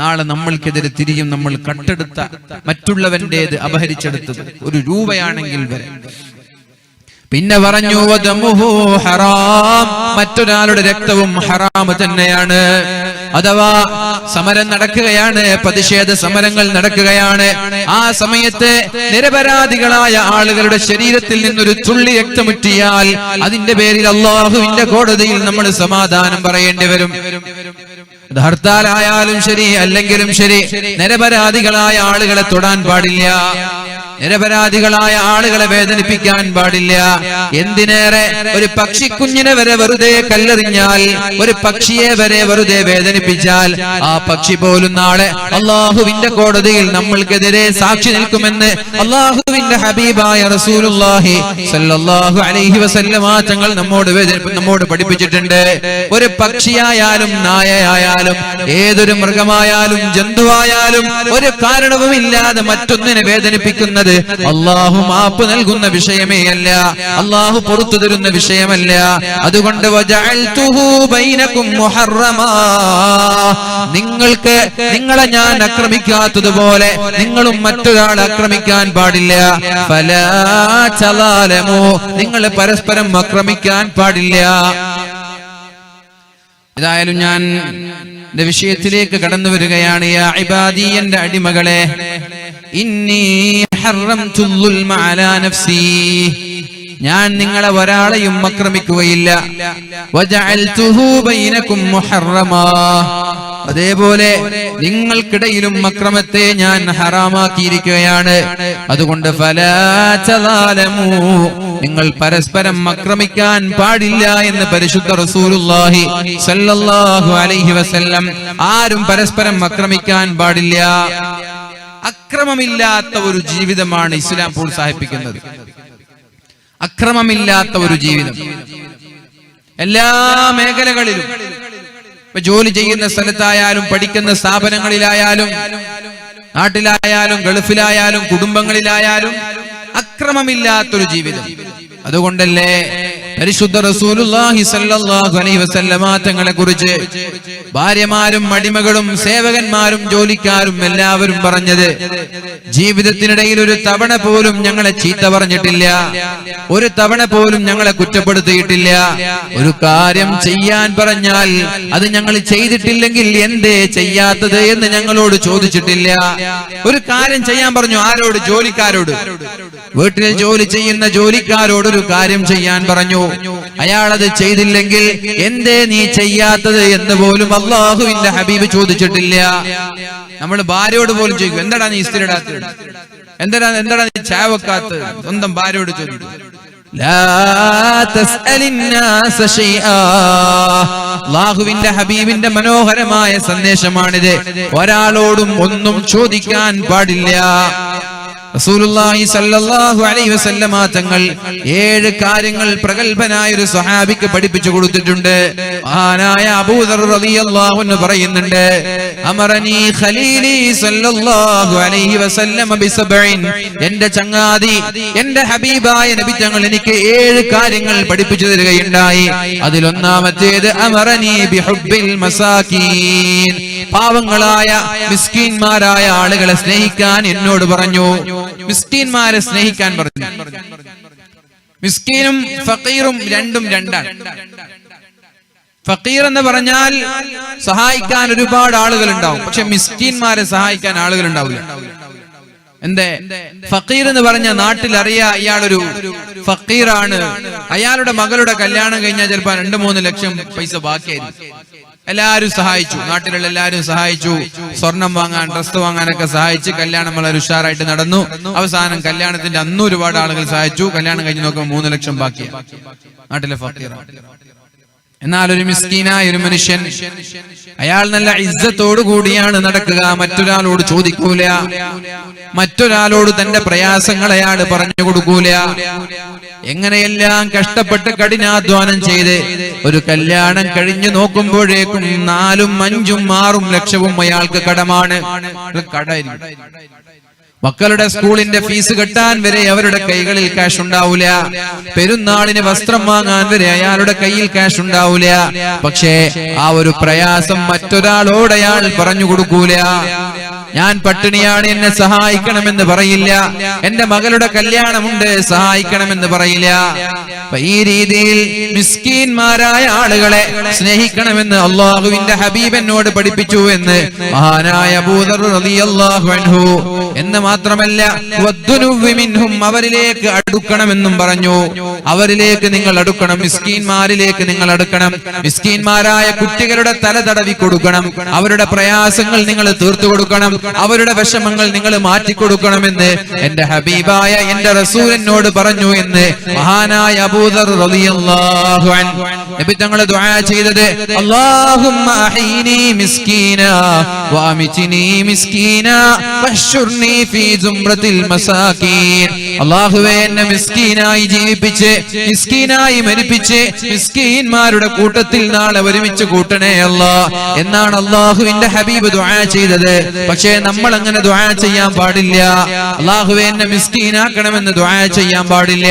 S1: നാളെ നമ്മൾക്കെതിരെ തിരിയും. നമ്മൾ കട്ടെടുത്ത മറ്റുള്ളവന്റേത് അപഹരിച്ചെടുത്തത് 1 രൂപയാണെങ്കിൽ വരെ. പിന്നെ പറഞ്ഞു വദമുഹു ഹറാം, മറ്റൊരാളുടെ രക്തവും ഹറാം തന്നെയാണ്. അഥവാ സമരം നടക്കുകയാണ്, പ്രതിഷേധ സമരങ്ങൾ നടക്കുകയാണ്. ആ സമയത്ത് നിരപരാധികളായ ആളുകളുടെ ശരീരത്തിൽ നിന്നൊരു തുള്ളി രക്തമുറ്റിയാൽ അതിന്റെ പേരിൽ അള്ളാഹുവിന്റെ കോടതിയിൽ നമ്മൾ സമാധാനം പറയേണ്ടി വരും. ഹർത്താലായാലും ശരി, അല്ലെങ്കിലും ശരി, നിരപരാധികളായ ആളുകളെ തൊടാൻ പാടില്ല. നിരപരാധികളായ ആളുകളെ വേദനിപ്പിക്കാൻ പാടില്ല. എന്തിനേറെ ഒരു പക്ഷിക്കുഞ്ഞിനെ വരെ വെറുതെ കല്ലെറിഞ്ഞാൽ, ഒരു പക്ഷിയെ വരെ വെറുതെ വേദനിപ്പിച്ചാൽ ആ പക്ഷി പോലും നാളെ അള്ളാഹുവിന്റെ കോടതിയിൽ നമ്മൾക്കെതിരെ സാക്ഷി നിൽക്കുമെന്ന് അള്ളാഹുവിന്റെ ഹബീബായ റസൂലുള്ളാഹി സ്വല്ലല്ലാഹു അലൈഹി വസല്ലമ തങ്ങൾ നമ്മോട് പഠിപ്പിച്ചിട്ടുണ്ട്. ഒരു പക്ഷിയായാലും നായയായാലും ഏതൊരു മൃഗമായാലും ജന്തുവായാലും ഒരു കാരണവുമില്ലാതെ മറ്റൊന്നിനെ വേദനിപ്പിക്കുന്നത് അല്ലാഹു മാപ്പ് നൽകുന്ന വിഷയമേ അല്ല, അല്ലാഹു പുറത്തു തരുന്ന വിഷയമല്ല. അതുകൊണ്ട് വജഅൽതുഹു ബൈനകും മുഹറമാ, നിങ്ങളെ ഞാൻ ആക്രമിക്കാത്തതുപോലെ നിങ്ങളും മറ്റൊരാളെ ആക്രമിക്കാൻ പാടില്ല. ഫലാ തലാലമു, നിങ്ങൾ പരസ്പരം ആക്രമിക്കാൻ പാടില്ല. ഏതായാലും ഞാൻ എന്റെ വിഷയത്തിലേക്ക് കടന്നു വരികയാണ്. യാ ഇബാദി, എന്റെ അടിമകളെ, ഇന്നി ഹറംതു ദുൽമ അലാ നഫ്സി, ഞാൻ നിങ്ങളെ ഒരാളെയും ആക്രമിക്കുകയില്ല. വജഅൽതുഹു ബൈനകും മുഹറമാ, അതേപോലെ നിങ്ങൾക്കിടയിലും അക്രമത്തെ ഞാൻ ഹറാമാക്കിയിരിക്കുകയാണ്. അതുകൊണ്ട് ഫലാ തലാലമു, നിങ്ങൾ പരസ്പരം ആക്രമിക്കാൻ പാടില്ല എന്ന് പരിശുദ്ധ റസൂലുള്ളാഹി സ്വല്ലല്ലാഹു അലൈഹി വസല്ലം. ആരും പരസ്പരം ആക്രമിക്കാൻ പാടില്ല. അക്രമമില്ലാത്ത ഒരു ജീവിതമാണ് ഇസ്ലാം പ്രോത്സാഹിപ്പിക്കുന്നത്. അക്രമമില്ലാത്ത ഒരു ജീവിതം എല്ലാ മേഖലകളിലും, ജോലി ചെയ്യുന്ന സ്ഥലത്തായാലും, പഠിക്കുന്ന സ്ഥാപനങ്ങളിലായാലും, നാട്ടിലായാലും, ഗൾഫിലായാലും, കുടുംബങ്ങളിലായാലും അക്രമമില്ലാത്തൊരു ജീവിതം. അതുകൊണ്ടല്ലേ പരിശുദ്ധ റസൂലുള്ളാഹി സ്വല്ലല്ലാഹു അലൈഹി വസല്ലമ തങ്ങളെ കുറിച്ച് ഭാര്യമാരും അടിമകളും സേവകന്മാരും ജോലിക്കാരും എല്ലാവരും പറഞ്ഞത്, ജീവിതത്തിനിടയിൽ ഒരു തവണ പോലും ഞങ്ങളെ ചീത്ത പറഞ്ഞിട്ടില്ല, ഒരു തവണ പോലും ഞങ്ങളെ കുറ്റപ്പെടുത്തിയിട്ടില്ല. ഒരു കാര്യം ചെയ്യാൻ പറഞ്ഞാൽ അത് ഞങ്ങൾ ചെയ്തിട്ടില്ലെങ്കിൽ എന്തേ ചെയ്യാത്തത് എന്ന് ഞങ്ങളോട് ചോദിച്ചിട്ടില്ല. ഒരു കാര്യം ചെയ്യാൻ പറഞ്ഞു. ആരോട്? ജോലിക്കാരോട്. വീട്ടിൽ ജോലി ചെയ്യുന്ന ജോലിക്കാരോട് ഒരു കാര്യം ചെയ്യാൻ പറഞ്ഞു. അയാളത് ചെയ്തില്ലെങ്കിൽ എന്തേ നീ ചെയ്യാത്തത് എന്ന് പോലും അല്ലാഹുവിന്റെ ഹബീബ് ചോദിച്ചിട്ടില്ല. നമ്മൾ ഭാര്യയോട് പോലും ചോദിക്കും, എന്താടാ നീ ഇസ്തിരി ഇടാത്തത്, എന്താടാ നീ ചായ വെക്കാത്തത്, സ്വന്തം ഭാര്യയോട് ചോദിക്കും. അല്ലാഹുവിന്റെ ഹബീബിന്റെ മനോഹരമായ സന്ദേശമാണിത്. ഒരാളോടും ഒന്നും ചോദിക്കാൻ പാടില്ല. റസൂലുള്ളാഹി സ്വല്ലല്ലാഹു അലൈഹി വസല്ലമ തങ്ങൾ 7 കാര്യങ്ങൾ പ്രഗൽഭനായ ഒരു സ്വഹാബിക്ക് പഠിപ്പിച്ചു കൊടുത്തിട്ടുണ്ട്. മഹാനായ അബൂദർ റളിയല്ലാഹു അൻഹു പറയുന്നുണ്ട്, അമറനി ഖലീലി സ്വല്ലല്ലാഹു അലൈഹി വസല്ലമ ബിസബഇൻ, എന്റെ ചങ്ങാതി എന്റെ ഹബീബായ നബി തങ്ങൾ എനിക്ക് 7 കാര്യങ്ങൾ പഠിപ്പിച്ചു തരികയുണ്ടായി. അതിലൊന്നാമത്തേത് അമറനി ബിഹുബ്ബിൽ മസാകീൻ, പാവങ്ങളായ മിസ്കീന്മാരായ ആളുകളെ സ്നേഹിക്കാൻ എന്നോട് പറഞ്ഞു. മിസ്കീന്മാരെ സ്നേഹിക്കാൻ പറഞ്ഞു. മിസ്കീനും ഫഖീറും രണ്ടും രണ്ടാണ്. ഫഖീർ എന്ന് പറഞ്ഞാൽ സഹായിക്കാൻ ഒരുപാട് ആളുകൾ ഉണ്ടാവും, പക്ഷെ മിസ്കീന്മാരെ സഹായിക്കാൻ ആളുകൾ ഉണ്ടാവില്ല. എന്തേ? ഫഖീർ എന്ന് പറഞ്ഞ നാട്ടിൽ അറിയാ ഇയാളൊരു ഫഖീറാണ്. അയാളുടെ മകളുടെ കല്യാണം കഴിഞ്ഞാൽ ചിലപ്പോ 2-3 ലക്ഷം പൈസ ബാക്കിയായിരിക്കും. എല്ലാരും സഹായിച്ചു, നാട്ടിലുള്ള എല്ലാരും സഹായിച്ചു, സ്വർണം വാങ്ങാൻ, ഡ്രസ് വാങ്ങാനൊക്കെ സഹായിച്ച് കല്യാണം വളരെ ഉഷാറായിട്ട് നടന്നു. അവസാനം കല്യാണത്തിന്റെ അന്ന് ഒരുപാട് ആളുകൾ സഹായിച്ചു. കല്യാണം കഴിഞ്ഞ് നോക്കുമ്പോൾ 3 ലക്ഷം ബാക്കി. നാട്ടിലെ ഫഖീർ എന്നാൽ ഒരു മിസ്കീനായ ഒരു മനുഷ്യൻ, അയാൾ നല്ല ഇസ്സത്തോടു കൂടിയാണ് നടക്കുക, മറ്റൊരാളോട് ചോദിക്കൂല, മറ്റൊരാളോട് തന്റെ പ്രയാസങ്ങൾ അയാൾ പറഞ്ഞു കൊടുക്കൂല. എങ്ങനെയെല്ലാം കഷ്ടപ്പെട്ട് കഠിനാധ്വാനം ചെയ്ത് ഒരു കല്യാണം കഴിഞ്ഞു നോക്കുമ്പോഴേക്കും 4, 5, 6 ലക്ഷവും അയാൾക്ക് കടമാണ്. മക്കളുടെ സ്കൂളിന്റെ ഫീസ് കെട്ടാൻ വരെ അവരുടെ കൈകളിൽ ക്യാഷ് ഉണ്ടാവൂല. പെരുന്നാളിന് വസ്ത്രം വാങ്ങാൻ വരെ അയാളുടെ കയ്യിൽ ക്യാഷ് ഉണ്ടാവൂല. പക്ഷേ ആ ഒരു പ്രയാസം മറ്റൊരാളോട് അയാൾ പറഞ്ഞു കൊടുക്കൂല. ഞാൻ പട്ടിണിയാണ്, എന്നെ സഹായിക്കണമെന്ന് പറയില്ല. എന്റെ മകളുടെ കല്യാണമുണ്ട്, സഹായിക്കണമെന്ന് പറയില്ല. ഈ രീതിയിൽ മിസ്കീന്മാരായ ആളുകളെ സ്നേഹിക്കണമെന്ന് അള്ളാഹുവിന്റെ ഹബീബ് എന്നോട് പഠിപ്പിച്ചു എന്ന് മഹാനായ അബൂ ദർ റളിയല്ലാഹു അൻഹു. എന്ന് മാത്രമല്ല വദ്ദുനുവ്വിമിൻഹും, അവരിലേക്ക് അടുക്കണമെന്നും പറഞ്ഞു. അവരിലേക്ക് നിങ്ങൾ അടുക്കണം, മിസ്കീന്മാരിലേക്ക് നിങ്ങൾ അടുക്കണം. മിസ്കീന്മാരായ കുട്ടികളുടെ തല തടവി കൊടുക്കണം, അവരുടെ പ്രയാസങ്ങൾ നിങ്ങൾ തീർത്തു കൊടുക്കണം, അവരുടെ വിഷമങ്ങൾ നിങ്ങൾ മാറ്റിക്കൊടുക്കണമെന്ന് എന്റെ ഹബീബായ എന്റെ റസൂൽ എന്നോട് പറഞ്ഞു എന്ന് മഹാനായ അബൂ ദർ റളിയല്ലാഹു അൻഹു. നബി തങ്ങൾ ദുആ ചെയ്തത് അല്ലാഹുമ്മ അഹീനി മിസ്കീനാ വഅമിത്നി മിസ്കീനാ വഹ്ശുർനി ഫീ സുംറത്തിൽ മസാകീൻ. അല്ലാഹുവേ, എന്നെ മിസ്കീനായി ജീവിപ്പിച്ച് മിസ്കീനായി മരിപ്പിച്ച് മിസ്കീന്മാരുടെ കൂട്ടത്തിൽ നാളെ ഒരുമിച്ച് കൂട്ടണേ അല്ലാഹ് എന്നാണ് അല്ലാഹുവിന്റെ ഹബീബ് ദുആ ചെയ്തത്. പക്ഷേ നമ്മൾ അങ്ങനെ ദുആ ചെയ്യാൻ പാടില്ല. അല്ലാഹുവേ, എന്നെ മിസ്കീനാക്കണമെന്ന് ദുആ ചെയ്യാൻ പാടില്ല.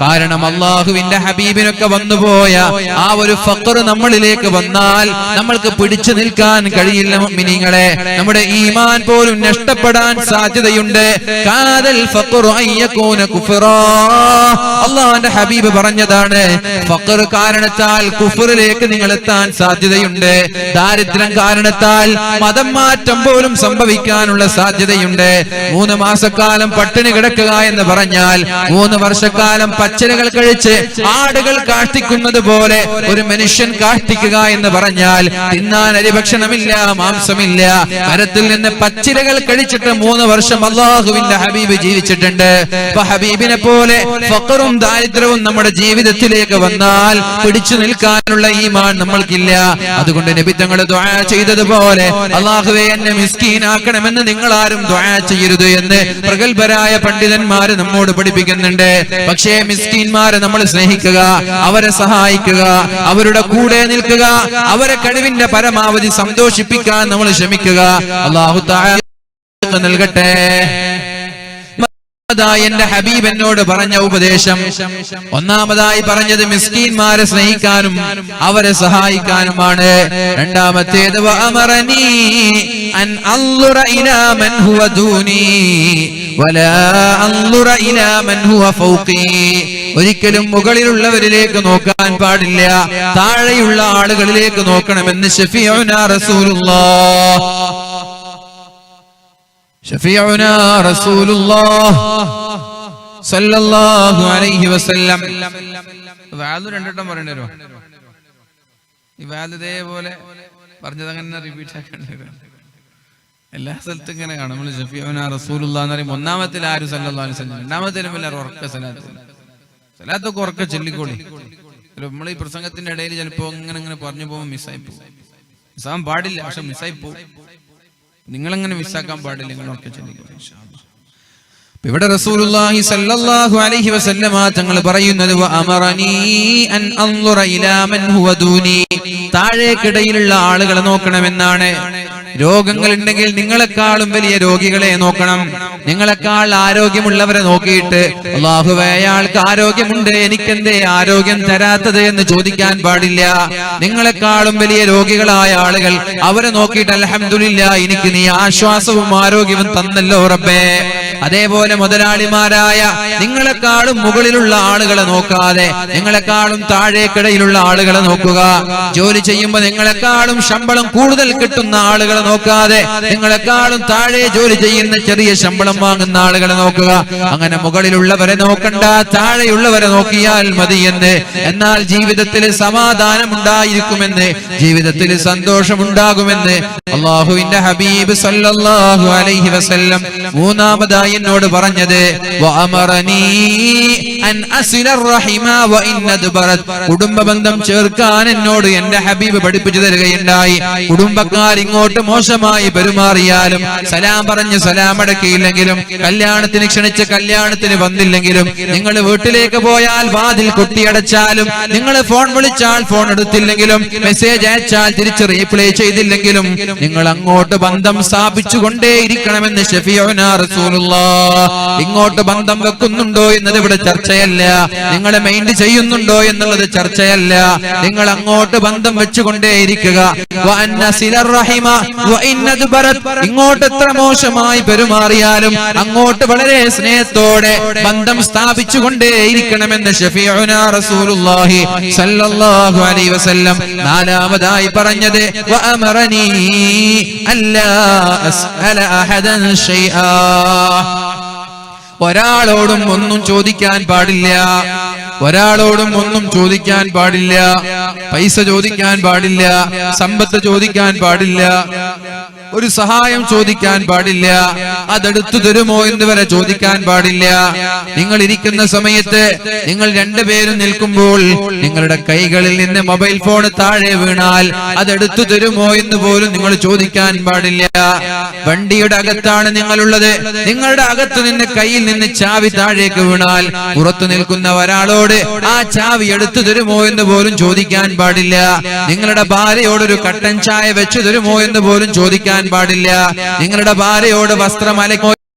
S1: കാരണം അല്ലാഹുവിന്റെ ഹബീബിനൊക്കെ വന്നുപോയ ആ ഒരു ഫഖർ നമ്മളിലേക്ക് വന്നാൽ നമ്മൾക്ക് പിടിച്ചു നിൽക്കാൻ കഴിയില്ല. മുഅ്മിനീങ്ങളെ, നമ്മുടെ ഈമാൻ പോലും നഷ്ടപ്പെടാൻ സാധ്യതയുണ്ട്. കാദൽ ഫഖറു അയ്യകൂന കുഫറാ. അല്ലാഹുവിന്റെ ഹബീബ് പറഞ്ഞതാണ്, ഫഖർ കാരണത്താൽ കുഫറിലേക്ക് നിങ്ങൾ എത്താൻ സാധ്യതയുണ്ട്. ദാരിദ്ര്യം കാരണത്താൽ മതം മാറ്റം പോലും സംഭവിക്കാനുള്ള സാധ്യതയുണ്ട്. 3 മാസക്കാലം പട്ടിണി കിടക്കുക എന്ന് പറഞ്ഞാൽ 3 വർഷക്കാലം പച്ചിലകൾ കഴിച്ച് ആടുകൾ കാഷ്ടിക്കുന്നത് പോലെ ഒരു മനുഷ്യൻ കാഷ്ടിക്കുക എന്ന് പറഞ്ഞാൽ തിന്നാൻ അരിഭക്ഷണമില്ല, മാംസമില്ല, മരത്തിൽ നിന്ന് പച്ചിലകൾ കഴിച്ചിട്ട് 3 വർഷം അല്ലാഹുവിന്റെ ഹബീബ് ജീവിച്ചിട്ടുണ്ട്. അപ്പൊ ഹബീബിനെ പോലെ ഫഖറും ദാരിദ്ര്യവും നമ്മുടെ ജീവിതത്തിലേക്ക് വന്നാൽ പിടിച്ചു നിൽക്കാനുള്ള ഈമാൻ നമ്മൾക്കില്ല. അതുകൊണ്ട് നബി തങ്ങൾ ദുആ ചെയ്തതുപോലെ അല്ലാഹുവേ, എന്നെ മിസ്കീനാക്കണമെന്ന് നിങ്ങൾ ആരും ദുആ ചെയ്യരുത് എന്ന് പ്രഗൽഭരായ പണ്ഡിതന്മാര് നമ്മോട് പഠിപ്പിക്കുന്നുണ്ട്. പക്ഷേ മിസ്കീന്മാരെ നമ്മൾ സ്നേഹിക്കുക, അവരെ സഹായിക്കുക, അവരുടെ കൂടെ നിൽക്കുക, അവരെ കഴിവിന്റെ പരമാവധി സന്തോഷിപ്പിക്കാൻ നമ്മൾ ശ്രമിക്കുക. അല്ലാഹു തആല നൽകട്ടെ. എന്റെ ഹബീബ് എന്നോട് പറഞ്ഞ ഉപദേശം, ഒന്നാമതായി പറഞ്ഞത് മിസ്കീന്മാരെ സ്നേഹിക്കാനും അവരെ സഹായിക്കാനുമാണ്. രണ്ടാമത്തേത് വഅമറനീ അൻ അൻളുറ ഇലാ മൻ ഹുവ ദൂനി വലാ അൻളുറ ഇലാ മൻ ഹുവ ഫൗഖി. ഒരിക്കലും മുകളിലുള്ളവരിലേക്ക് നോക്കാൻ പാടില്ല, താഴെയുള്ള ആളുകളിലേക്ക് നോക്കണമെന്ന് ശഫീഉനാ റസൂലുള്ളാഹ് ഷഫീഉനാ റസൂലുള്ളാഹ് സല്ലല്ലാഹു അലൈഹി വസല്ലം. വാദു രണ്ടെണ്ണം പറയേണ്ടി വരും. ഈ വാദ് ഇതേപോലെ പറഞ്ഞത് അങ്ങനെ റിപ്പീറ്റ് ആക്കേണ്ടി വരും. എല്ലാ സ്ഥലത്തും ഇങ്ങനെ കാണും. നമ്മൾ ഷഫീഉനാ റസൂലുള്ളാഹ് എന്ന് പറയും. ഒന്നാമത്തിൽ ആര് സല്ലല്ലാഹു അലൈഹി വസല്ലം, രണ്ടാമത്തേലും എല്ലാവരും ഉറക്ക സലാത്തൊക്കെ ഉറക്ക ചൊല്ലിക്കോളി. നമ്മൾ ഈ പ്രസംഗത്തിന്റെ ഇടയിൽ ചിലപ്പോ ഇങ്ങനെ പറഞ്ഞു പോകുമ്പോൾ മിസ്സായി പോകും. മിസ്സാൻ പാടില്ല, പക്ഷെ മിസ്സായി പോകും. നിങ്ങളങ്ങനെ മിസ്സാക്കാൻ പാടില്ല. നിങ്ങളൊക്കെ ഇവിടെ റസൂലുള്ളാഹി സ്വല്ലല്ലാഹു അലൈഹി വസല്ലമ തങ്ങൾ പറയുന്നത് വഅമറനീ അൻ അൻളുറ ഇലാ മൻ ഹുവ ദൂനി, താഴേക്കിടയിലുള്ള ആളുകളെ നോക്കണമെന്നാണ്. രോഗങ്ങൾ ഉണ്ടെങ്കിൽ നിങ്ങളെക്കാളും വലിയ രോഗികളെ നോക്കണം. നിങ്ങളെക്കാൾ ആരോഗ്യമുള്ളവരെ നോക്കിയിട്ട് അല്ലാഹുവേ, അയാൾക്ക് ആരോഗ്യമുണ്ട്, എനിക്കെന്തേ ആരോഗ്യം തരാത്തത് എന്ന് ചോദിക്കാൻ പാടില്ല. നിങ്ങളെക്കാളും വലിയ രോഗികളായ ആളുകൾ, അവരെ നോക്കിയിട്ട് അൽഹംദുലില്ലാ, എനിക്ക് നീ ആശ്വാസവും ആരോഗ്യവും തന്നല്ലോ റബ്ബേ. അതേപോലെ മുതലാളിമാരായ നിങ്ങളെക്കാളും മുകളിലുള്ള ആളുകളെ നോക്കാതെ നിങ്ങളെക്കാളും താഴേക്കിടയിലുള്ള ആളുകളെ നോക്കുക. ജോലി ചെയ്യുമ്പോൾ നിങ്ങളെക്കാളും ശമ്പളം കൂടുതൽ കിട്ടുന്ന ആളുകളെ നോക്കാതെ നിങ്ങളെക്കാളും താഴെ ജോലി ചെയ്യുന്ന ചെറിയ ശമ്പളം വാങ്ങുന്ന ആളുകളെ നോക്കുക. അങ്ങനെ മുകളിലുള്ളവരെ നോക്കണ്ട, താഴെയുള്ളവരെ നോക്കിയാൽ മതിയെന്ന്. എന്നാൽ ജീവിതത്തിൽ സമാധാനം ഉണ്ടായിരിക്കുമെന്ന്, ജീവിതത്തിൽ സന്തോഷമുണ്ടാകുമെന്ന് അല്ലാഹുവിന്റെ ഹബീബ് സല്ലല്ലാഹു അലൈഹി വസല്ലം മൂന്നാമതായി എന്നോട് പറഞ്ഞത് വഅമറനീ അൻ അസിലർ റഹിമ വഇൻ അദ്ബറത്. കുടുംബ ബന്ധം ചേർക്കാൻ എന്നോട് എന്റെ ഹബീബ് പഠിപ്പിച്ചു തരികയുണ്ടായി. കുടുംബക്കാർ ഇങ്ങോട്ട് മോശമായി പെരുമാറിയാലും, സലാം പറഞ്ഞ് സലാം അടക്കിയില്ലെങ്കിലും, കല്യാണത്തിന് ക്ഷണിച്ച് കല്യാണത്തിന് വന്നില്ലെങ്കിലും, നിങ്ങൾ വീട്ടിലേക്ക് പോയാൽ വാതിൽ കൊട്ടിയടച്ചാലും, നിങ്ങൾ ഫോൺ വിളിച്ചാൽ ഫോൺ എടുത്തില്ലെങ്കിലും, മെസ്സേജ് അയച്ചാൽ തിരിച്ച് റീപ്ലൈ ചെയ്തില്ലെങ്കിലും, നിങ്ങൾ അങ്ങോട്ട് ബന്ധം സ്ഥാപിച്ചുകൊണ്ടേയിരിക്കണമെന്ന് ശഫീഉനാ റസൂലുള്ളാഹ്. ഇങ്ങോട്ട് ബന്ധം വെക്കുന്നുണ്ടോ എന്നത് ഇവിടെ ചർച്ചയല്ല, നിങ്ങളെ മൈൻഡ് ചെയ്യുന്നുണ്ടോ എന്നുള്ളത് ചർച്ചയല്ല. നിങ്ങൾ അങ്ങോട്ട് ബന്ധം വെച്ചുകൊണ്ടേയിരിക്കുക. ഇങ്ങോട്ട് എത്ര മോശമായി പെരുമാറിയാലും അങ്ങോട്ട് വളരെ സ്നേഹത്തോടെ ബന്ധം സ്ഥാപിച്ചുകൊണ്ടേയിരിക്കണമെന്ന് ശഫീഉനാ റസൂലുള്ളാഹി സല്ലല്ലാഹു അലൈഹി വസല്ലം നാലാമതായി പറഞ്ഞത് വഅമറനീ അല്ലാ അസ്അല അഹദൻ ശൈആ. ഒരാളോടും ഒന്നും ചോദിക്കാൻ പാടില്ല, ഒരാളോടും ഒന്നും ചോദിക്കാൻ പാടില്ല. പൈസ ചോദിക്കാൻ പാടില്ല, സമ്പത്ത് ചോദിക്കാൻ പാടില്ല, ഒരു സഹായം ചോദിക്കാൻ പാടില്ല, അതെടുത്തു തരുമോ എന്ന് വരെ ചോദിക്കാൻ പാടില്ല. നിങ്ങൾ ഇരിക്കുന്ന സമയത്ത് നിങ്ങൾ രണ്ടുപേരും നിൽക്കുമ്പോൾ നിങ്ങളുടെ കൈകളിൽ നിന്ന് മൊബൈൽ ഫോൺ താഴെ വീണാൽ അതെടുത്തു തരുമോ എന്ന് പോലും നിങ്ങൾ ചോദിക്കാൻ പാടില്ല. വണ്ടിയുടെ അകത്താണ് നിങ്ങളുള്ളത്, നിങ്ങളുടെ അകത്ത് നിന്ന് കയ്യിൽ നിന്ന് ചാവി താഴേക്ക് വീണാൽ പുറത്തു നിൽക്കുന്ന ഒരാളോട് ആ ചാവി എടുത്തു തരുമോ എന്ന് പോലും ചോദിക്കാൻ പാടില്ല. നിങ്ങളുടെ ഭാര്യയോട് ഒരു കട്ടൻ ചായ വെച്ചു തരുമോ എന്ന് പോലും ചോദിക്കാൻ പാടില്ല. നിങ്ങളുടെ ഭാര്യയോട് വസ്ത്രം അലക്കോ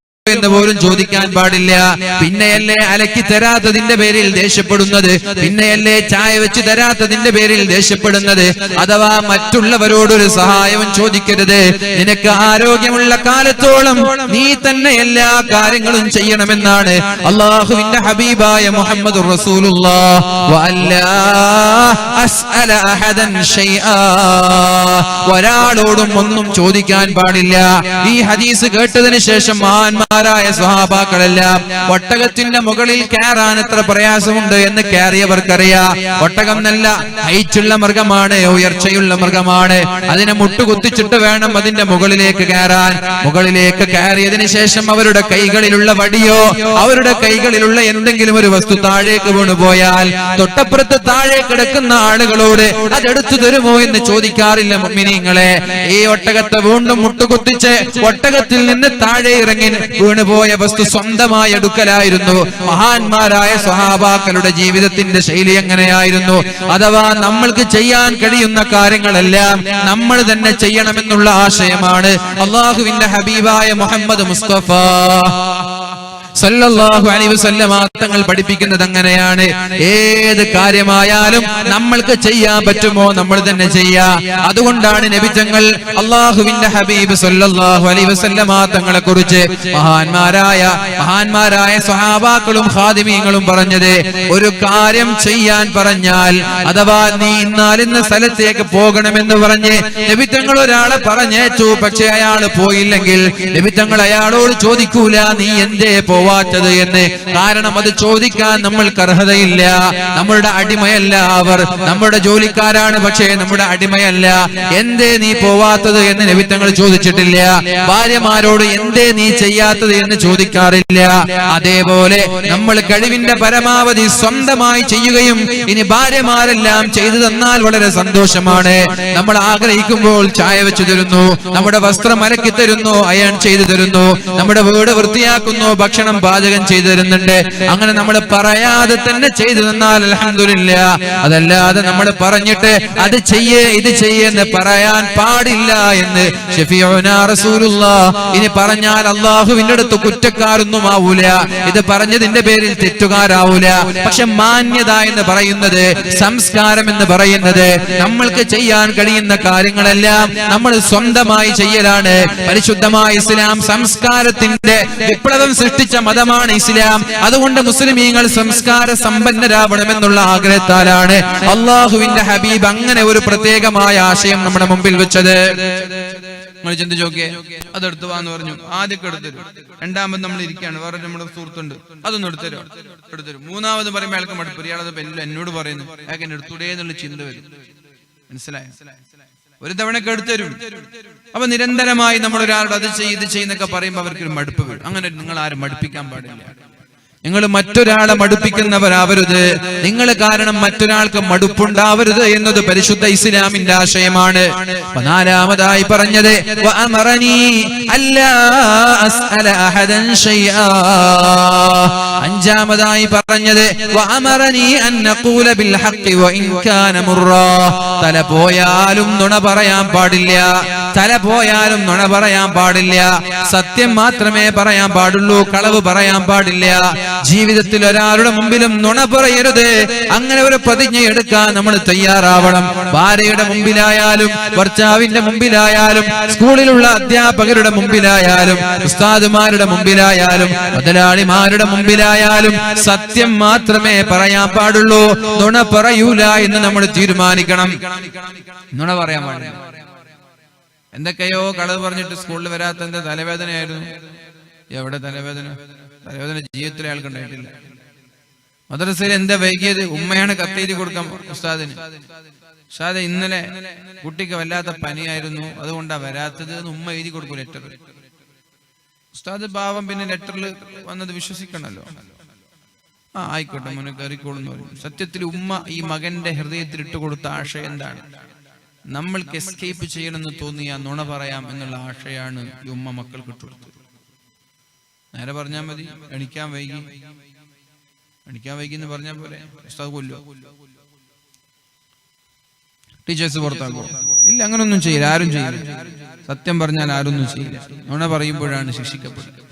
S1: എന്ന് പോലും ചോദിക്കാൻ പാടില്ല. പിന്നെയല്ലേ അലക്കി തരാത്തതിന്റെ പേരിൽ ദേഷ്യപ്പെടുന്നത്, പിന്നെയല്ലേ ചായ വെച്ച് തരാത്തതിന്റെ പേരിൽ ദേഷ്യപ്പെടുന്നത്. അഥവാ മറ്റുള്ളവരോടൊരു സഹായവും ചോദിക്കരുത്. നിനക്ക് ആരോഗ്യമുള്ള കാലത്തോളം നീ തന്നെ എല്ലാ കാര്യങ്ങളും ചെയ്യണമെന്നാണ് അല്ലാഹുവിന്റെ ഹബീബായ മുഹമ്മദുർ റസൂലുള്ളാഹ്. വഅല്ലാ അസ്അല അഹദൻ ശൈആ. ഒരാളോടും ഒന്നും ചോദിക്കാൻ പാടില്ല. ഈ ഹദീസ് കേട്ടതിന് ശേഷം മഹാന്മാരായ സ്വഹാബാക്കളെല്ലാം ഒട്ടകത്തിന്റെ മുകളിൽ കയറാൻ എത്ര പ്രയാസമുണ്ട് എന്ന് കയറിയവർക്കറിയാം. ഒട്ടകം നല്ല ഹൈറ്റുള്ള മൃഗമാണ്, ഉയർച്ചയുള്ള മൃഗമാണ്. അതിനെ മുട്ടുകുത്തിച്ചിട്ട് വേണം അതിന്റെ മുകളിലേക്ക് കയറാൻ. മുകളിലേക്ക് കയറിയതിനു ശേഷം അവരുടെ കൈകളിലുള്ള വടിയോ അവരുടെ കൈകളിലുള്ള എന്തെങ്കിലും ഒരു വസ്തു താഴേക്ക് വീണുപോയാൽ തൊട്ടപ്പുറത്ത് താഴെ കിടക്കുന്ന ആളുകളോട് അതെടുത്തു തരുമോ എന്ന് ചോദിക്കാറില്ല മുഅ്മിനീങ്ങളെ. ഈ ഒട്ടകത്തെ വീണ്ടും മുട്ടുകുത്തിച്ച് ഒട്ടകത്തിൽ നിന്ന് താഴെ ഇറങ്ങി വീണുപോയ വസ്തു സ്വന്തമായി എടുക്കലായിരുന്നു മഹാന്മാരായ സ്വഹാബാക്കളുടെ ജീവിതത്തിന്റെ ശൈലി. എങ്ങനെയായിരുന്നു? അഥവാ നമ്മൾക്ക് ചെയ്യാൻ കഴിയുന്ന കാര്യങ്ങളെല്ലാം നമ്മൾ തന്നെ ചെയ്യണമെന്നുള്ള ആശയമാണ് അല്ലാഹുവിന്റെ ഹബീബായ മുഹമ്മദ് മുസ്തഫ സല്ലല്ലാഹു അലൈഹി വസല്ലം തങ്ങൾ പഠിപ്പിക്കുന്നത് അങ്ങനെയാണ്. ഏത് കാര്യമായാലും നമ്മൾക്ക് ചെയ്യാൻ പറ്റുമോ നമ്മൾ തന്നെ ചെയ്യാ. അതുകൊണ്ടാണ് നബി തങ്ങൾ അല്ലാഹുവിന്റെ ഹബീബ് സല്ലല്ലാഹു അലൈഹി വസല്ലം തങ്ങളെ കുറിച്ച് മഹാന്മാരായ സ്വഹാബാക്കളും ഖാദിമീങ്ങളും പറഞ്ഞത്, ഒരു കാര്യം ചെയ്യാൻ പറഞ്ഞാൽ അഥവാ നീ ഇന്നാലിന്ന സ്ഥലത്തേക്ക് പോകണമെന്ന് പറഞ്ഞ് നബി തങ്ങൾ ഒരാളെ പറഞ്ഞേച്ചു. പക്ഷെ അയാൾ പോയില്ലെങ്കിൽ നബി തങ്ങൾ അയാളോട് ചോദിക്കൂല നീ എന്തേ പോവാത്തത് എന്ന്. കാരണം അത് ചോദിക്കാൻ നമ്മൾക്ക് അർഹതയില്ല. നമ്മളുടെ അടിമയല്ല അവർ, നമ്മുടെ ജോലിക്കാരാണ്, പക്ഷേ നമ്മുടെ അടിമയല്ല. എന്തേ നീ പോവാത്തത് എന്ന് നബി തങ്ങൾ ചോദിച്ചിട്ടില്ല. ഭാര്യമാരോട് എന്തേ നീ ചെയ്യാത്തത് എന്ന് ചോദിക്കാറില്ല. അതേപോലെ നമ്മൾ കഴിവിന്റെ പരമാവധി സ്വന്തമായി ചെയ്യുകയും ഇനി ഭാര്യമാരെല്ലാം ചെയ്തു തന്നാൽ വളരെ സന്തോഷമാണ്. നമ്മൾ ആഗ്രഹിക്കുമ്പോൾ ചായ വെച്ചു തരുന്നു, നമ്മുടെ വസ്ത്രം അലക്കി തരുന്നു, അയൺ ചെയ്തു തരുന്നു, നമ്മുടെ വീട് വൃത്തിയാക്കുന്നു, ഭക്ഷണം പാചകം ചെയ്തു തരുന്നുണ്ട്. അങ്ങനെ നമ്മൾ പറയാതെ തന്നെ ചെയ്തു തന്നാൽ അൽഹംദുലില്ലാ. അതല്ലാതെ നമ്മൾ പറഞ്ഞിട്ട് അത് ചെയ്യേ ഇത് ചെയ്യെന്ന് പറയാൻ പാടില്ല എന്ന് ശഫീഉനാ റസൂലുള്ളാഹ്. ഇനി പറഞ്ഞാൽ അല്ലാഹുവിന്റെ അടുത്ത് കുറ്റക്കാരൊന്നും ആവൂല, ഇത് പറഞ്ഞതിന്റെ പേരിൽ തെറ്റുകാരാവൂല. പക്ഷെ മാന്യത എന്ന് പറയുന്നത്, സംസ്കാരം എന്ന് പറയുന്നത്, നമ്മൾക്ക് ചെയ്യാൻ കഴിയുന്ന കാര്യങ്ങളെല്ലാം നമ്മൾ സ്വന്തമായി ചെയ്യലാണ്. പരിശുദ്ധമായ ഇസ്ലാം സംസ്കാരത്തിന്റെ വിപ്ലവം സൃഷ്ടിച്ച മതമാണ് ഇസ്ലാം. അതുകൊണ്ട് മുസ്ലിമീങ്ങൾ സംസ്കാര സമ്പന്നരാവണമെന്നുള്ള ആഗ്രഹത്താലാണ് അല്ലാഹുവിന്റെ ഹബീബ് അങ്ങനെ ഒരു പ്രത്യേകമായ ആശയം നമ്മുടെ മുമ്പിൽ വെച്ചത്. നിങ്ങൾ ചിന്തിച്ച് നോക്കിയേ. അതെടുത്തു വാന്ന് പറഞ്ഞു, ആദ്യമൊക്കെ എടുത്തരും. രണ്ടാമത് നമ്മൾ ഇരിക്കുകയാണ്, വേറെ നമ്മുടെ സുഹൃത്തുണ്ട്, അതൊന്നും എടുത്തരും. മൂന്നാമത് പറയുമ്പോൾ അയാൾക്ക് മടുപ്പ്, ഇയാളത് എന്നോട് പറയുന്നു, അയാൾക്ക് എന്നെ എടുത്തൂടേ എന്നുള്ള ചിന്ത വരും. മനസ്സിലായോ? ഒരു തവണയൊക്കെ എടുത്തരും. അപ്പൊ നിരന്തരമായി നമ്മൾ ഒരാളോട് അത് ചെയ്യുന്നൊക്കെ പറയുമ്പോൾ അവർക്കൊരു മടുപ്പ് വരും. അങ്ങനെ നിങ്ങൾ ആരും മടുപ്പിക്കാൻ പാടില്ല. നിങ്ങൾ മറ്റൊരാളെ മടുപ്പിക്കുന്നവരാവരുത്. നിങ്ങൾ കാരണം മറ്റൊരാൾക്ക് മടുപ്പുണ്ടാവരുത് എന്നത് പരിശുദ്ധ ഇസ്ലാമിന്റെ ആശയമാണ്. നാലാമതായി പറഞ്ഞത് അഞ്ചാമതായി പറഞ്ഞത് തല പോയാലും നുണ പറയാൻ പാടില്ല. സത്യം മാത്രമേ പറയാൻ പാടുള്ളൂ, കളവ് പറയാൻ പാടില്ല. ജീവിതത്തിൽ ഒരാളുടെ മുമ്പിലും നുണ പറയരുത്. അങ്ങനെ ഒരു പ്രതിജ്ഞ എടുക്കാൻ നമ്മൾ തയ്യാറാവണം. ഭാര്യയുടെ മുമ്പിലായാലും ഭർത്താവിന്റെ മുമ്പിലായാലും സ്കൂളിലുള്ള അധ്യാപകരുടെ മുമ്പിലായാലും ഉസ്താദുമാരുടെ മുമ്പിലായാലും മുതലാളിമാരുടെ മുമ്പിലായാലും സത്യം മാത്രമേ പറയാൻ പാടുള്ളൂ. നുണ പറയൂല എന്ന് നമ്മൾ തീരുമാനിക്കണം. നുണ പറയാൻ പാടില്ല. എന്തൊക്കെയോ കളവ് പറഞ്ഞിട്ട് സ്കൂളിൽ വരാത്ത എന്താ തലവേദനയായിരുന്നു. എവിടെ തലവേദന ജീവിതത്തിൽ അയാൾക്ക് ഉണ്ടായിട്ടില്ല. മദ്രസയിൽ എന്താ വൈകിയത്? ഉമ്മയാണ് കത്തെഴുതി കൊടുക്കാൻ ഉസ്താദിന്. ഉസ്താദ് ഇന്നലെ കുട്ടിക്ക് വല്ലാത്ത പനിയായിരുന്നു, അതുകൊണ്ടാ വരാത്തത് എന്ന് ഉമ്മ എഴുതി കൊടുക്കും ലെറ്റർ. ഉസ്താദ് പാവം പിന്നെ ലെറ്ററിൽ വന്നത് വിശ്വസിക്കണല്ലോ. ആയിക്കോട്ടെ മോനെ കയറിക്കോളെന്ന് പറയും. സത്യത്തിൽ ഉമ്മ ഈ മകന്റെ ഹൃദയത്തിൽ ഇട്ടുകൊടുത്ത ആശയം എന്താണ്? നമ്മൾക്ക് എസ്കേപ്പ് ചെയ്യണമെന്ന് തോന്നിയ നുണ പറയാം എന്നുള്ള ആശയാണ് ഈ ഉമ്മ മക്കൾക്ക് ഇട്ടുകൊടുത്തത്. നേരെ പറഞ്ഞാൽ മതി, എണിക്കാൻ വൈകി എന്ന് പറഞ്ഞാൽ പോലെ ഉസ്താദ് കൊല്ലോ, ടീച്ചേഴ്സ് പുറത്താക്കോ? ഇല്ല, അങ്ങനൊന്നും ചെയ്യില്ല, ആരും ചെയ്യില്ല. സത്യം പറഞ്ഞാൽ ആരൊന്നും ചെയ്യില്ല. നുണ പറയുമ്പോഴാണ് ശിക്ഷിക്കപ്പെടുന്നത്.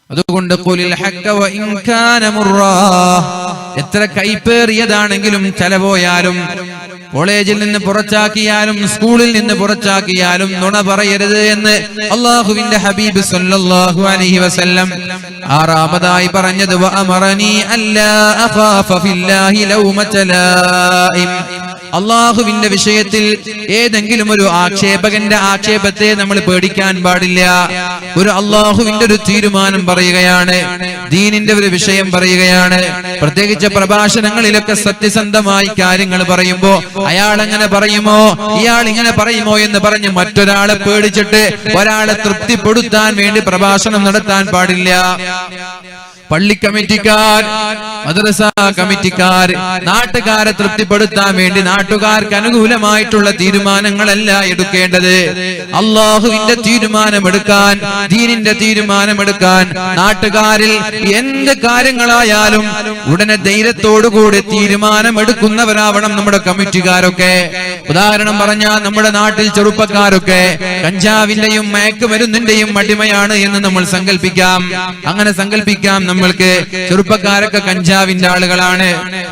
S1: അതുകൊണ്ട് എത്ര കൈപ്പേറിയതാണെങ്കിലും ചെലപോയാലും കോളേജിൽ നിന്ന് പുറത്താക്കിയാലും സ്കൂളിൽ നിന്ന് പുറത്താക്കിയാലും നുണ പറയരുത് എന്ന് അല്ലാഹുവിന്റെ ഹബീബ് സല്ലല്ലാഹു അലൈഹി വസല്ലം ആറാമതായി പറഞ്ഞത് വഅമറനി അല്ലാ അഖാഫ ഫില്ലാഹി ലൗമത ലായിം. അള്ളാഹുവിന്റെ വിഷയത്തിൽ ഏതെങ്കിലും ഒരു ആക്ഷേപകന്റെ ആക്ഷേപത്തെ നമ്മൾ പേടിക്കാൻ പാടില്ല. ഒരു അള്ളാഹുവിന്റെ ഒരു തീരുമാനം പറയുകയാണ്, ദീനിന്റെ ഒരു വിഷയം പറയുകയാണ്. പ്രത്യേകിച്ച് പ്രഭാഷണങ്ങളിലൊക്കെ സത്യസന്ധമായി കാര്യങ്ങൾ പറയുമ്പോ അയാൾ അങ്ങനെ പറയുമോ, ഇയാൾ ഇങ്ങനെ പറയുമോ എന്ന് പറഞ്ഞ് മറ്റൊരാളെ പേടിച്ചിട്ട് ഒരാളെ തൃപ്തിപ്പെടുത്താൻ വേണ്ടി പ്രഭാഷണം നടത്താൻ പാടില്ല. പള്ളി കമ്മിറ്റിക്കാർ, മദ്രസ കമ്മിറ്റിക്കാർ നാട്ടുകാരെ തൃപ്തിപ്പെടുത്താൻ വേണ്ടി നാട്ടുകാർക്ക് അനുകൂലമായിട്ടുള്ള തീരുമാനങ്ങളല്ല എടുക്കേണ്ടത്. അള്ളാഹുവിന്റെ തീരുമാനമെടുക്കാൻ, ദീനിന്റെ തീരുമാനമെടുക്കാൻ നാട്ടുകാരിൽ എന്ത് കാര്യങ്ങളായാലും ഉടനെ ധൈര്യത്തോടുകൂടി തീരുമാനമെടുക്കുന്നവരാവണം നമ്മുടെ കമ്മിറ്റിക്കാരൊക്കെ. ഉദാഹരണം പറഞ്ഞാൽ നമ്മുടെ നാട്ടിൽ ചെറുപ്പക്കാരൊക്കെ കഞ്ചാവിന്റെയും മയക്കുമരുന്നിന്റെയും അടിമയാണ് എന്ന് നമ്മൾ സങ്കല്പിക്കാം. അങ്ങനെ സങ്കല്പിക്കാം നമ്മൾക്ക്. ചെറുപ്പക്കാരൊക്കെ കഞ്ചാവിന്റെ ആളുകളാണ്,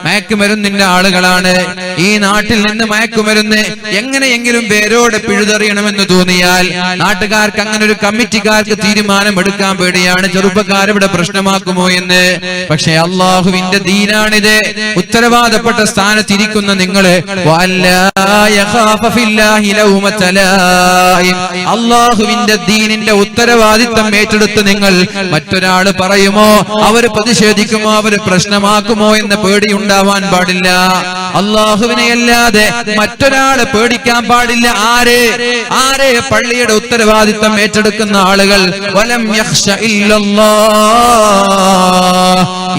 S1: മയക്കുമരുന്നിന്റെ ആളുകളാണ്. ഈ നാട്ടിൽ നിന്ന് മയക്കുമരുന്ന് എങ്ങനെയെങ്കിലും പേരോടെ പിഴുതെറിയണമെന്ന് തോന്നിയാൽ നാട്ടുകാർക്ക് അങ്ങനെ ഒരു കമ്മിറ്റിക്കാർക്ക് തീരുമാനം എടുക്കാൻ പേടിയാണ്, ചെറുപ്പക്കാരിവിടെ പ്രശ്നമാക്കുമോ എന്ന്. പക്ഷെ അള്ളാഹുവിന്റെ ദീനാണിത്. ഉത്തരവാദപ്പെട്ട സ്ഥാനത്തിരിക്കുന്ന നിങ്ങള് അള്ളാഹുവിന്റെ ദീനിന്റെ ഉത്തരവാദിത്തം ഏറ്റെടുത്ത് നിങ്ങൾ മറ്റൊരാള് പറയുമോ, അവര് പ്രതിഷേധിക്കുമോ, അവര് പ്രശ്നമാക്കുമോ എന്ന പേടി ഉണ്ടാവാൻ പാടില്ല. അള്ളാഹുവിനെ അല്ലാതെ മറ്റൊരാളെ പേടിക്കാൻ പാടില്ല. ആരെ പള്ളിയുടെ ഉത്തരവാദിത്തം ഏറ്റെടുക്കുന്ന ആളുകൾ. വലം യഖ്ശ ഇല്ലല്ലാഹ്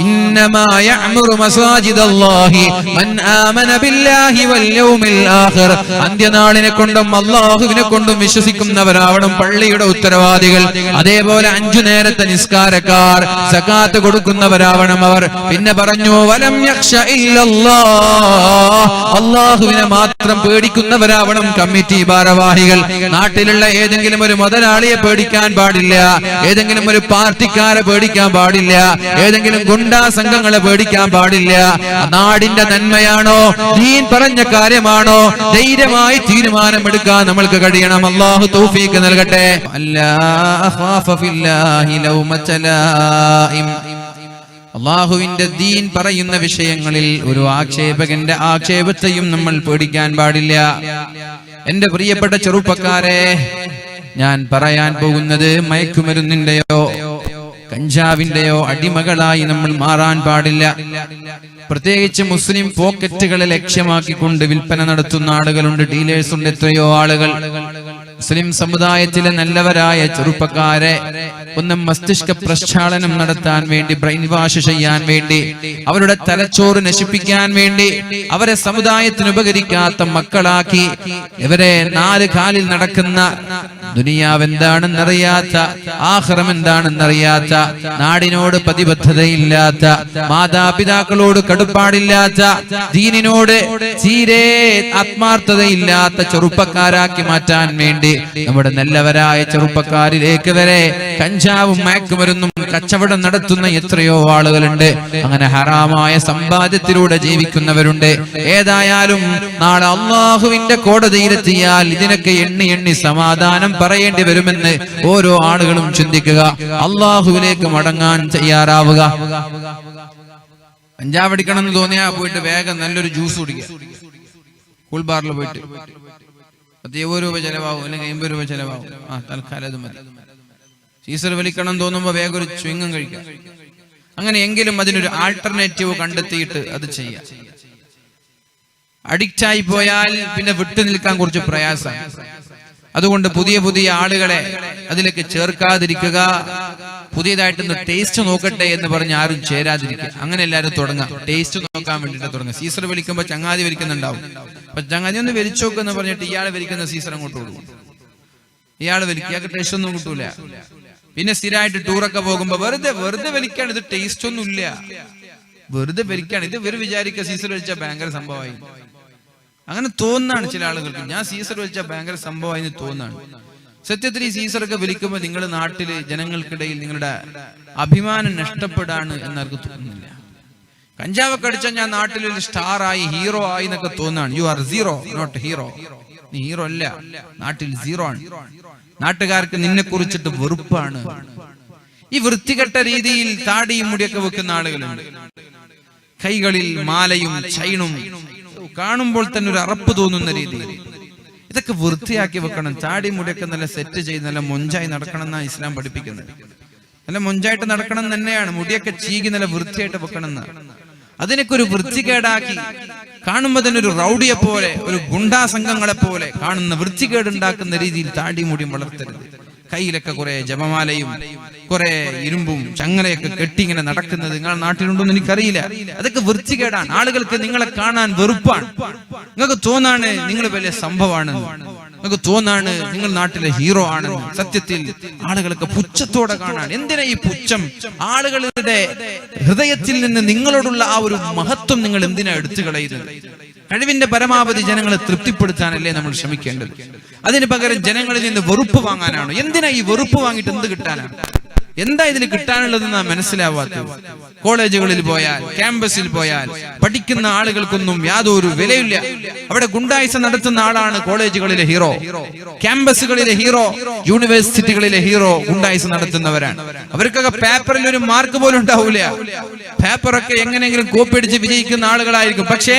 S1: ഇന്നമാ യഅ്മുറു മസാജിദല്ലാഹി മൻ ആമന ബില്ലാഹി വൽ യൗമിൽ ആഖിർ. അന്ത്യനാളിനെ കൊണ്ടും അള്ളാഹുവിനെ കൊണ്ടും വിശ്വസിക്കുന്നവരാവണം പള്ളിയുടെ ഉത്തരവാദികൾ. അതേപോലെ 5 നേരത്തെ നിസ്കാരക്കാർ, സകാത്ത് കൊടുക്കുന്നവരാവണം അവർ. പിന്നെ പറഞ്ഞു വലം യഖ്ശ ഇല്ലല്ലാഹ്, അള്ളാഹുവിനെ മാത്രം പേടിക്കുന്നവരാവണം കമ്മിറ്റി ഭാരവാഹികൾ. നാട്ടിലുള്ള ഏതെങ്കിലും ഒരു മുതലാളിയെ പേടിക്കാൻ പാടില്ല, ഏതെങ്കിലും ഒരു പാർട്ടിക്കാരെ പേടിക്കാൻ പാടില്ല, ഏതെങ്കിലും ഗുണ്ടാ സംഘങ്ങളെ പേടിക്കാൻ പാടില്ല. നാടിന്റെ നന്മയാണോ, ദീൻ പറഞ്ഞ കാര്യമാണോ, ധൈര്യമായി തീരുമാനമെടുക്കാൻ നമ്മൾക്ക് കഴിയണം. അല്ലാഹു തൗഫീഖ് നൽകട്ടെ. അല്ലാ അഖാഫ ഫില്ലാഹി ലൗമത ലായിം. അള്ളാഹുവിന്റെ ദീൻ പറയുന്ന വിഷയങ്ങളിൽ ഒരു ആക്ഷേപകന്റെ ആക്ഷേപത്തെയും നമ്മൾ പേടിക്കാൻ പാടില്ല. എന്റെ പ്രിയപ്പെട്ട ചെറുപ്പക്കാരെ, ഞാൻ പറയാൻ പോകുന്നത് മയക്കുമരുന്നിന്റെയോ കഞ്ചാവിന്റെയോ അടിമകളായി നമ്മൾ മാറാൻ പാടില്ല. പ്രത്യേകിച്ച് മുസ്ലിം പോക്കറ്റുകളെ ലക്ഷ്യമാക്കിക്കൊണ്ട് വിൽപ്പന നടത്തുന്ന ആളുകളുണ്ട്, ഡീലേഴ്സ് ഉണ്ട്. എത്രയോ ആളുകൾ മുസ്ലിം സമുദായത്തിലെ നല്ലവരായ ചെറുപ്പക്കാരെ ഒന്ന് മസ്തിഷ്ക പ്രക്ഷാളനം നടത്താൻ വേണ്ടി, ബ്രെയിൻ വാഷ് ചെയ്യാൻ വേണ്ടി, അവരുടെ തലച്ചോറ് നശിപ്പിക്കാൻ വേണ്ടി, അവരെ സമുദായത്തിന് ഉപകരിക്കാത്ത മക്കളാക്കി, ഇവരെ 4 കാലിൽ നടക്കുന്ന, ദുനിയാവ് എന്താണെന്നറിയാത്ത, ആഖിറം എന്താണെന്നറിയാത്ത, നാടിനോട് പ്രതിബദ്ധതയില്ലാത്ത, മാതാപിതാക്കളോട് കടുപ്പാടില്ലാത്ത, ദീനിനോട് തീരെ ആത്മാർത്ഥതയില്ലാത്ത ചെറുപ്പക്കാരാക്കി മാറ്റാൻ വേണ്ടി നമ്മുടെ നല്ലവരായ ചെറുപ്പക്കാരിലേക്ക് വരെ കഞ്ചാവും മയക്കുമരുന്നും കച്ചവടം നടത്തുന്ന എത്രയോ ആളുകളുണ്ട്. അങ്ങനെ ഹറാമായ സമ്പാദ്യത്തിലൂടെ ജീവിക്കുന്നവരുണ്ട്. ഏതായാലും നാളെ അള്ളാഹുവിന്റെ കോടതിയിലെത്തിയാൽ ഇതിനൊക്കെ എണ്ണി എണ്ണി സമാധാനം പറയേണ്ടി വരുമെന്ന് ഓരോ ആളുകളും ചിന്തിക്കുക. അള്ളാഹുവിലേക്ക് മടങ്ങാൻ തയ്യാറാവുക. കഞ്ചാവ് അടിക്കണം എന്ന് തോന്നിയാ പോയിട്ട് വേഗം നല്ലൊരു ജ്യൂസ് കുടിക്കുക. കൂൾബാറിൽ പോയിട്ട് 70 രൂപ ചെലവാകും, അല്ലെങ്കിൽ 50 രൂപ ചെലവാകും. തൽക്കാലം അത് മതി. സീസർ വലിക്കണം തോന്നുമ്പോ വേഗം ഒരു ചുവങ്ങം കഴിക്കാം. അങ്ങനെയെങ്കിലും അതിനൊരു ആൾട്ടർനേറ്റീവ് കണ്ടെത്തിയിട്ട് അത് ചെയ്യാം. അഡിക്റ്റായി പോയാൽ പിന്നെ വിട്ടു നിൽക്കാൻ കുറച്ച് പ്രയാസമാണ്. അതുകൊണ്ട് പുതിയ പുതിയ ആളുകളെ അതിലേക്ക് ചേർക്കാതിരിക്കുക. പുതിയതായിട്ടൊന്ന് ടേസ്റ്റ് നോക്കട്ടെ എന്ന് പറഞ്ഞ് ആരും ചേരാതിരിക്കുക. അങ്ങനെ എല്ലാവരും തുടങ്ങാം, ടേസ്റ്റ് നോക്കാൻ വേണ്ടിട്ട് തുടങ്ങാം. സീസർ വലിക്കുമ്പോ ചങ്ങാതി വലിക്കുന്നുണ്ടാവും. അപ്പൊ ചങ്ങാതി ഒന്ന് വലിച്ചു നോക്കെന്ന് പറഞ്ഞിട്ട് ഇയാളെ വലിക്കുന്ന സീസർ അങ്ങോട്ട് കൊടുക്കും. ഇയാള് വലിക്കുക, ടേസ്റ്റ് ഒന്നും കിട്ടൂല. പിന്നെ സ്ഥിരമായിട്ട് ടൂറൊക്കെ പോകുമ്പോ വെറുതെ വലിക്കാണ്, ഇത് ടേസ്റ്റ് ഒന്നും ഇല്ല, വെറുതെ വലിക്കാണ്. ഇത് ഇവർ വിചാരിക്കുക സീസർ വലിച്ചാൽ ഭയങ്കര സംഭവമായി. അങ്ങനെ തോന്നാണ് ചില ആളുകൾക്ക്. ഞാൻ സീസർ വലിച്ചാൽ ഭയങ്കര സംഭവമായി എന്ന് തോന്നാണ്. സത്യത്തിൽ ഈ സീസറൊക്കെ വലിക്കുമ്പോൾ നിങ്ങളുടെ നാട്ടില് ജനങ്ങൾക്കിടയിൽ നിങ്ങളുടെ അഭിമാനം നഷ്ടപ്പെടാണ് എന്നവർക്ക് തോന്നുന്നില്ല. കഞ്ചാവൊക്കെ അടിച്ചാൽ ഞാൻ നാട്ടിലൊരു സ്റ്റാർ ആയി, ഹീറോ ആയി എന്നൊക്കെ തോന്നാണ്. You are zero, not hero. നീ ഹീറോ അല്ല, നാട്ടിൽ സീറോ ആണ്. നാട്ടുകാർക്ക് നിന്നെ കുറിച്ചിട്ട് വെറുപ്പാണ്. ഈ വൃത്തികെട്ട രീതിയിൽ താടിയും മുടിയൊക്കെ വെക്കുന്ന ആളുകളുണ്ട്. കൈകളിൽ മാലയും ചൈനും കാണുമ്പോൾ തന്നെ ഒരു അറപ്പ് തോന്നുന്ന രീതിയിൽ. ഇതൊക്കെ വൃത്തിയാക്കി വെക്കണം. താടി മുടിയൊക്കെ നല്ല സെറ്റ് ചെയ്ത് നല്ല മൊഞ്ചായി നടക്കണം എന്നാണ് ഇസ്ലാം പഠിപ്പിക്കുന്നത്. നല്ല മൊഞ്ചായിട്ട് നടക്കണം തന്നെയാണ്. മുടിയൊക്കെ ചീകി നല്ല വൃത്തിയായിട്ട് വെക്കണം എന്നാണ്. അതിനൊക്കെ ഒരു വൃത്തികേടാക്കി കാണുമ്പോൾ തന്നെ ഒരു റൗഡിയെ പോലെ, ഒരു ഗുണ്ടാ സംഘങ്ങളെ പോലെ കാണുന്ന വൃത്തികേടുണ്ടാക്കുന്ന രീതിയിൽ താടി മുടിയും വളർത്തരുത്. കയ്യിലൊക്കെ കുറെ ജപമാലയും കുറെ ഇരുമ്പും ചങ്ങലയൊക്കെ കെട്ടി ഇങ്ങനെ നടക്കുന്നത് നിങ്ങളുടെ നാട്ടിലുണ്ടോന്ന് എനിക്കറിയില്ല. അതൊക്കെ വൃത്തികേടാണ്. ആളുകൾക്ക് നിങ്ങളെ കാണാൻ വെറുപ്പാണ്. നിങ്ങൾക്ക് തോന്നാണ് നിങ്ങൾ വലിയ സംഭവമാണെന്ന്, നിങ്ങൾക്ക് തോന്നാണ് നിങ്ങൾ നാട്ടിലെ ഹീറോ ആണെന്ന്. സത്യത്തിൽ ആളുകൾക്ക് പുച്ഛത്തോടെ കാണാൻ. എന്തിനാ ഈ പുച്ഛം? ആളുകളുടെ ഹൃദയത്തിൽ നിന്ന് നിങ്ങളോടുള്ള ആ ഒരു മഹത്വം നിങ്ങൾ എന്തിനാ എടുത്തു കളയുന്നത്? കഴിവിന്റെ പരമാവധി ജനങ്ങളെ തൃപ്തിപ്പെടുത്താനല്ലേ നമ്മൾ ശ്രമിക്കേണ്ടത്. അതിന് പകരം ജനങ്ങളിൽ നിന്ന് വെറുപ്പ് വാങ്ങാനാണ്. എന്തിനാ ഈ വെറുപ്പ് വാങ്ങിയിട്ട് എന്ത് കിട്ടാനാണ്? എന്താ ഇതിൽ കിട്ടാനുള്ളതെന്നാ മനസ്സിലാവാത്തത്. കോളേജുകളിൽ പോയാൽ, ക്യാമ്പസിൽ പോയാൽ പഠിക്കുന്ന ആളുകൾക്കൊന്നും യാതൊരു വിലയില്ല. അവിടെ ഗുണ്ടായിസം നടത്തുന്ന ആളാണ് കോളേജുകളിലെ ഹീറോ, ക്യാമ്പസുകളിലെ ഹീറോ, യൂണിവേഴ്സിറ്റികളിലെ ഹീറോ ഗുണ്ടായിസം നടത്തുന്നവരാണ്. അവർക്കൊക്കെ പേപ്പറിൽ ഒരു മാർക്ക് പോലും ഉണ്ടാവില്ല. പേപ്പറൊക്കെ എങ്ങനെയെങ്കിലും കോപ്പി അടിച്ച് വിജയിക്കുന്ന ആളുകളായിരിക്കും. പക്ഷേ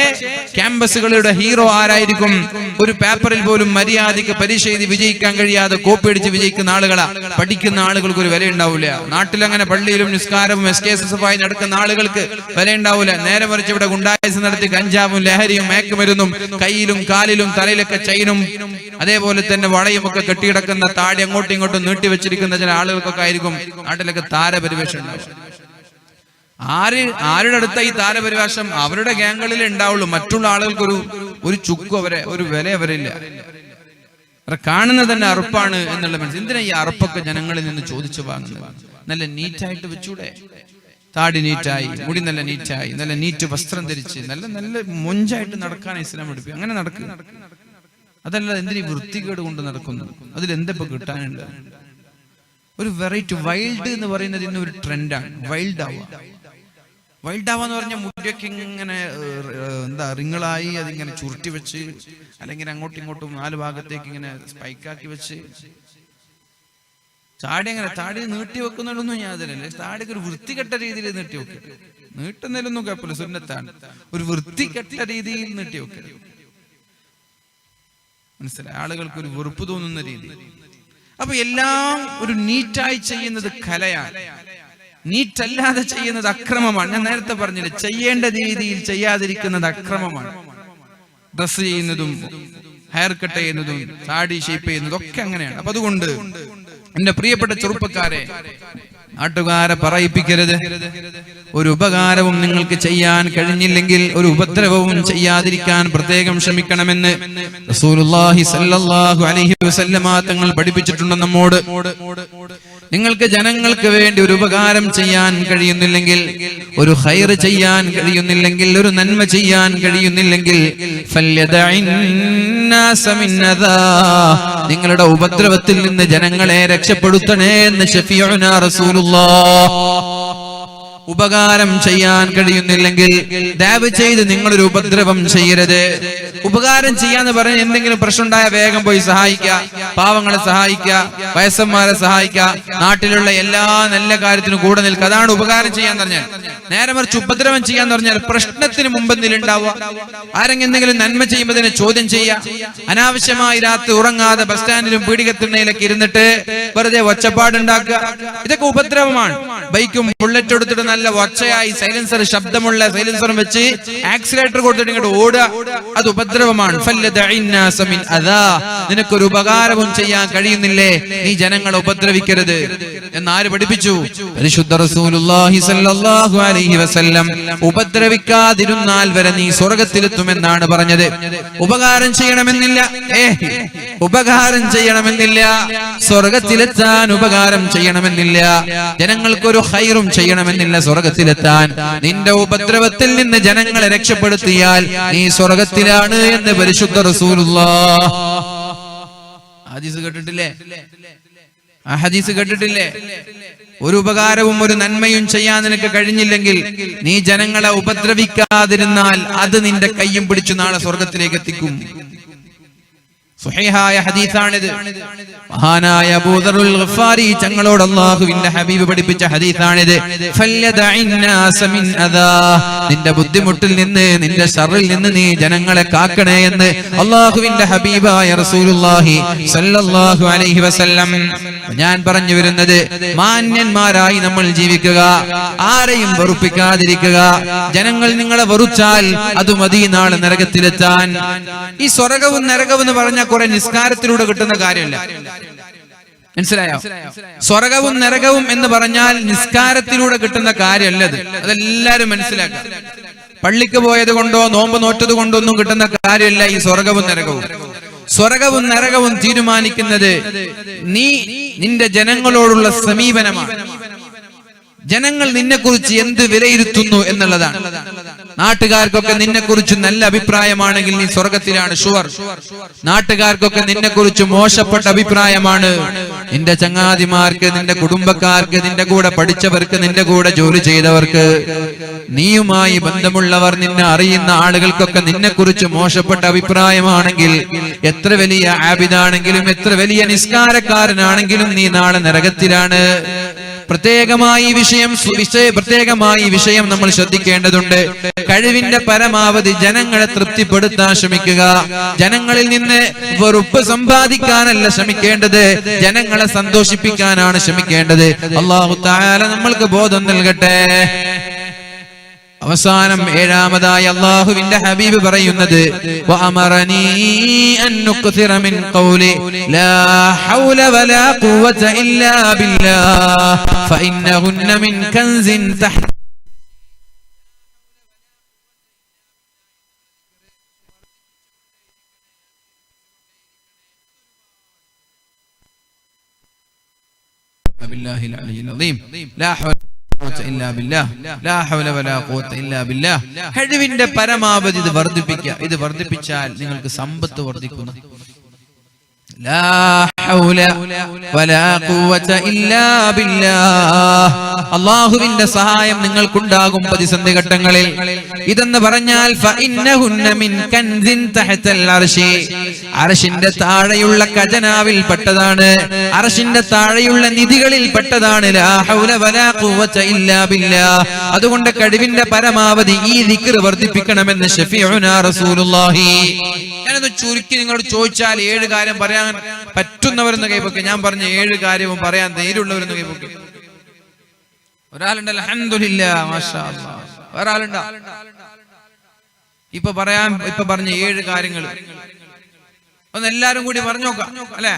S1: ക്യാമ്പസുകളുടെ ഹീറോ ആരായിരിക്കും? ഒരു പേപ്പറിൽ പോലും മര്യാദയ്ക്ക് പരീക്ഷ എഴുതി വിജയിക്കാൻ കഴിയാതെ കോപ്പി അടിച്ച് വിജയിക്കുന്ന ആളുകളാ. പഠിക്കുന്ന ആളുകൾക്ക് ഒരു വില ഉണ്ടാവില്ല. നാട്ടിൽ അങ്ങനെ പള്ളിയിലും നിസ്കാരവും SKSS ആയി നടക്കുന്ന ആളുകൾക്ക് വില ഉണ്ടാവില്ല. നേരെ മറിച്ച് ഇവിടെ ഗുണ്ടായിസം നടത്തി കഞ്ചാവും ലഹരിയും മയക്കുമരുന്നും കയ്യിലും കാലിലും തലയിലൊക്കെ ചൈനും അതേപോലെ തന്നെ വളയും ഒക്കെ കെട്ടിയിടക്കുന്ന, താടി അങ്ങോട്ടും ഇങ്ങോട്ടും നീട്ടി വെച്ചിരിക്കുന്ന ചില ആളുകൾക്കൊക്കെ ആയിരിക്കും നാട്ടിലൊക്കെ താരപരിവേഷം ഉണ്ടാവും. ആരുടെ അടുത്ത ഈ താരപരിവേഷം? അവരുടെ ഗ്യാങ്ങുകളിൽ ഉണ്ടാവുള്ളൂ. മറ്റുള്ള ആളുകൾക്ക് ഒരു ചുക്കും ഒരു വില അവരില്ല. കാണുന്നത് തന്നെ അറുപ്പാണ് എന്നുള്ള മനസ്സിൽ. എന്തിനാ ഈ അറുപ്പൊക്കെ ജനങ്ങളിൽ നിന്ന് ചോദിച്ചു വാങ്ങുന്നത്? നല്ല നീറ്റായിട്ട് വെച്ചൂടെ? താടി നീറ്റായി, മുടി നല്ല നീറ്റായി, നല്ല നീറ്റ് വസ്ത്രം ധരിച്ച് നല്ല മൊഞ്ചായിട്ട് നടക്കാൻ ഇസ്ലാം പഠിപ്പിക്കും. അങ്ങനെ നടക്കുക. അതല്ല എന്തിനീ വൃത്തികേട് കൊണ്ട് നടക്കുന്നു? അതിലെന്തെപ്പോ കിട്ടാനുണ്ട്? ഒരു വെറൈറ്റി വൈൽഡ് എന്ന് പറയുന്നത് ഇന്ന് ഒരു ട്രെൻഡാണ്. വൈൽഡ് ആവാന്ന് പറഞ്ഞാൽ മുടിയൊക്കെ ഇങ്ങനെ റിങ്ങളായി അതിങ്ങനെ ചുരുട്ടി വെച്ച്, അല്ലെങ്കിൽ അങ്ങോട്ടും ഇങ്ങോട്ടും 4 ഭാഗത്തേക്ക് ഇങ്ങനെ സ്പൈക്കാക്കി വെച്ച്, താടി നീട്ടി വെക്കുന്നതൊന്നും യാതൊരല്ലേ. താടിക്ക് ഒരു വൃത്തികെട്ട രീതിയിൽ നീട്ടി വെക്കുക. നീട്ടുന്നതിലൊന്നും കുഴപ്പമില്ല, സുന്നത്താണ്. ഒരു വൃത്തികെട്ട രീതിയിൽ നീട്ടി വെക്കുക. മനസ്സിലായി? ആളുകൾക്ക് ഒരു വെറുപ്പ് തോന്നുന്ന രീതി. അപ്പൊ എല്ലാം ഒരു നീറ്റായി ചെയ്യുന്നത് കലയാണ്, നീറ്റല്ലാതെ ചെയ്യുന്നത് അക്രമമാണ്. ഞാൻ നേരത്തെ പറഞ്ഞില്ലേ, ചെയ്യേണ്ട രീതിയിൽ ചെയ്യാതിരിക്കുന്നത് അക്രമമാണ്. ഡ്രസ് ചെയ്യുന്നതും ഹെയർ കട്ട് ചെയ്യുന്നതും താടി ഷേപ്പ് ചെയ്യുന്നതും ഒക്കെ അങ്ങനെയാണ്. അപ്പൊ അതുകൊണ്ട് എന്റെ പ്രിയപ്പെട്ട ചെറുപ്പക്കാരെ, നാട്ടുകാരെ പറയിപ്പിക്കരുത്. ഒരു ഉപകാരവും നിങ്ങൾക്ക് ചെയ്യാൻ കഴിഞ്ഞില്ലെങ്കിൽ ഒരു ഉപദ്രവവും ചെയ്യാതിരിക്കാൻ പ്രത്യേകം ശ്രമിക്കണമെന്ന് റസൂലുള്ളാഹി സ്വല്ലല്ലാഹു അലൈഹി വസല്ലമ തങ്ങൾ പഠിപ്പിച്ചിട്ടുണ്ട് നമ്മോട്. നിങ്ങൾക്ക് ജനങ്ങൾക്ക് വേണ്ടി ഒരു ഉപകാരം ചെയ്യാൻ കഴിയുന്നില്ലെങ്കിൽ, ഒരു ഖൈർ ചെയ്യാൻ കഴിയുന്നില്ലെങ്കിൽ, ഒരു നന്മ ചെയ്യാൻ കഴിയുന്നില്ലെങ്കിൽ നിങ്ങളുടെ ഉപദ്രവത്തിൽ നിന്ന് ജനങ്ങളെ രക്ഷപ്പെടുത്തണേ എന്ന് ശഫീഉനാ റസൂലുള്ളാഹ്. ഉപകാരം ചെയ്യാൻ കഴിയുന്നില്ലെങ്കിൽ ദയവ് ചെയ്ത് നിങ്ങളൊരു ഉപദ്രവം ചെയ്യരുത്. ഉപകാരം ചെയ്യാന്ന് പറഞ്ഞ് എന്തെങ്കിലും പ്രശ്നം ഉണ്ടായ വേഗം പോയി സഹായിക്കുക, പാവങ്ങളെ സഹായിക്കുക, വയസ്സന്മാരെ സഹായിക്കുക, നാട്ടിലുള്ള എല്ലാ നല്ല കാര്യത്തിനും കൂടെ നിൽക്കുക. അതാണ് ഉപകാരം ചെയ്യാന്ന് പറഞ്ഞാൽ. നേരെ മറിച്ച് ഉപദ്രവം ചെയ്യാന്ന് പറഞ്ഞാൽ പ്രശ്നത്തിന് മുമ്പെന്തെങ്കിലും ഉണ്ടാവുക, ആരെങ്കിലും എന്തെങ്കിലും നന്മ ചെയ്യുമ്പോൾ തന്നെ ചോദ്യം ചെയ്യുക, അനാവശ്യമായി രാത്രി ഉറങ്ങാതെ ബസ് സ്റ്റാൻഡിലും പീഡികത്തിണ്ണയിലൊക്കെ ഇരുന്നിട്ട് വെറുതെ ഒച്ചപ്പാടുണ്ടാക്കുക, ഇതൊക്കെ ഉപദ്രവമാണ്. ബൈക്കും ബുള്ളറ്റ് എടുത്തിട്ട് നല്ല ഒച്ചയായി സൈലൻസർ, ശബ്ദമുള്ള സൈലൻസറും വെച്ച് ആക്സിലേറ്റർ കൊടുത്തിട്ട് ഇങ്ങോട്ട് ഓടുക, അത് ഉപദ്രവമാണ്. നിനക്കൊരു ഉപകാരവും ചെയ്യാൻ കഴിയുന്നില്ലേ, നീ ജനങ്ങളെ ഉപദ്രവിക്കരുത് എന്നാര് പഠിപ്പിച്ചു? പരിശുദ്ധ റസൂലുള്ളാഹി സ്വല്ലല്ലാഹു അലൈഹി വസല്ലം. ഉപദ്രവിക്കാതിരുന്നാൽ വരെ നീ സ്വർഗ്ഗത്തിലെത്തുമെന്നാണ് പറഞ്ഞത്. ഉപകാരം ചെയ്യണമെന്നില്ല, ഉപകാരം ചെയ്യണമെന്നില്ല, സ്വർഗ്ഗത്തിലെത്താൻ ഉപകാരം ചെയ്യണമെന്നില്ല, ജനങ്ങൾക്കൊരു ഖൈറും ചെയ്യണമെന്നില്ല സ്വർഗ്ഗത്തിലെത്താൻ. നിന്റെ ഉപദ്രവത്തിൽ നിന്ന് ജനങ്ങളെ രക്ഷപ്പെടുത്തിയാൽ നീ സ്വർഗ്ഗത്തിലാണ് എന്ന് പരിശുദ്ധ റസൂലുള്ളാഹ്. ഹദീസ് കേട്ടിട്ടില്ലേ? ആ ഹദീസ് കേട്ടിട്ടില്ലേ? ഒരു ഉപകാരവും ഒരു നന്മയും ചെയ്യാൻ നിനക്ക് കഴിഞ്ഞില്ലെങ്കിൽ നീ ജനങ്ങളെ ഉപദ്രവിക്കാതിരുന്നാൽ അത് നിന്റെ കയ്യും പിടിച്ചു നാളെ സ്വർഗ്ഗത്തിലേക്ക് എത്തിക്കും. സ്വഹീഹായ ഹദീസാണിത്. മഹാനായ അബൂ ദർറുൽ ഗഫാരി തങ്ങളോട് അല്ലാഹുവിന്റെ ഹബീബ് പഠിപ്പിച്ച ഹദീസാണിത്. ഫല്യദഇന്നാസ മിൻ അദാ, നിന്റെ ബുദ്ധിമുട്ടിൽ നിന്ന്, നിന്റെ ശർറിൽ നിന്ന് നീ ജനങ്ങളെ കാക്കണേ എന്ന് അല്ലാഹുവിന്റെ ഹബീബായ റസൂലുള്ളാഹി സ്വല്ലല്ലാഹു അലൈഹി വസല്ലം. ഞാൻ പറഞ്ഞു വരുന്നത്, മാന്യന്മാരായി നമ്മൾ ജീവിക്കുക, ആരെയും വെറുപ്പിക്കാതിരിക്കുക. ജനങ്ങൾ നിങ്ങളെ വെറുച്ചാൽ അത് മതി നാളെ നരകത്തിലെത്താൻ. ഈ സ്വർഗ്ഗവും നരകവും എന്ന് പറഞ്ഞ കുറെ നിസ്കാരത്തിലൂടെ കിട്ടുന്ന കാര്യമല്ല, മനസ്സിലായോ? സ്വർഗ്ഗവും നരകവും എന്ന് പറഞ്ഞാൽ നിസ്കാരത്തിലൂടെ കിട്ടുന്ന കാര്യമല്ലത്. അതെല്ലാരും മനസ്സിലാക്കുക. പള്ളിക്ക് പോയത് കൊണ്ടോ നോമ്പ് നോറ്റത് കൊണ്ടോ ഒന്നും കിട്ടുന്ന കാര്യമല്ല ഈ സ്വർഗ്ഗവും നരകവും. സ്വർഗ്ഗവും നരകവും തീരുമാനിക്കുന്നത് നീ നിന്റെ ജനങ്ങളോടുള്ള സമീപനമാണ്. ജനങ്ങൾ നിന്നെക്കുറിച്ച് എന്ത് വിലയിരുത്തുന്നു എന്നുള്ളതാണ്. നാട്ടുകാർക്കൊക്കെ നിന്നെക്കുറിച്ച് നല്ല അഭിപ്രായമാണെങ്കിൽ നീ സ്വർഗ്ഗത്തിലാണ് ഷുവർ. നാട്ടുകാർക്കൊക്കെ നിന്നെക്കുറിച്ച് മോശപ്പെട്ട അഭിപ്രായമാണ്, നിന്റെ ചങ്ങാതിമാർക്ക്, നിന്റെ കുടുംബക്കാർക്ക്, നിന്റെ കൂടെ പഠിച്ചവർക്ക്, നിന്റെ കൂടെ ജോലി ചെയ്തവർക്ക്, നീയുമായി ബന്ധമുള്ളവർ, നിന്നെ അറിയുന്ന ആളുകൾക്കൊക്കെ നിന്നെക്കുറിച്ച് മോശപ്പെട്ട അഭിപ്രായമാണെങ്കിൽ എത്ര വലിയ ആബിദാണെങ്കിലും എത്ര വലിയ നിസ്കാരക്കാരനാണെങ്കിലും നീ നാളെ നരകത്തിലാണ്. പ്രത്യേകമായി വിഷയം നമ്മൾ ശ്രദ്ധിക്കേണ്ടതുണ്ട്. കഴിവിന്റെ പരമാവധി ജനങ്ങളെ തൃപ്തിപ്പെടുത്താൻ ശ്രമിക്കുക. ജനങ്ങളിൽ നിന്ന് വെറുപ്പ് സമ്പാദിക്കാനല്ല ശ്രമിക്കേണ്ടത്, ജനങ്ങളെ സന്തോഷിപ്പിക്കാനാണ് ശ്രമിക്കേണ്ടത്. അല്ലാഹു തആല നമ്മൾക്ക് ബോധം നൽകട്ടെ. അവസാനം ഏഴാമതായി അല്ലാഹുവിന്റെ ഹബീബ് പറയുന്നത്, വഅമറനീ അൻ നുക്സിറ മിൻ ഖൗലി ലാ ഹൗല വലാ ഖുവത ഇല്ലാ ബില്ലാഹ് ഫഇന്നഹുന്ന മിൻ കൻസിൻ തഹ്ത ബില്ലാഹിൽ അലിയിൽ അദീം ലാ ഹൗല കഴിവിന്റെ പരമാവധി ഇത് വർദ്ധിപ്പിക്കുക. ഇത് വർദ്ധിപ്പിച്ചാൽ നിങ്ങൾക്ക് സമ്പത്ത് വർദ്ധിക്കുന്നു. അല്ലാഹുവിന്റെ സഹായം നിങ്ങൾക്കുണ്ടാകും പ്രതിസന്ധി ഘട്ടങ്ങളിൽ. ഇതെന്ന് പറഞ്ഞാൽ അർശിന്റെ താഴെയുള്ള ഖജനാവിൽ പെട്ടതാണ്, അർശിന്റെ താഴെയുള്ള നിധികളിൽ പെട്ടതാണ്. ലാ ഹൗല വലാ ഖുവത ഇല്ലാ ബില്ലാഹ്. അതുകൊണ്ട് കഴിവിന്റെ പരമാവധി ഈ ദിക്ർ വർദ്ധിപ്പിക്കണമെന്ന് ശഫീഉനാ റസൂലുള്ളാഹി. ഞാൻ ഇങ്ങനെ ചുരുക്കി നിങ്ങളോട് ചോദിച്ചാൽ 7 കാര്യം പറയാൻ പറ്റുന്നവരെന്ന് കൈപ്പൊക്കെ. ഞാൻ പറഞ്ഞ 7 കാര്യവും പറയാൻ ധൈര്യമുള്ളവരെന്ന് കൈപ്പൊക്കെ. ഒരാളുണ്ടല്ലോ അൽഹംദുലില്ലാ മാഷാ അല്ലാഹ്. ഒരാളുണ്ടോ? ഇപ്പൊ പറഞ്ഞ 7 കാര്യങ്ങൾ ഒന്ന് എല്ലാരും കൂടി പറഞ്ഞു നോക്കാം അല്ലെ?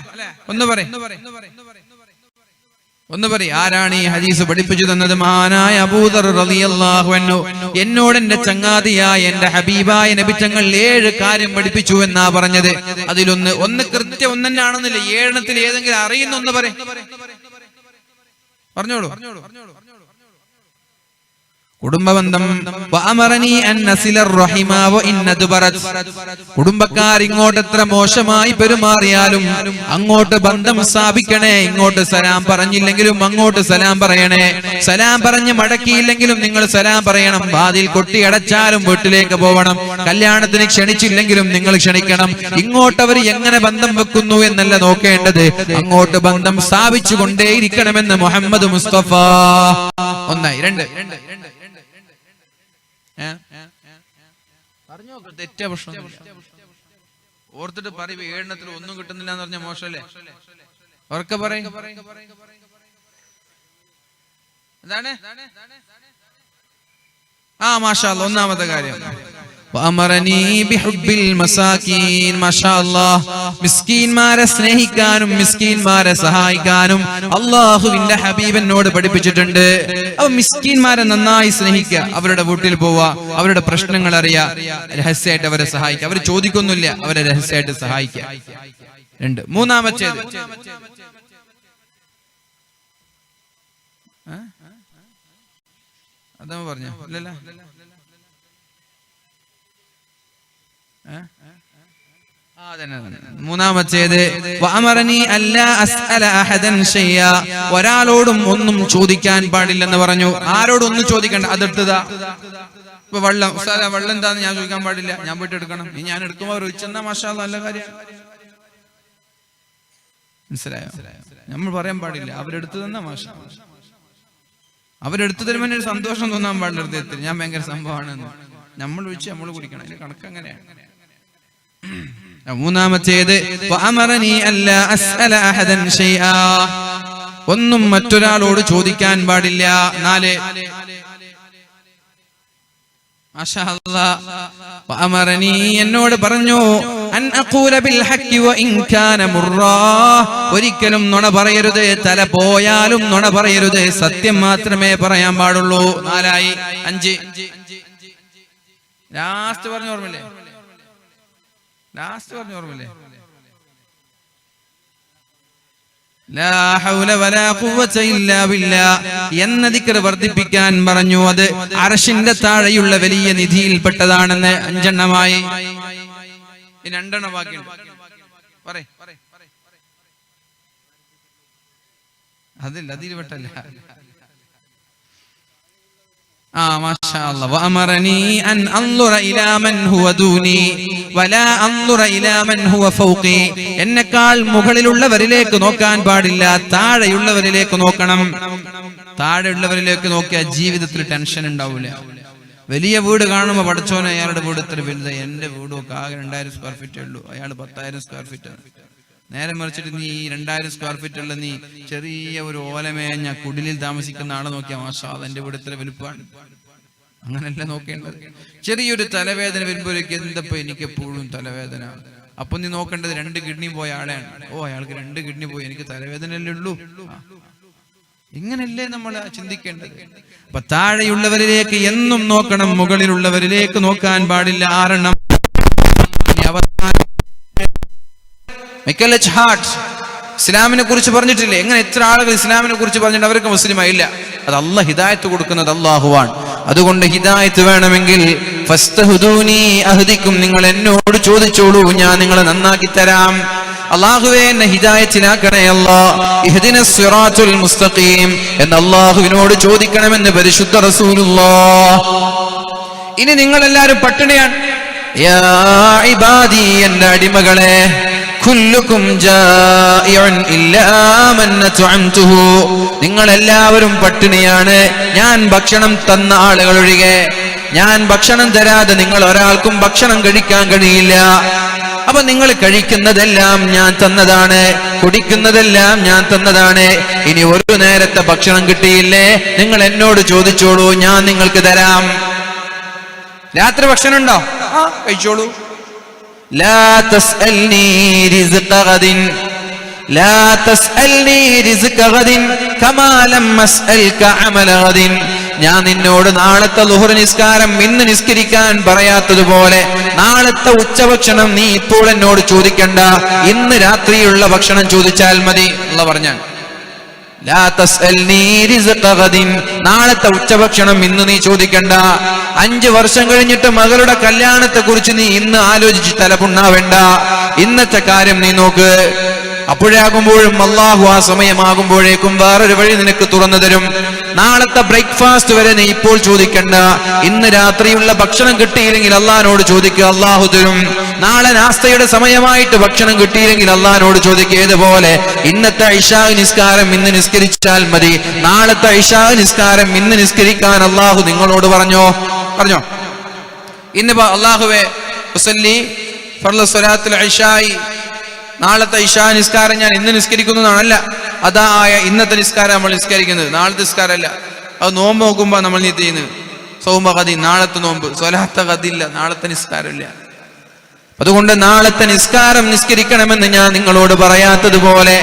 S1: ഒന്ന് പറ ആരാണ് ഈ ഹദീസ് പഠിപ്പിച്ചു തന്നത്? മഹാനായ അബൂദർ റളിയല്ലാഹു അൻഹു എന്നോട് എന്റെ ചങ്ങാതിയായ എന്റെ ഹബീബായ നബി തങ്ങൾ 7 കാര്യം പഠിപ്പിച്ചു എന്നാ പറഞ്ഞത്. അതിലൊന്ന് കൃത്യം ഒന്ന് തന്നെയാണെന്നില്ല, 7 ഏതെങ്കിലും അറിയുന്ന ഒന്ന് പറഞ്ഞോളൂ. കുടുംബബന്ധം. കുടുംബക്കാർ ഇങ്ങോട്ട് എത്ര മോശമായി പെരുമാറിയാലും അങ്ങോട്ട് ബന്ധം സ്ഥാപിക്കണേ. ഇങ്ങോട്ട് സലാം പറഞ്ഞില്ലെങ്കിലും അങ്ങോട്ട് സലാം പറയണേ. സലാം പറഞ്ഞ് മടക്കിയില്ലെങ്കിലും നിങ്ങൾ സലാം പറയണം. വാതിൽ കൊട്ടി അടച്ചാലും വീട്ടിലേക്ക് പോകണം. കല്യാണത്തിന് ക്ഷണിച്ചില്ലെങ്കിലും നിങ്ങൾ ക്ഷണിക്കണം. ഇങ്ങോട്ട് അവർ എങ്ങനെ ബന്ധം വെക്കുന്നു എന്നല്ല നോക്കേണ്ടത്, അങ്ങോട്ട് ബന്ധം സ്ഥാപിച്ചു കൊണ്ടേയിരിക്കണമെന്ന് മുഹമ്മദ് മുസ്തഫ. 1 2 തെറ്റ പ്രശ്നം ഓർത്തിട്ട് പറയും 7 ഒന്നും കിട്ടുന്നില്ല എന്ന് പറഞ്ഞ മോശമല്ലേ? ഉറക്കെ പറയും. എന്താണ്? മാഷാ അല്ലാഹ്. 1ാമത്തെ കാര്യം മിസ്കീന്മാരെ സ്നേഹിക്കാനും മിസ്കീന്മാരെ സഹായിക്കാനും അള്ളാഹുവിന്റെ ഹബീബ് എന്നോട് പഠിപ്പിച്ചിട്ടുണ്ട്. അപ്പൊ മിസ്കീന്മാരെ നന്നായി സ്നേഹിക്കുക, അവരുടെ വീട്ടിൽ പോവുക, അവരുടെ പ്രശ്നങ്ങൾ അറിയുക, രഹസ്യമായിട്ട് അവരെ സഹായിക്കുക. അവർ ചോദിക്കൊന്നുമില്ല, അവരെ രഹസ്യമായിട്ട് സഹായിക്കുക. 2 3ാമത്തേത് അതാ പറഞ്ഞ ഇല്ലല്ല. 3ാമത്തേത് ഒരാളോടും ഒന്നും ചോദിക്കാൻ പാടില്ലെന്ന് പറഞ്ഞു. ആരോടൊന്നും ചോദിക്കണ്ട, അതെടുത്തതാ. ഇപ്പൊ വെള്ളം എന്താന്ന് ഞാൻ ചോദിക്കാൻ പാടില്ല, ഞാൻ പോയിട്ട് എടുക്കണം. ഞാൻ എടുക്കുമ്പോ ഒഴിച്ചെന്നാ മാഷാ അല്ലാഹ് നല്ല കാര്യം. മനസ്സിലായോ? നമ്മൾ പറയാൻ പാടില്ല, അവരെടുത്തു തന്നാ മാഷാ. അവരെടുത്തു തരുമ്പോൾ ഒരു സന്തോഷം തോന്നാൻ പാടില്ല ഹൃദയത്തിൽ, ഞാൻ ഭയങ്കര സംഭവമാണെന്ന്. നമ്മൾ ഒഴിച്ച് നമ്മൾ കുടിക്കണം, അതിന്റെ കണക്ക് അങ്ങനെയാണ്. 3ാമത്തേത് ഒന്നും മറ്റൊരാളോട് ചോദിക്കാൻ പാടില്ല. 4 മാഷാ അല്ലാഹ് എന്നോട് പറഞ്ഞു ഒരിക്കലും നുണ പറയരുത്, തല പോയാലും നുണ പറയരുത്, സത്യം മാത്രമേ പറയാൻ പാടുള്ളൂ. 4 5 ലാസ്റ്റ് പറഞ്ഞ ഓർമ്മയില്ലേ? ലാ ഹൗല വലാ ഖുവത ഇല്ലാ ബില്ലാഹ് എന്ന ദിക്ർ വർദ്ധിപ്പിക്കാൻ പറഞ്ഞു. അത് അർശിന്റെ താഴെയുള്ള വലിയ നിധിയിൽപ്പെട്ടതാണെന്ന് 5 എണ്ണമായി. 2 എണ്ണം ബാക്കിയുണ്ട്. അതിൽ പെട്ടല്ല. മാഷാ അല്ലാഹ്. വഅമറനി അൻ അൻദുറ ഇലാ മൻ ഹുവ ദൂനി വലാ അൻദുറ ഇലാ മൻ ഹുവ ഫൗഖി. എന്നെക്കാൾ മുകളിലുള്ളവരിലേക്ക് നോക്കാൻ പാടില്ല, താഴെയുള്ളവരിലേക്ക് നോക്കണം. താഴെയുള്ളവരിലേക്ക് നോക്കിയാൽ ജീവിതത്തിൽ ടെൻഷൻ ഉണ്ടാവില്ല. വലിയ വീട് കാണുമ്പോ പഠിച്ചോനെ അയാളുടെ വീട് ഇത്ര വലുത്, എന്റെ വീടൊക്കെ ആകെ 2000 സ്ക്വയർ ഫീറ്റേ ഉള്ളൂ, അയാൾ 10,000 സ്ക്വയർ ഫീറ്റ് ആണ്. നേരെ മറിച്ചിട്ട് നീ 2000 സ്ക്വയർ ഫീറ്റ് ഉള്ള നീ ചെറിയ ഒരു ഓലമേഞ്ഞ കുടിലിൽ താമസിക്കുന്ന ആളെ നോക്കിയാ മാഷാ അല്ലാഹ് എന്റെ വീട് ഇത്ര വലുപ്പമാണ്. അങ്ങനല്ല നോക്കേണ്ടത്. ചെറിയൊരു തലവേദന വരുമ്പോഴേക്ക് എന്തപ്പോ എനിക്ക് എപ്പോഴും തലവേദന. അപ്പൊ നീ നോക്കേണ്ടത് 2 കിഡ്നി പോയ ആളെയാണ്. അയാൾക്ക് 2 കിഡ്നി പോയി, എനിക്ക് തലവേദനയല്ലേ ഉള്ളൂ. ഇങ്ങനല്ലേ നമ്മൾ ചിന്തിക്കേണ്ടത്. അപ്പൊ താഴെയുള്ളവരിലേക്ക് എന്നും നോക്കണം, മുകളിലുള്ളവരിലേക്ക് നോക്കാൻ പാടില്ല. 6 എണ്ണം. ഇസ്ലാമിനെ കുറിച്ച് പറഞ്ഞിട്ടില്ലേ? എങ്ങനെ എത്ര ആളുകൾ ഇസ്ലാമിനെ കുറിച്ച് പറഞ്ഞിട്ട് അവർക്ക് മുസ്ലിമായില്ല? അത് അല്ലാഹ് ഹിദായത്ത് കൊടുക്കുന്നത് അല്ലാഹുവാണ്. അതുകൊണ്ട് ഹിദായത്ത് വേണമെങ്കിൽ ഫസ്തഹുദൂനി അഹ്ദിക്കും, നിങ്ങൾ എന്നോട് ചോദിച്ചോളൂ, ഞാൻ നിങ്ങളെ നന്നാക്കി തരാം. അല്ലാഹുവേ എന്നെ ഹിദായത്തിലാക്കണേ അല്ലാഹ്, ഇഹ്ദിനസ് സിറാത്തുൽ മുസ്തഖീം എന്ന് അല്ലാഹുവിനോട് ചോദിക്കണമെന്ന് പരിശുദ്ധ റസൂലുള്ളാഹ്. ഇനി നിങ്ങൾ എല്ലാവരും പട്ടിണിയാണ്. യാ ഇബാദി, എന്റെ അടിമകളെ, കുല്ലുക്കും ജാഇഉൻ ഇല്ലാ മൻ അത്അംതുഹു, നിങ്ങൾ എല്ലാവരും പട്ടിണിയാണ്, ഞാൻ ഭക്ഷണം തന്ന ആളുകൾ ഒഴികെ. ഞാൻ ഭക്ഷണം തരാതെ നിങ്ങൾ ഒരാൾക്കും ഭക്ഷണം കഴിക്കാൻ കഴിയില്ല. അപ്പൊ നിങ്ങൾ കഴിക്കുന്നതെല്ലാം ഞാൻ തന്നതാണ്, കുടിക്കുന്നതെല്ലാം ഞാൻ തന്നതാണ്. ഇനി ഒരു നേരത്തെ ഭക്ഷണം കിട്ടിയില്ലേ, നിങ്ങൾ എന്നോട് ചോദിച്ചോളൂ, ഞാൻ നിങ്ങൾക്ക് തരാം. രാത്രി ഭക്ഷണം ഉണ്ടോ? കഴിച്ചോളൂ. ലാ തസ്അൽനി റിസ്ഖ ഗദിൻ, ലാ തസ്അൽനി റിസ്ഖ ഗദിൻ കമാ ലം അസ്അൽക അമല ഗദിൻ. ഞാൻ നിന്നോട് നാളത്തെ ളുഹർ നിസ്കാരം ഇന്ന് നിസ്കരിക്കാൻ പറയാത്തതുപോലെ നാളത്തെ ഉച്ചഭക്ഷണം നീ ഇപ്പോൾ എന്നോട് ചോദിക്കണ്ട, ഇന്ന് രാത്രിയുള്ള ഭക്ഷണം ചോദിച്ചാൽ മതി അല്ലാഹു പറഞ്ഞാൽ. ലാ തസ്അൽനി റിസ്ഖ ഗദിൻ, നാളത്തെ ഉച്ചഭക്ഷണം ഇന്ന് നീ ചോദിക്കണ്ട. 5 വർഷം കഴിഞ്ഞിട്ട് മകളുടെ കല്യാണത്തെ കുറിച്ച് നീ ഇന്ന് ആലോചിച്ച് തലപുണ്ണാവേണ്ട, ഇന്നത്തെ കാര്യം നീ നോക്ക്. അപ്പോഴാകുമ്പോഴും അള്ളാഹു ആ സമയമാകുമ്പോഴേക്കും വേറൊരു വഴി നിനക്ക് തുറന്നു തരും. നാളത്തെ ബ്രേക്ക്ഫാസ്റ്റ് വരെ നീ ഇപ്പോൾ ചോദിക്കണ്ട, ഇന്ന് രാത്രിയുള്ള ഭക്ഷണം കിട്ടിയില്ലെങ്കിൽ അള്ളാഹിനോട് ചോദിക്കുക, അള്ളാഹു തരും. നാളെ നാസ്തയുടെ സമയമായിട്ട് ഭക്ഷണം കിട്ടിയില്ലെങ്കിൽ അള്ളാഹിനോട് ചോദിക്കുക. ഏതുപോലെ ഇന്നത്തെ ഇശാ നിസ്കാരം ഇന്ന് നിസ്കരിച്ചാൽ മതി, നാളത്തെ ഇശാ നിസ്കാരം ഇന്ന് നിസ്കരിക്കാൻ അള്ളാഹു നിങ്ങളോട് പറഞ്ഞോ? ഇന്നിപ്പോ അള്ളാഹുവേ ഉസല്ലി ഫർള സ്വലാത്തുൽ ഇശാഇ, നാളത്തെ ഇശാ നിസ്കാരം ഞാൻ ഇന്ന് നിസ്കരിക്കുന്നതാണല്ല, അതായ ഇന്നത്തെ നിസ്കാരം നമ്മൾ നിസ്കരിക്കുന്നത്, നാളത്തെ നിസ്കാരമല്ല. അത് നോമ്പ് നോക്കുമ്പോ നമ്മൾ നീ ചെയ്യുന്നത് സൗമ ഗദി, നാളത്തെ നോമ്പ്. സ്വലാത്ത ഗദില്ല, നാളത്തെ നിസ്കാരമില്ല. അതുകൊണ്ട് നാളത്തെ നിസ്കാരം നിസ്കരിക്കണമെന്ന് ഞാൻ നിങ്ങളോട് പറയാത്തതുപോലെ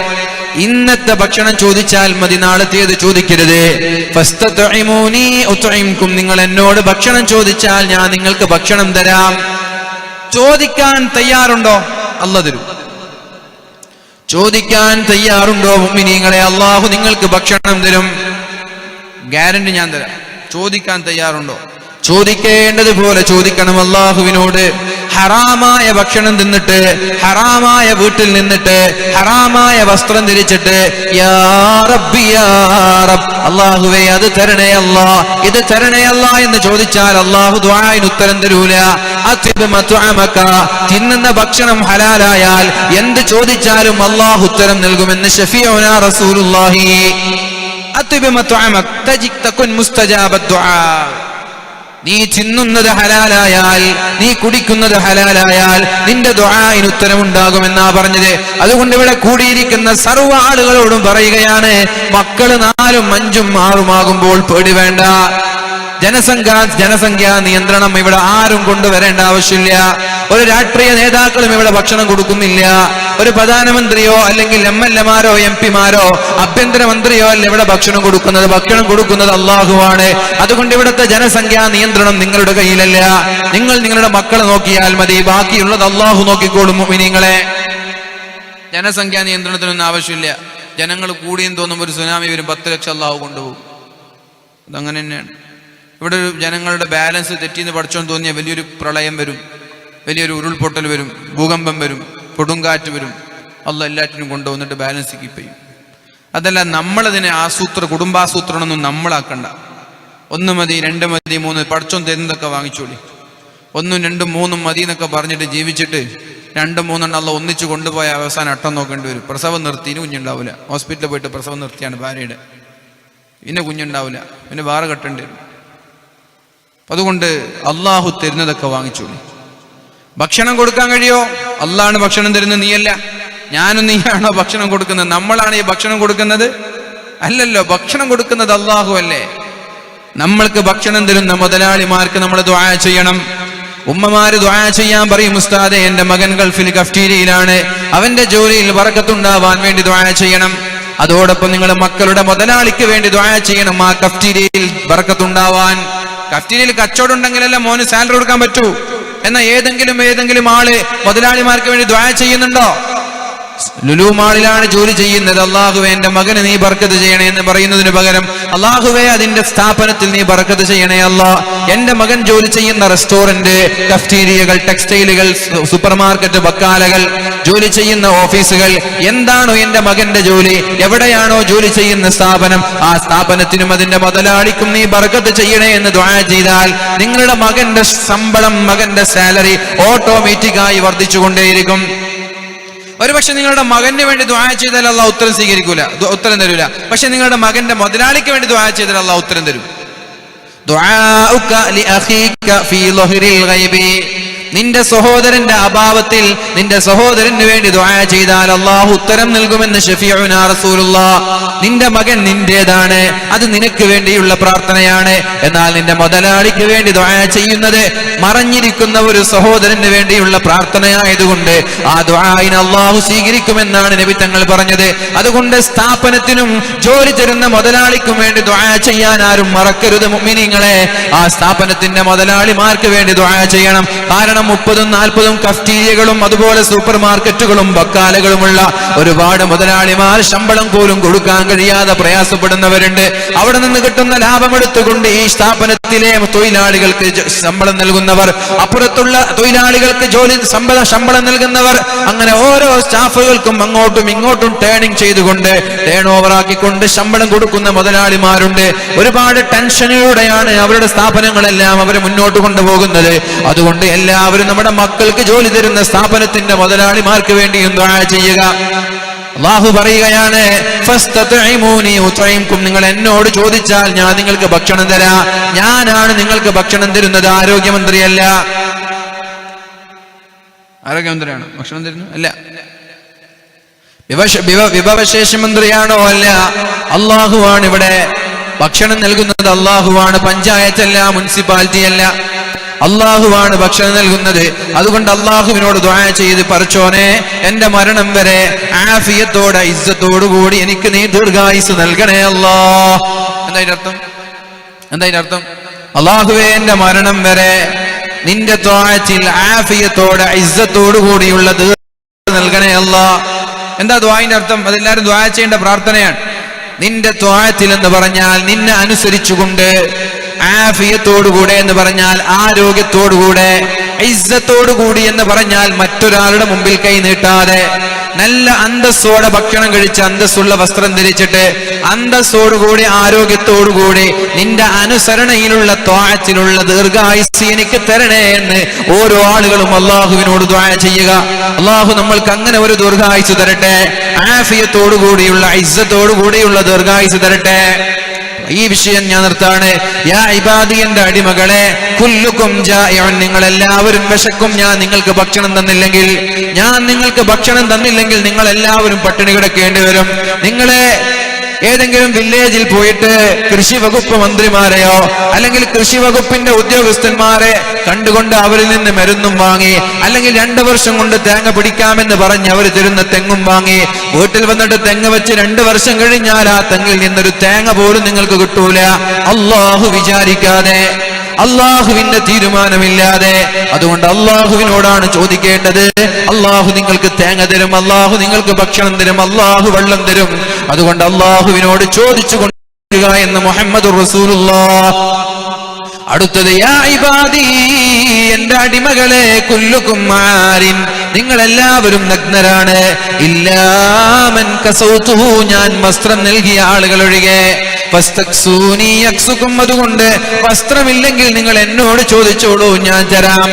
S1: ഇന്നത്തെ ഭക്ഷണം ചോദിച്ചാൽ മതി, നാളത്തേത് ചോദിക്കരുത്. ഫസ്തത്ഇമൂനി ഉത്ഇംകും, നിങ്ങൾ എന്നോട് ഭക്ഷണം ചോദിച്ചാൽ ഞാൻ നിങ്ങൾക്ക് ഭക്ഷണം തരാം. ചോദിക്കാൻ തയ്യാറുണ്ടോ? അല്ലാഹു തരും. ചോദിക്കാൻ തയ്യാറുണ്ടോ മുഅ്മിനീങ്ങളെ? അള്ളാഹു നിങ്ങൾക്ക് ഭക്ഷണം തരും, ഗ്യാരണ്ടി ഞാൻ തരാം. ചോദിക്കാൻ തയ്യാറുണ്ടോ? ചോദിക്കേണ്ടതുപോലെ ചോദിക്കണം അള്ളാഹുവിനോട്. ഹറാമായ ഭക്ഷണം തിന്നിട്ട്, ഹറാമായ വീട്ടിൽ നിന്നിട്ട്, ഹറാമായ വസ്ത്രം ധരിച്ചിട്ട് യാ റബ്ബി യാ റബ്ബ്, അള്ളാഹുവേ അത് തരണേ അല്ലാ, ഇത് തരണേ അല്ലാ എന്ന് ചോദിച്ചാൽ അള്ളാഹു ദുആഇന് ഉത്തരം തരൂല. അത്ഇബ് മത്അമക, തിന്നുന്ന ഭക്ഷണം ഹലാലായാൽ എന്ത് ചോദിച്ചാലും അള്ളാഹു ഉത്തരം നൽകുമെന്ന് ശഫീഉനാ റസൂലുള്ളാഹി. അത്ഇബ് മത്അമക തജിക് മുസ്തജാബദ് ദുആ. നീ തിന്നുന്നത് ഹലാലായാൽ, നീ കുടിക്കുന്നത് ഹലാലായാൽ നിന്റെ ദുആഇന് ഉത്തരമുണ്ടാകുമെന്നാ പറഞ്ഞത്. അതുകൊണ്ട് ഇവിടെ കൂടിയിരിക്കുന്ന സർവ്വ ആളുകളോടും പറയുകയാണ്, മക്കള് 4ഉം 5ഉം 6ഉം ആകുമ്പോൾ പേടി വേണ്ട. ജനസംഖ്യാ നിയന്ത്രണം ഇവിടെ ആരും കൊണ്ടുവരേണ്ട ആവശ്യമില്ല. ഒരു രാഷ്ട്രീയ നേതാക്കളും ഇവിടെ ഭക്ഷണം കൊടുക്കുന്നില്ല. ഒരു പ്രധാനമന്ത്രിയോ അല്ലെങ്കിൽ MLA-മാരോ MP-മാരോ ആഭ്യന്തരമന്ത്രിയോ അല്ല ഇവിടെ ഭക്ഷണം കൊടുക്കുന്നത്. ഭക്ഷണം കൊടുക്കുന്നത് അള്ളാഹുവാണ്. അതുകൊണ്ട് ഇവിടുത്തെ ജനസംഖ്യാ നിയന്ത്രണം നിങ്ങളുടെ കയ്യിലല്ല. നിങ്ങൾ നിങ്ങളുടെ മക്കളെ നോക്കിയാൽ മതി, ബാക്കിയുള്ളത് അള്ളാഹു നോക്കിക്കോളും മുഅ്മിനീങ്ങളെ. ജനസംഖ്യാ നിയന്ത്രണത്തിനൊന്നും ആവശ്യമില്ല. ജനങ്ങൾ കൂടിയെന്ന് തോന്നുമ്പോൾ ഒരു സുനാമി വരും, 10 ലക്ഷം അള്ളാഹു കൊണ്ടുപോകും. അതങ്ങനെ തന്നെയാണ്. ഇവിടെ ഒരു ജനങ്ങളുടെ ബാലൻസ് തെറ്റിന്ന് പഠിച്ചോന്ന് തോന്നിയ വലിയൊരു പ്രളയം വരും, വലിയൊരു ഉരുൾപൊട്ടൽ വരും, ഭൂകമ്പം വരും, കൊടുങ്കാറ്റ് വരും. അള്ളാഹ് എല്ലാറ്റിനും കൊണ്ടുവന്നിട്ട് ബാലൻസ് കീപ്പ് ചെയ്യും. അതല്ല നമ്മളതിനെ കുടുംബാസൂത്രണമൊന്നും നമ്മളാക്കണ്ട. 1 മതി, 2 മതി, 3 പഠിച്ചോൻ തരുന്നതൊക്കെ വാങ്ങിച്ചോളി. 1ഉം 2ഉം 3ഉം മതി എന്നൊക്കെ പറഞ്ഞിട്ട് ജീവിച്ചിട്ട് 2ഉം 3ഉം അള്ളാഹ് ഒന്നിച്ച് കൊണ്ടുപോയ അവസാനം അട്ടം നോക്കേണ്ടി വരും. പ്രസവം നിർത്തിന് കുഞ്ഞുണ്ടാവില്ല. ഹോസ്പിറ്റലിൽ പോയിട്ട് പ്രസവം നിർത്തിയാണ് ഭാര്യയുടെ, പിന്നെ കുഞ്ഞുണ്ടാവില്ല, പിന്നെ വേറെ കെട്ടേണ്ടി വരും. അതുകൊണ്ട് അള്ളാഹു തരുന്നതൊക്കെ വാങ്ങിച്ചോളി. ഭക്ഷണം കൊടുക്കാൻ കഴിയോ? അള്ളാഹാണ് ഭക്ഷണം തരുന്നത്, നീയല്ല. ഞാനും നീയാണോ ഭക്ഷണം കൊടുക്കുന്നത്? നമ്മളാണ് ഈ ഭക്ഷണം കൊടുക്കുന്നത്? അല്ലല്ലോ, ഭക്ഷണം കൊടുക്കുന്നത് അള്ളാഹു അല്ലേ. നമ്മൾക്ക് ഭക്ഷണം തരുന്ന മുതലാളിമാർക്ക് നമ്മൾ ദുആ ചെയ്യണം. ഉമ്മമാര് ദുആ ചെയ്യാൻ പറയും, ഉസ്താദേ എന്റെ മകൻ ഗൾഫിൽ കഫ്റ്റീരിയയിലാണ്, അവന്റെ ജോലിയിൽ ബറക്കത്തുണ്ടാവാൻ വേണ്ടി ദുആ ചെയ്യണം. അതോടൊപ്പം നിങ്ങൾ മക്കളുടെ മുതലാളിക്ക് വേണ്ടി ദുആ ചെയ്യണം, ആ കഫ്റ്റീരിയയിൽ ബറക്കത്തുണ്ടാവാൻ. കഫ്റ്റീരിയയിൽ കച്ചവടം ഉണ്ടെങ്കിലല്ല മോന് സാലറി കൊടുക്കാൻ പറ്റൂ. എന്നാൽ ഏതെങ്കിലും ആള് മുതലാളിമാർക്ക് വേണ്ടി ദുആ ചെയ്യുന്നുണ്ടോ? ലുലു മാളിലാണ് ജോലി ചെയ്യുന്നത്, അള്ളാഹുവേ എന്റെ മകന് നീ ബർക്കത്ത് ചെയ്യണേ എന്ന് പറയുന്നതിന് പകരം അള്ളാഹുവേ അതിന്റെ സ്ഥാപനത്തിൽ നീ ബർക്കത്ത് ചെയ്യണേ അല്ലാ. എന്റെ മകൻ ജോലി ചെയ്യുന്ന റെസ്റ്റോറന്റ്, കഫ്റ്റീരിയകൾ, ടെക്സ്റ്റൈലുകൾ, സൂപ്പർ മാർക്കറ്റ്, ബക്കാലകൾ, ജോലി ചെയ്യുന്ന ഓഫീസുകൾ, എന്താണോ എന്റെ മകന്റെ ജോലി, എവിടെയാണോ ജോലി ചെയ്യുന്ന സ്ഥാപനം, ആ സ്ഥാപനത്തിനും അതിന്റെ മുതലാളിക്കും നീ ബർക്കത്ത് ചെയ്യണേ എന്ന് ദുആ ചെയ്താൽ നിങ്ങളുടെ മകന്റെ ശമ്പളം, മകന്റെ സാലറി ഓട്ടോമാറ്റിക്കായി വർദ്ധിച്ചുകൊണ്ടേയിരിക്കും. ഒരുപക്ഷെ നിങ്ങളുടെ മകന് വേണ്ടി ദുആ ചെയ്താൽ അള്ളാഹ് ഉത്തരം തരൂല. പക്ഷെ നിങ്ങളുടെ മകന്റെ മുതലാളിക്ക് വേണ്ടി ദുആ ചെയ്താൽ അള്ളാഹ് ഉത്തരം തരും. നിന്റെ സഹോദരന്റെ അഭാവത്തിൽ നിന്റെ സഹോദരന് വേണ്ടി ദുആ ചെയ്താൽ അല്ലാഹു ഉത്തരം നൽകുമെന്ന് ശഫീഉനാ റസൂലുള്ളാഹ്. നിന്റെ മകൻ നിന്റേതാണ്, അത് നിനക്ക് വേണ്ടിയുള്ള പ്രാർത്ഥനയാണ്. എന്നാൽ നിന്റെ മുതലാളിക്ക് വേണ്ടി ദുആ ചെയ്യുന്നത് മറഞ്ഞിരിക്കുന്ന ഒരു സഹോദരന് വേണ്ടിയുള്ള പ്രാർത്ഥനയായതുകൊണ്ട് ആ ദുആഇനെ അല്ലാഹു സ്വീകരിക്കുമെന്നാണ് നബി തങ്ങൾ പറഞ്ഞത്. അതുകൊണ്ട് സ്ഥാപനത്തിനും ജോലി തരുന്ന മുതലാളിക്കും വേണ്ടി ദുആ ചെയ്യാൻ ആരും മറക്കരുത് മുഅ്മിനീങ്ങളെ. ആ സ്ഥാപനത്തിന്റെ മുതലാളിമാർക്ക് വേണ്ടി ദുആ ചെയ്യണം. കാരണം 30-40 കഫ്റ്റീരിയകളും അതുപോലെ സൂപ്പർ മാർക്കറ്റുകളും ബക്കാലകളുമുള്ള ഒരുപാട് മുതലാളിമാർ ശമ്പളം പോലും കൊടുക്കാൻ കഴിയാതെ പ്രയാസപ്പെടുന്നവരുണ്ട്. അവിടെ നിന്ന് കിട്ടുന്ന ലാഭമെടുത്തുകൊണ്ട് ഈ സ്ഥാപനത്തിലെ തൊഴിലാളികൾക്ക് ശമ്പളം നൽകുന്നവർ, അപ്പുറത്തുള്ള തൊഴിലാളികൾക്ക് ശമ്പളം നൽകുന്നവർ, അങ്ങനെ ഓരോ സ്റ്റാഫുകൾക്കും അങ്ങോട്ടും ഇങ്ങോട്ടും ടേണിംഗ് ചെയ്തുകൊണ്ട് ടേൺ ഓവർ ആക്കിക്കൊണ്ട് ശമ്പളം കൊടുക്കുന്ന മുതലാളിമാരുണ്ട്. ഒരുപാട് ടെൻഷനിലൂടെയാണ് അവരുടെ സ്ഥാപനങ്ങളെല്ലാം അവർ മുന്നോട്ട് കൊണ്ടുപോകുന്നത്. അതുകൊണ്ട് എല്ലാവരും നമ്മുടെ മക്കൾക്ക് ജോലി തരുന്ന സ്ഥാപനത്തിന്റെ മുതലാളിമാർക്ക് വേണ്ടിയും ദുആ ചെയ്യുക. അല്ലാഹു പറയുകയാണ്, ഫസ്തത്ഇമൂനി ഉത്ഇംകും, നിങ്ങൾ എന്നോട് ചോദിച്ചാൽ ഞാൻ നിങ്ങൾക്ക് ഭക്ഷണം തരാം. ഞാനാണ് നിങ്ങൾക്ക് ഭക്ഷണം തരുന്നത്, ആരോഗ്യമന്ത്രിയല്ല. ആരോഗ്യമന്ത്രിയാണോ ഭക്ഷണം തരുന്നത്? അല്ല. വിഭവശേഷ മന്ത്രിയാണോ? അല്ല. അല്ലാഹുവാണ് ഇവിടെ ഭക്ഷണം നൽകുന്നത്. അല്ലാഹുവാണ്. പഞ്ചായത്തല്ല, മുനിസിപ്പാലിറ്റി അല്ല, അല്ലാഹുവാണ് ഭക്ഷണം നൽകുന്നത്. അതുകൊണ്ട് അല്ലാഹുവിനോട് ദുആ ചെയ്ത്, പടച്ചോനെ എന്റെ മരണം വരെ ആഫിയത്തോടെ ഇസ്സത്തോടു കൂടി എനിക്ക് നീ ദീർഘായുസ് നൽകണേ അല്ലാഹ്. എന്താ അർത്ഥം? അല്ലാഹുവേ എന്റെ മരണം വരെ നിന്റെ ത്വാഅത്തിൽ ആഫിയത്തോടെ ഇസ്സത്തോടു കൂടിയുള്ള ദീർഘായുസ് നൽകണേ അല്ലാഹ്. എന്താ ദുആഇന്റെ അർത്ഥം? അതെല്ലാവരും ദുആ ചെയ്യേണ്ട പ്രാർത്ഥനയാണ്. നിന്റെ ത്വാഅത്തിൽ എന്ന് പറഞ്ഞാൽ നിന്നെ അനുസരിച്ചുകൊണ്ട്, ആഫിയത്തോടുകൂടെ എന്ന് പറഞ്ഞാൽ ആരോഗ്യത്തോടുകൂടെ, ഇസ്സത്തോടുകൂടി എന്ന് പറഞ്ഞാൽ മറ്റൊരാളുടെ മുമ്പിൽ കൈ നീട്ടാതെ, നല്ല അന്തസ്സോടെ ഭക്ഷണം കഴിച്ച് അന്തസ്സുള്ള വസ്ത്രം ധരിച്ചിട്ട് അന്തസ്സോടുകൂടി ആരോഗ്യത്തോടുകൂടി നിന്റെ അനുസരണയിലുള്ള ത്വാഅത്തിലുള്ള ദീർഘായുസ് എനിക്ക് തരണേ എന്ന് ഓരോ ആളുകളും അല്ലാഹുവിനോട് ദുആ ചെയ്യുക. അല്ലാഹു നമ്മൾക്ക് അങ്ങനെ ഒരു ദീർഘായുസ് തരട്ടെ, ആഫിയത്തോടുകൂടിയുള്ള ഇസ്സത്തോടുകൂടിയുള്ള ദീർഘായുസ് തരട്ടെ. ഈ വിഷയം ഞാൻ നിർത്താണ്. യാ ഇബാദി, എന്റെ അടിമകളെ, കുല്ലുക്കും ജാഇഉൻ, നിങ്ങൾ എല്ലാവരും വിശക്കും. ഞാൻ നിങ്ങൾക്ക് ഭക്ഷണം തന്നില്ലെങ്കിൽ നിങ്ങൾ എല്ലാവരും പട്ടിണി കിടക്കേണ്ടി വരും. നിങ്ങളെ ഏതെങ്കിലും വില്ലേജിൽ പോയിട്ട് കൃഷി വകുപ്പ് മന്ത്രിമാരെയോ അല്ലെങ്കിൽ കൃഷി വകുപ്പിന്റെ ഉദ്യോഗസ്ഥന്മാരെ കണ്ടുകൊണ്ട് അവരിൽ നിന്ന് മരുന്നും വാങ്ങി, അല്ലെങ്കിൽ 2 വർഷം കൊണ്ട് തേങ്ങ പിടിക്കാമെന്ന് പറഞ്ഞ് അവർ തരുന്ന തെങ്ങും വാങ്ങി വീട്ടിൽ വന്നിട്ട് തെങ്ങ് വെച്ച് 2 വർഷം കഴിഞ്ഞാൽ ആ തെങ്ങിൽ നിന്നൊരു തേങ്ങ പോലും നിങ്ങൾക്ക് കിട്ടൂല. അല്ലാഹു വിചാരിക്കാതെ, അല്ലാഹുവിന്റെ തീരുമാനമില്ലാതെ. അതുകൊണ്ട് അല്ലാഹുവിനോടാണ് ചോദിക്കേണ്ടത്. അല്ലാഹു നിങ്ങൾക്ക് തേങ്ങ തരും, അല്ലാഹു നിങ്ങൾക്ക് ഭക്ഷണം തരും, അല്ലാഹു വെള്ളം തരും. അതുകൊണ്ട് അല്ലാഹുവിനോട് ചോദിച്ചു കൊണ്ടിരിക്കുക എന്ന് മുഹമ്മദുർ റസൂലുള്ളാഹ്. അടുത്തത്, യാ ഇബാദി, എന്റെ അടിമകളെ, കുല്ലുക്കും ആരിൻ, നിങ്ങൾ എല്ലാവരും നഗ്നരാണ്. ഇല്ലാ മൻ കസൗതുഹു, ഞാൻ വസ്ത്രം നൽകിയ ആളുകൾ ഒഴികെ. ഫസ്തക്സൂനി യക്സുക്കും, അതുകൊണ്ട് വസ്ത്രമില്ലെങ്കിൽ നിങ്ങൾ എന്നോട് ചോദിച്ചോളൂ, ഞാൻ തരാം.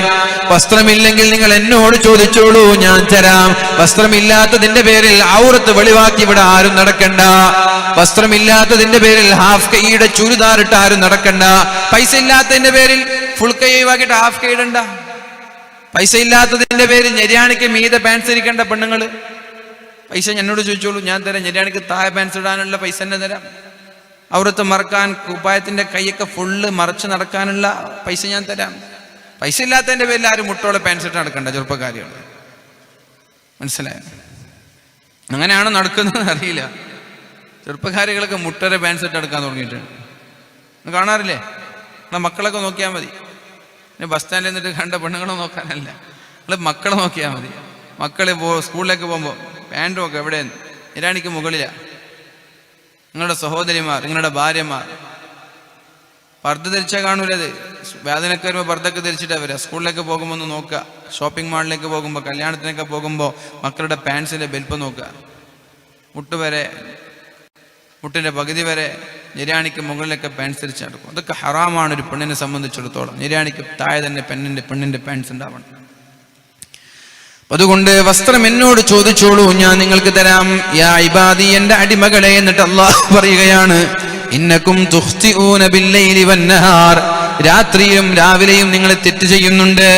S1: വസ്ത്രമില്ലെങ്കിൽ നിങ്ങൾ എന്നോട് ചോദിച്ചോളൂ, ഞാൻ തരാം. വസ്ത്രമില്ലാത്തതിന്റെ പേരിൽ ഔറത്ത് വെളിവാക്കി ഇവിടെ ആരും നടക്കണ്ട. വസ്ത്രമില്ലാത്തതിന്റെ പേരിൽ ഹാഫ് കൈയുടെ ചുരിദാറിട്ട് ആരും നടക്കണ്ട. പൈസ ഇല്ലാത്തതിന്റെ പേരിൽ ഫുൾ കൈ ഒഴിവാക്കിയിട്ട് ഹാഫ് കൈ ഇടണ്ട. പൈസ ഇല്ലാത്തതിന്റെ പേരിൽ ഞെരിയാണിക്ക് മീതെ പാൻസ് ഇരിക്കേണ്ട പെണ്ണുങ്ങള്, പൈസ എന്നോട് ചോദിച്ചോളൂ, ഞാൻ തരാം. ഞെരിയാണിക്ക് താഴെ പാൻസ് ഇടാനുള്ള പൈസ തന്നെ തരാം. ഔറത്ത് മറക്കാൻ, കുപ്പായത്തിന്റെ കൈയൊക്കെ ഫുള്ള് മറച്ച് നടക്കാനുള്ള പൈസ ഞാൻ തരാം. പൈസ ഇല്ലാത്തതിന്റെ പേരിൽ ആരും മുട്ടോടെ പാൻസ് ഇട്ട് നടക്കണ്ട ചെറുപ്പക്കാരികൾ. മനസ്സിലായോ? അങ്ങനെയാണോ നടക്കുന്നത് അറിയില്ല. ചെറുപ്പക്കാരികളൊക്കെ മുട്ടരെ പാൻസ് ഇട്ട് നടക്കാൻ തുടങ്ങിയിട്ടുണ്ട്. കാണാറില്ലേ? എന്നാൽ മക്കളൊക്കെ നോക്കിയാൽ മതി. പിന്നെ ബസ് സ്റ്റാൻഡിൽ നിന്നിട്ട് കണ്ട പെണ്ണുങ്ങളെ നോക്കാനല്ല, നിങ്ങൾ മക്കളെ നോക്കിയാൽ മതി. മക്കളെ സ്കൂളിലേക്ക് പോകുമ്പോൾ പാൻറ്റും ഒക്കെ എവിടെ ഇരാണിക്ക് മുകളിലാണ്. നിങ്ങളുടെ സഹോദരിമാർ, നിങ്ങളുടെ ഭാര്യമാർ പർദ്ദ ധരിച്ചാൽ കാണൂലത്. വേദനക്ക് വരുമ്പോൾ പർദ്ദക്ക് ധരിച്ചിട്ടാണ് വരിക. സ്കൂളിലേക്ക് പോകുമ്പോൾ ഒന്ന് നോക്കുക, ഷോപ്പിംഗ് മാളിലേക്ക് പോകുമ്പോൾ, കല്യാണത്തിനൊക്കെ പോകുമ്പോൾ മക്കളുടെ പാൻസിൻ്റെ ബെൽപ്പ് നോക്കുക. മുട്ട് വരെ, മുട്ടിൻ്റെ പകുതി വരെ നിര്യാണിക്ക് മുകളിലൊക്കെ പാൻസ് ധരിച്ച് നടക്കും. അതൊക്കെ ഹറാമാണ് ഒരു പെണ്ണിനെ സംബന്ധിച്ചിടത്തോളം. നിര്യാണിക്ക് താഴെ തന്നെ പെണ്ണിൻ്റെ പാൻസ് ഉണ്ടാവണം. അതുകൊണ്ട് വസ്ത്രം എന്നോട് ചോദിച്ചോളൂ, ഞാൻ നിങ്ങൾക്ക് തരാം. യാ ഇബാദി, എന്റെ അടിമകളെ. എന്നിട്ട് അല്ലാഹു പറയുകയാണ്, ഇന്നക്കും തുഖ്തിഊന ബില്ലൈലി വന്നഹാർ, രാത്രിയും രാവിലെയും നിങ്ങൾ തെറ്റ് ചെയ്യുന്നുണ്ട്.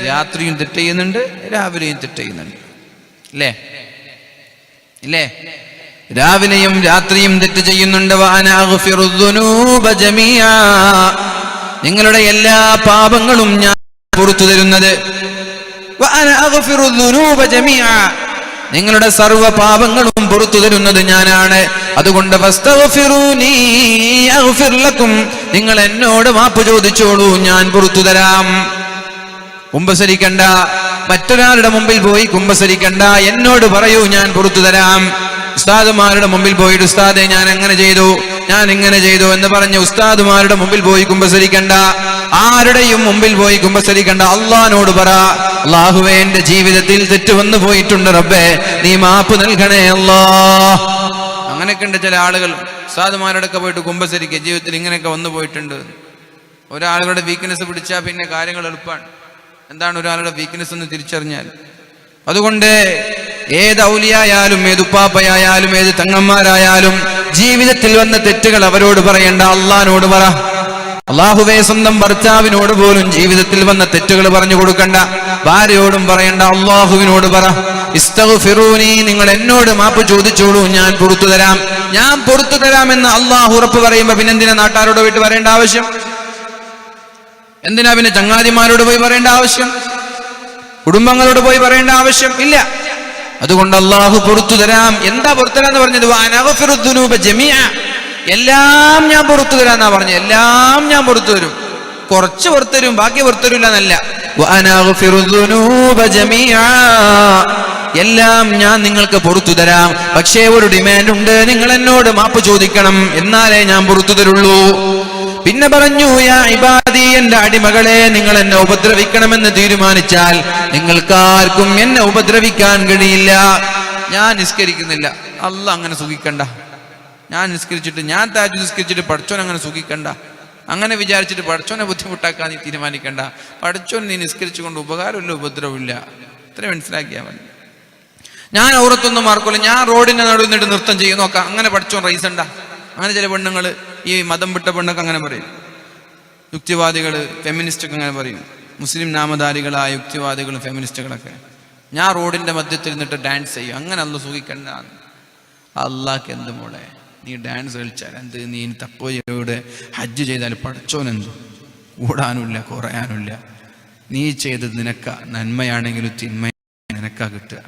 S1: രാത്രിയും തെറ്റ് ചെയ്യുന്നുണ്ട്, രാവിലെയും തെറ്റ് ചെയ്യുന്നുണ്ട്. ഇല്ലേ? രാവിലെയും രാത്രിയും തെറ്റ് ചെയ്യുന്നുണ്ട്. വഅനാ അഗ്ഫിറുദ്ദുനൂബ ജമീഅ, നിങ്ങളുടെ എല്ലാ പാപങ്ങളും ഞാൻ പുറത്തു തരുന്നത്. വഅനാ അഗ്ഫിറുദ്ദുനൂബ ജമീഅ, നിങ്ങളുടെ സർവ്വ പാപങ്ങളും പുറത്തു തരുന്നത് ഞാനാണ്. അതുകൊണ്ട് ഫസ്തഗ്ഫിറൂനി അഗ്ഫിർ ലക്കും, നിങ്ങൾ എന്നോട് മാപ്പ് ചോദിച്ചോളൂ, ഞാൻ പുറത്തു തരാം. കുമ്പസരിക്കണ്ട, മറ്റൊരാളുടെ മുമ്പിൽ പോയി കുമ്പസരിക്കണ്ട, എന്നോട് പറയൂ, ഞാൻ പുറത്തു തരാം. ഉസ്താദുമാരുടെ മുമ്പിൽ പോയിട്ട് ഉസ്താദെ ഞാൻ അങ്ങനെ ചെയ്തു, ഞാൻ ഇങ്ങനെ ചെയ്തു എന്ന് പറഞ്ഞ് ഉസ്താദുമാരുടെ മുമ്പിൽ പോയി കുമ്പസരിക്കണ്ട, ആരുടെയും മുമ്പിൽ പോയി കുമ്പസരിക്കണ്ട. അള്ളാഹിനോട് പറ, അല്ലാഹുവേ എന്റെ ജീവിതത്തിൽ തെറ്റ് വന്നു പോയിട്ടുണ്ട്, റബ്ബേ നീ മാപ്പ് നൽകണേ അല്ലാ. അങ്ങനെയൊക്കെ ഉണ്ട് ചില ആളുകൾ. ഉസ്താദുമാരോടൊക്കെ പോയിട്ട് കുമ്പസരിക്കുക, ജീവിതത്തിൽ ഇങ്ങനെയൊക്കെ വന്നു പോയിട്ടുണ്ട്. ഒരാളുടെ വീക്ക്നെസ് പിടിച്ചാൽ പിന്നെ കാര്യങ്ങൾ എളുപ്പമാണ്. എന്താണ് ഒരാളുടെ വീക്ക്നെസ് എന്ന് തിരിച്ചറിഞ്ഞാൽ. അതുകൊണ്ട് ഏത് ഔലിയായാലും, ഏത് ഉപ്പാപ്പയായാലും, ഏത് തങ്ങന്മാരായാലും ജീവിതത്തിൽ വന്ന തെറ്റുകൾ അവരോട് പറയണ്ട, അള്ളാഹിനോട് പറ. അല്ലാഹുവേ സ്വന്തം ഭർത്താവിനോട് പോലും ജീവിതത്തിൽ വന്ന തെറ്റുകൾ പറഞ്ഞു കൊടുക്കണ്ട, ഭാര്യയോടും പറയണ്ട, അല്ലാഹുവിനോട് പറ. ഇസ്തഗ്ഫിറൂനി, നിങ്ങൾ എന്നോട് മാപ്പ് ചോദിച്ചോളൂ, ഞാൻ പുറത്തു തരാം, ഞാൻ പുറത്തു തരാമെന്ന് അള്ളാഹു ഉറപ്പ് പറയുമ്പോ പിന്നെന്തിനാ നാട്ടാരോട് പോയിട്ട് പറയേണ്ട ആവശ്യം? എന്തിനാ പിന്നെ ചങ്ങാതിമാരോട് പോയി പറയേണ്ട ആവശ്യം? കുടുംബങ്ങളോട് പോയി പറയേണ്ട ആവശ്യം ഇല്ല. അതുകൊണ്ട് അള്ളാഹു പുറത്തു തരാം. എന്താ പുറത്തു തരാന്ന് പറഞ്ഞത്? വഅനഗ്ഫിറുദ്ദുനൂബ ജമീഅ, എല്ലാം ഞാൻ പുറത്തു തരാന്നാ പറഞ്ഞത്. എല്ലാം ഞാൻ പുറത്തു തരും. കുറച്ച് പുറത്തു തരും, ബാക്കി പുറത്തു തരില്ല എന്നല്ല. വഅനഗ്ഫിറുദ്ദുനൂബ ജമീഅ, എല്ലാം ഞാൻ നിങ്ങൾക്ക് പുറത്തു തരാം. പക്ഷേ ഒരു ഡിമാൻഡ് ഉണ്ട്, നിങ്ങൾ എന്നോട് മാപ്പ് ചോദിക്കണം, എന്നാലേ ഞാൻ പുറത്തു തരുള്ളൂ. പിന്നെ പറഞ്ഞു, യാ ഇബാദി, എന്റെ അടിമകളെ, നിങ്ങൾ എന്നെ ഉപദ്രവിക്കണമെന്ന് തീരുമാനിച്ചാൽ നിങ്ങൾക്കാർക്കും എന്നെ ഉപദ്രവിക്കാൻ കഴിയില്ല. ഞാൻ നിസ്കരിക്കുന്നില്ല, അല്ലാഹ് അങ്ങനെ സുഖിക്കണ്ട. ഞാൻ നിസ്കരിച്ചിട്ട്, ഞാൻ തഹജ്ജുദ് നിസ്കരിച്ചിട്ട് പടച്ചോൻ അങ്ങനെ സുഖിക്കണ്ട. അങ്ങനെ വിചാരിച്ചിട്ട് പടച്ചോനെ ബുദ്ധിമുട്ടാക്കാൻ നീ തീരുമാനിക്കണ്ട. പടച്ചോൻ നീ നിസ്കരിച്ചുകൊണ്ട് ഉപകാരമില്ല, ഉപദ്രവമില്ല. ഇത്ര മനസ്സിലാക്കിയാൽ മതി. ഞാൻ ഔറത്തൊന്നും മാർക്കില്ല, ഞാൻ റോഡിന്റെ നടുവിൽ നിന്നിട്ട് നൃത്തം ചെയ്യും നോക്കാം, അങ്ങനെ പടച്ചോൻ റൈസണ്ട. അങ്ങനെ ചില പെണ്ണുങ്ങൾ, ഈ മതം വിട്ട പെണ്ണൊക്കെ അങ്ങനെ പറയും. യുക്തിവാദികൾ, ഫെമിനിസ്റ്റൊക്കെ അങ്ങനെ പറയും. മുസ്ലിം നാമധാരികളായ യുക്തിവാദികളും ഫെമിനിസ്റ്റുകളൊക്കെ ഞാൻ റോഡിന്റെ മധ്യത്തിൽ നിന്നിട്ട് ഡാൻസ് ചെയ്യും, അങ്ങനെ അല്ല സുഖിക്കണ്ട. അള്ളാഹ്ക്ക് എന്ത് മോളെ, നീ ഡാൻസ് കളിച്ചാൽ എന്ത്, നീ തഖ്വയോടെ ഹജ്ജ് ചെയ്താൽ പടച്ചോനെന്ത്, കൂടാനുമില്ല കുറയാനുമില്ല. നീ ചെയ്തത് നിനക്ക നന്മയാണെങ്കിലും തിന്മ നിനക്കാ കിട്ടുക.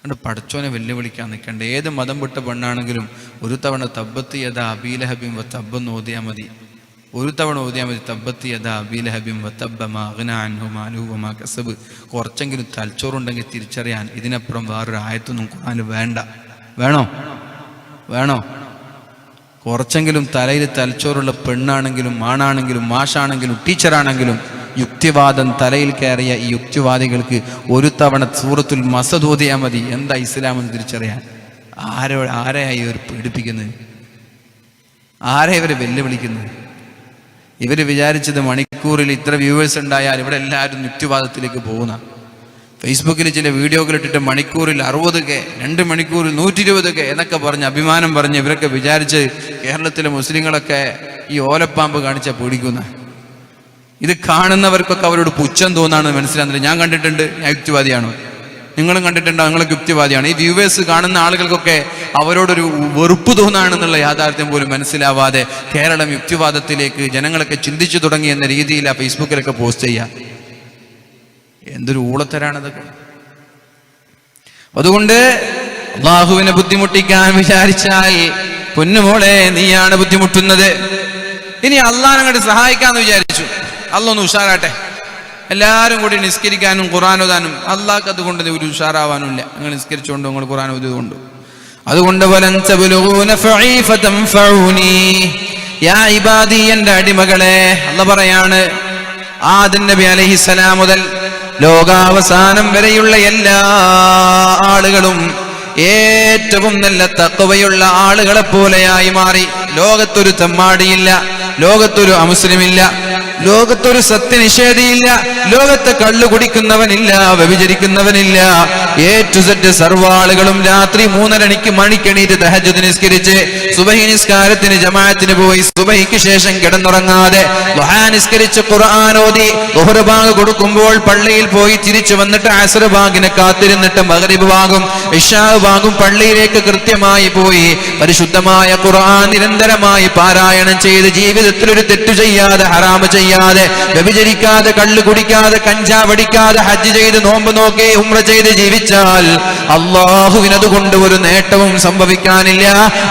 S1: അതുകൊണ്ട് പടച്ചോനെ വെല്ലുവിളിക്കാൻ നിൽക്കണ്ട. ഏത് മതം വിട്ട പെണ്ണാണെങ്കിലും ഒരു തവണ തബ്ബത്ത് യദാ അബീ ലഹബിൻ വതബ്ബ ഓതിയാൽ മതി. ഒരു തവണ ഓതിയാൽ മതി. തബ്ബത്ത് യദാ അബീ ലഹബിൻ വതബ്ബ മാ അഗ്നാ അൻഹു മാലുഹു വമാ കസബ്. കുറച്ചെങ്കിലും തലച്ചോറുണ്ടെങ്കിൽ തിരിച്ചറിയാൻ ഇതിനപ്പുറം വേറൊരു ആയത്തൊന്നും ഖുർആനിൽ വേണ്ട. വേണോ? കുറച്ചെങ്കിലും തലയിൽ തലച്ചോറുള്ള പെണ്ണാണെങ്കിലും ആണാണെങ്കിലും മാഷാണെങ്കിലും ടീച്ചറാണെങ്കിലും യുക്തിവാദം തലയിൽ കയറിയ ഈ യുക്തിവാദികൾക്ക് ഒരു തവണ സൂറത്തുൽ മസദ് ഓതിയാൽ മതി. എന്താ ഇസ്ലാം എന്ന് തിരിച്ചറിയാൻ. ആരെയായി ഇവർ പീഡിപ്പിക്കുന്നത്? ആരെ ഇവരെ വെല്ലുവിളിക്കുന്നത്? ഇവർ വിചാരിച്ചത് മണിക്കൂറിൽ ഇത്ര വ്യൂവേഴ്സ് ഉണ്ടായാൽ ഇവിടെ എല്ലാവരും യുക്തിവാദത്തിലേക്ക് പോകുന്ന. ഫേസ്ബുക്കിൽ ചില വീഡിയോകൾ ഇട്ടിട്ട് മണിക്കൂറിൽ 60K, 2 മണിക്കൂറിൽ 120K എന്നൊക്കെ പറഞ്ഞ് അഭിമാനം പറഞ്ഞ് ഇവരൊക്കെ വിചാരിച്ച് കേരളത്തിലെ മുസ്ലിങ്ങളൊക്കെ ഈ ഓലപ്പാമ്പ് കാണിച്ചാൽ പേടിക്കുന്ന. ഇത് കാണുന്നവർക്കൊക്കെ അവരോട് പുച്ഛം തോന്നാണെന്ന് മനസ്സിലാകുന്നില്ല. ഞാൻ കണ്ടിട്ടുണ്ട്, ഞാൻ യുക്തിവാദിയാണോ? നിങ്ങളും കണ്ടിട്ടുണ്ടോ? നിങ്ങളൊക്കെ യുക്തിവാദിയാണ്. ഈ വ്യൂവേഴ്സ് കാണുന്ന ആളുകൾക്കൊക്കെ അവരോടൊരു വെറുപ്പ് തോന്നാണെന്നുള്ള യാഥാർത്ഥ്യം പോലും മനസ്സിലാവാതെ കേരളം യുക്തിവാദത്തിലേക്ക് ജനങ്ങളൊക്കെ ചിന്തിച്ചു തുടങ്ങി എന്ന രീതിയിലാണ് ഫേസ്ബുക്കിലൊക്കെ പോസ്റ്റ് ചെയ്യുക. എന്തൊരു ഊളത്തരാണതൊക്കെ. അതുകൊണ്ട് അല്ലാഹുവിനെ ബുദ്ധിമുട്ടിക്കാൻ വിചാരിച്ചാൽ പൊന്നുമോളെ നീയാണ് ബുദ്ധിമുട്ടുന്നത്. ഇനി അള്ളാഹ് അങ്ങോട്ട് സഹായിക്കാന്ന് വിചാരിച്ചു, അള്ളൊന്ന് ഉഷാറാട്ടെ, എല്ലാവരും കൂടി നിസ്കരിക്കാനും ഖുർആൻ ഓതാനും. അള്ളാഹ്ക്ക് അതുകൊണ്ട് ഒരു ഉഷാറാവാനുമില്ല. നിങ്ങൾ നിസ്കരിച്ചുകൊണ്ട് നിങ്ങൾ ഖുർആൻ ഓതിയതുകൊണ്ട്. അതുകൊണ്ട് യാ ഇബാദി, എന്റെ അടിമകളെ, അള്ളാഹ് പറയാണ്, ആദം നബി അലൈഹിസ്സലാം മുതൽ ലോകാവസാനം വരെയുള്ള എല്ലാ ആളുകളും ഏറ്റവും നല്ല തഖ്വയുള്ള ആളുകളെ പോലെയായി മാറി. ലോകത്തൊരു തെമ്മാടിയില്ല, ലോകത്തൊരു അമുസ്ലിമില്ല, ലോകത്തൊരു സത്യനിഷേധിയില്ല, ലോകത്ത് കള്ളു കുടിക്കുന്നവനില്ല, വ്യഭിചരിക്കുന്നവനില്ല. A to Z സർവാളുകളും രാത്രി 3:30 മണിക്കെണീറ്റ് തഹജ്ജുദ് നിസ്കരിച്ച് സുബഹി നിസ്കാരത്തിന് ജമാഅത്തിന് പോയി സുബഹിക്ക് ശേഷം കിടന്നുറങ്ങാതെ ദുഹാ നിസ്കരിച്ച് ഖുർആൻ ഓതി ദുഹർ ബാങ്ക് കൊടുക്കുമ്പോൾ പള്ളിയിൽ പോയി തിരിച്ചു വന്നിട്ട് അസ്ർ ബാങ്കിനെ കാത്തിരുന്നിട്ട് മഗ്രിബ് ബാങ്കും ഇശാ ബാങ്കും പള്ളിയിലേക്ക് കൃത്യമായി പോയി പരിശുദ്ധമായ ഖുർആൻ നിരന്തരമായി പാരായണം ചെയ്ത് ജീവിതത്തിൽ ഒരു തെറ്റു ചെയ്യാതെ, ഹറാമ് ചെയ്യാതെ, വ്യഭിചരിക്കാതെ, കള്ളു കുടിക്കാതെ, കഞ്ചാവടിക്കാതെ, ഹജ്ജ് ചെയ്ത് നോമ്പ് നോക്കി ഉംറ ചെയ്ത് ജീവിച്ചാൽ അള്ളാഹുവിനതുകൊണ്ട് ഒരു നേട്ടവും സംഭവിക്കാനില്ല.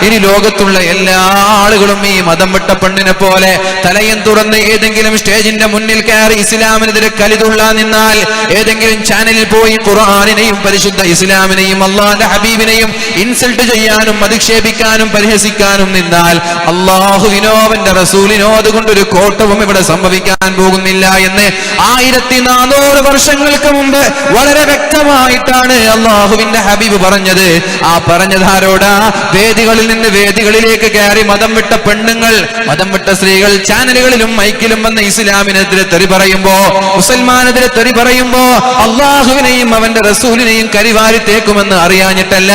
S1: ഇനി ലോകത്തുള്ള എല്ലാ ആളുകളും ഈ മതം വിട്ട പെണ്ണിനെ പോലെ തലയും തുറന്ന് ഏതെങ്കിലും സ്റ്റേജിന്റെ മുന്നിൽ കയറി ഇസ്ലാമിനെതിരെ കലിതുള്ള നിന്നാൽ, ഏതെങ്കിലും ചാനലിൽ പോയി ഖുർആനിനെയും പരിശുദ്ധ ഇസ്ലാമിനെയും അള്ളാന്റെ ഹബീബിനെയും ഇൻസൾട്ട് ചെയ്യാനും അധിക്ഷേപിക്കാനും പരിഹസിക്കാനും നിന്നാൽ അള്ളാഹുവിനോ അവന്റെ റസൂലിനോ അതുകൊണ്ടൊരു കോട്ടവും ഇവിടെ സംഭവിക്കാൻ പോകുന്നില്ല എന്ന് 1400 വർഷങ്ങൾക്ക് മുമ്പ് വളരെ വ്യക്തമായിട്ടാണ് അള്ളാഹുവിന്റെ ഹബീബ് പറഞ്ഞത്. ആ പറഞ്ഞതാരോടാ? വേദികളിൽ നിന്ന് വേദികളിലേക്ക് കയറി മതം വിട്ട പെണ്ണുങ്ങൾ, മതം വിട്ട സ്ത്രീകൾ ചാനലുകളിലും മൈക്കിലും വന്ന് ഇസ്ലാമിനെതിരെ തെറി പറയുമ്പോ, മുസൽമാനെതിരെ തെറി പറയുമ്പോ അള്ളാഹുവിനെയും അവന്റെ റസൂലിനെയും കരിവാരി തേക്കുമെന്ന് അറിയാഞ്ഞിട്ടല്ല,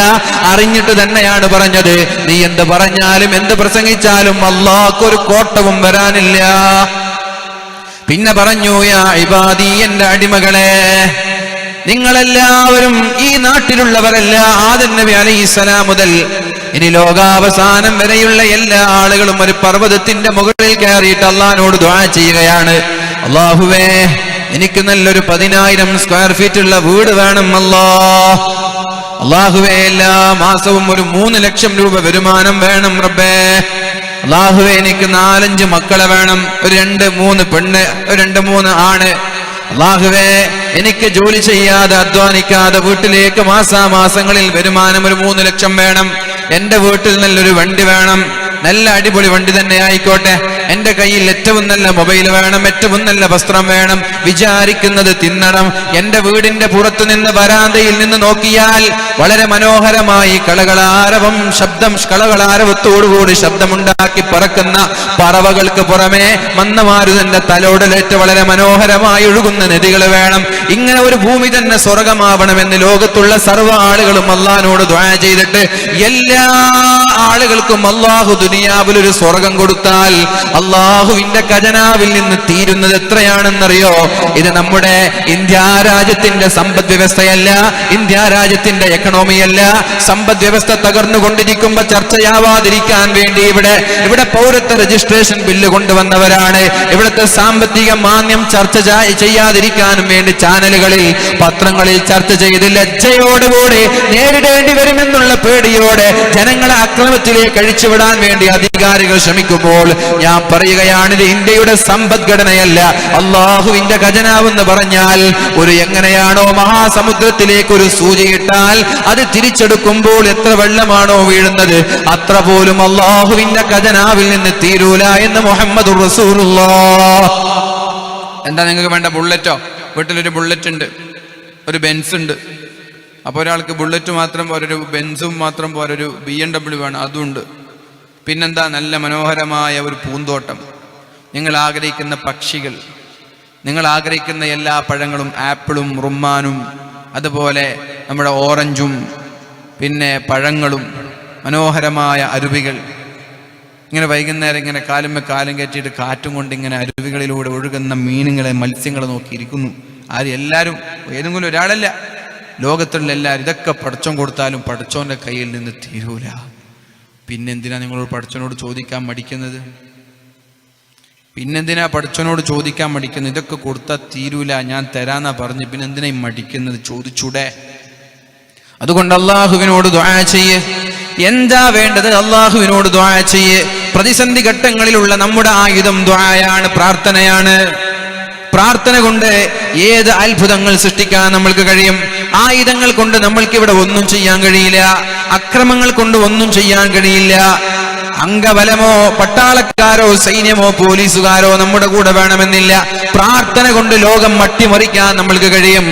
S1: അറിഞ്ഞിട്ട് തന്നെയാണ് പറഞ്ഞത്. നീ എന്ത് പറഞ്ഞാലും എന്ത് പ്രസംഗിച്ചാലും അള്ളാഹ്ക്കൊരു കോട്ടവും വരാനില്ല. പിന്നെ പറഞ്ഞു, യാ ഇബാദി, എന്റെ അടിമകളെ, നിങ്ങളെല്ലാവരും ഈ നാട്ടിലുള്ളവരല്ല, ആദം നബി അലൈഹിസ്സലാം മുതൽ ഇനി ലോകാവസാനം വരെയുള്ള എല്ലാ ആളുകളും ഒരു പർവ്വതത്തിന്റെ മുകളിൽ കയറിയിട്ട് അള്ളാഹിനോട് ദുആ ചെയ്യുകയാണ്. അള്ളാഹുവേ, എനിക്ക് നല്ലൊരു 10,000 സ്ക്വയർ ഫീറ്റ് ഉള്ള വീട് വേണം അള്ളാഹുവേ, എല്ലാ മാസവും ഒരു 3 ലക്ഷം രൂപ വരുമാനം വേണം റബ്ബേ. അള്ളാഹുവേ, എനിക്ക് 4-5 മക്കളെ വേണം, ഒരു 2-3 പെണ്ണ്, ഒരു 2-3 ആണ്. അള്ളാഹുവേ, എനിക്ക് ജോലി ചെയ്യാതെ അധ്വാനിക്കാതെ വീട്ടിലേക്ക് മാസാമാസങ്ങളിൽ വരുമാനം ഒരു 3 ലക്ഷം വേണം. എന്റെ വീട്ടിൽ നല്ലൊരു വണ്ടി വേണം, നല്ല അടിപൊളി വണ്ടി തന്നെ ആയിക്കോട്ടെ. എന്റെ കയ്യിൽ ഏറ്റവും നല്ല മൊബൈൽ വേണം, ഏറ്റവും നല്ല വസ്ത്രം വേണം, വിചാരിക്കുന്നത് തിന്നണം. എന്റെ വീടിന്റെ പുറത്തു നിന്ന് വരാന്തയിൽ നിന്ന് നോക്കിയാൽ വളരെ മനോഹരമായി കളകളാരവത്തോടുകൂടി ശബ്ദമുണ്ടാക്കി പറക്കുന്ന പറവകൾക്ക് പുറമെ മന്ദമാരുതന്റെ തലോടലേറ്റ് വളരെ മനോഹരമായി ഒഴുകുന്ന നദികൾ വേണം. ഇങ്ങനെ ഒരു ഭൂമി തന്നെ സ്വർഗമാവണമെന്ന് ലോകത്തുള്ള സർവ്വ ആളുകളും അള്ളാഹിനോട് ദുആ ചെയ്തിട്ട് എല്ലാ ആളുകൾക്കും അള്ളാഹു ദുനിയാവിൽ ഒരു സ്വർഗം കൊടുത്താൽ അള്ളാഹുവിന്റെ ഖജനാവിൽ നിന്ന് തീരുന്നത് എത്രയാണെന്നറിയോ? ഇത് നമ്മുടെ ഇന്ത്യ രാജ്യത്തിന്റെ സമ്പദ് വ്യവസ്ഥയല്ല, ഇന്ത്യ രാജ്യത്തിന്റെ എക്കണോമിയല്ല. സമ്പദ് വ്യവസ്ഥ തകർന്നുകൊണ്ടിരിക്കുമ്പോ ചർച്ചയാവാതിരിക്കാൻ വേണ്ടി ഇവിടെ പൗരത്വ രജിസ്ട്രേഷൻ ബില്ല് കൊണ്ടുവന്നവരാണ്. ഇവിടുത്തെ സാമ്പത്തിക മാന്യം ചർച്ച ചെയ്യാതിരിക്കാനും വേണ്ടി ചാനലുകളിൽ, പത്രങ്ങളിൽ ചർച്ച ചെയ്ത് ലജ്ജയോടുകൂടി നേരിടേണ്ടി വരുമെന്നുള്ള പേടിയോടെ ജനങ്ങളെ അക്രമത്തിലേക്ക് അഴിച്ചുവിടാൻ വേണ്ടി അധികാരികൾ ശ്രമിക്കുമ്പോൾ ഞാൻ പറയുകയാണ്, ഇത് ഇന്ത്യയുടെ സമ്പദ്ഘടനയല്ല, അള്ളാഹുവിന്റെ ഖജനാവെന്ന് പറഞ്ഞാൽ ഒരു എങ്ങനെയാണോ മഹാസമുദ്രത്തിലേക്ക് ഒരു സൂചിയിട്ടാൽ അത് തിരിച്ചെടുക്കുമ്പോൾ എത്ര വെള്ളമാണോ വീഴുന്നത് അത്ര പോലും അള്ളാഹുവിന്റെ ഖജനാവിൽ നിന്ന് തീരൂല എന്ന് മുഹമ്മദുർ റസൂലുള്ളാഹ്. എന്താ നിങ്ങൾക്ക് വേണ്ട? ബുള്ളറ്റോ? വീട്ടിലൊരു ബുള്ളറ്റ് ഉണ്ട്, ഒരു ബെൻസ് ഉണ്ട്. അപ്പോൾ ഒരാൾക്ക് ബുള്ളറ്റ് മാത്രം പോരൊരു ബെൻസും മാത്രം പോരൊരു BMW വേണം, അതുണ്ട്. പിന്നെന്താ? നല്ല മനോഹരമായ ഒരു പൂന്തോട്ടം, നിങ്ങൾ ആഗ്രഹിക്കുന്ന പക്ഷികൾ, നിങ്ങൾ ആഗ്രഹിക്കുന്ന എല്ലാ പഴങ്ങളും, ആപ്പിളും റുമ്മാനും അതുപോലെ നമ്മുടെ ഓറഞ്ചും പിന്നെ പഴങ്ങളും, മനോഹരമായ അരുവികൾ. ഇങ്ങനെ വൈകുന്നേരം ഇങ്ങനെ കാലുമ്മ കാലും കയറ്റിയിട്ട് കാറ്റും കൊണ്ട് ഇങ്ങനെ അരുവികളിലൂടെ ഒഴുകുന്ന മീനുകളെ, മത്സ്യങ്ങളെ നോക്കിയിരിക്കുന്നു. എല്ലാവരും, ഏതെങ്കിലും ഒരാളല്ല, ലോകത്തുള്ള എല്ലാവരും. ഇതൊക്കെ പടച്ചോൻ കൊടുത്താലും പടച്ചോന്റെ കയ്യിൽ നിന്ന് തീരൂല. പിന്നെന്തിനാ നിങ്ങളോട് പടച്ചോനോട് ചോദിക്കാൻ മടിക്കുന്നത്? പിന്നെന്തിനാ പടച്ചോനോട് ചോദിക്കാൻ മടിക്കുന്നത്? ഇതൊക്കെ കൊടുത്താൽ തീരൂല, ഞാൻ തരാന്നാ പറഞ്ഞു, പിന്നെന്തിനാ മടിക്കുന്നത്? ചോദിച്ചൂടെ? അതുകൊണ്ട് അള്ളാഹുവിനോട് ദുആ ചെയ്യ്. എന്താ വേണ്ടത്? അള്ളാഹുവിനോട് ദുആ ചെയ്യ്. പ്രതിസന്ധി ഘട്ടങ്ങളിലുള്ള നമ്മുടെ ആയുധം ദുആയാണ്, പ്രാർത്ഥനയാണ്. പ്രാർത്ഥന കൊണ്ട് ഏത് അത്ഭുതങ്ങൾ സൃഷ്ടിക്കാൻ നമ്മൾക്ക് കഴിയും. ആയുധങ്ങൾ കൊണ്ട് നമ്മൾക്ക് ഇവിടെ ഒന്നും ചെയ്യാൻ കഴിയില്ല, അക്രമങ്ങൾ കൊണ്ട് ഒന്നും ചെയ്യാൻ കഴിയില്ല. അംഗബലമോ പട്ടാളക്കാരോ സൈന്യമോ പോലീസുകാരോ നമ്മുടെ കൂടെ വേണമെന്നില്ല. പ്രാർത്ഥന കൊണ്ട് ലോകം മട്ടിമറിക്കാൻ നമ്മൾക്ക് കഴിയും.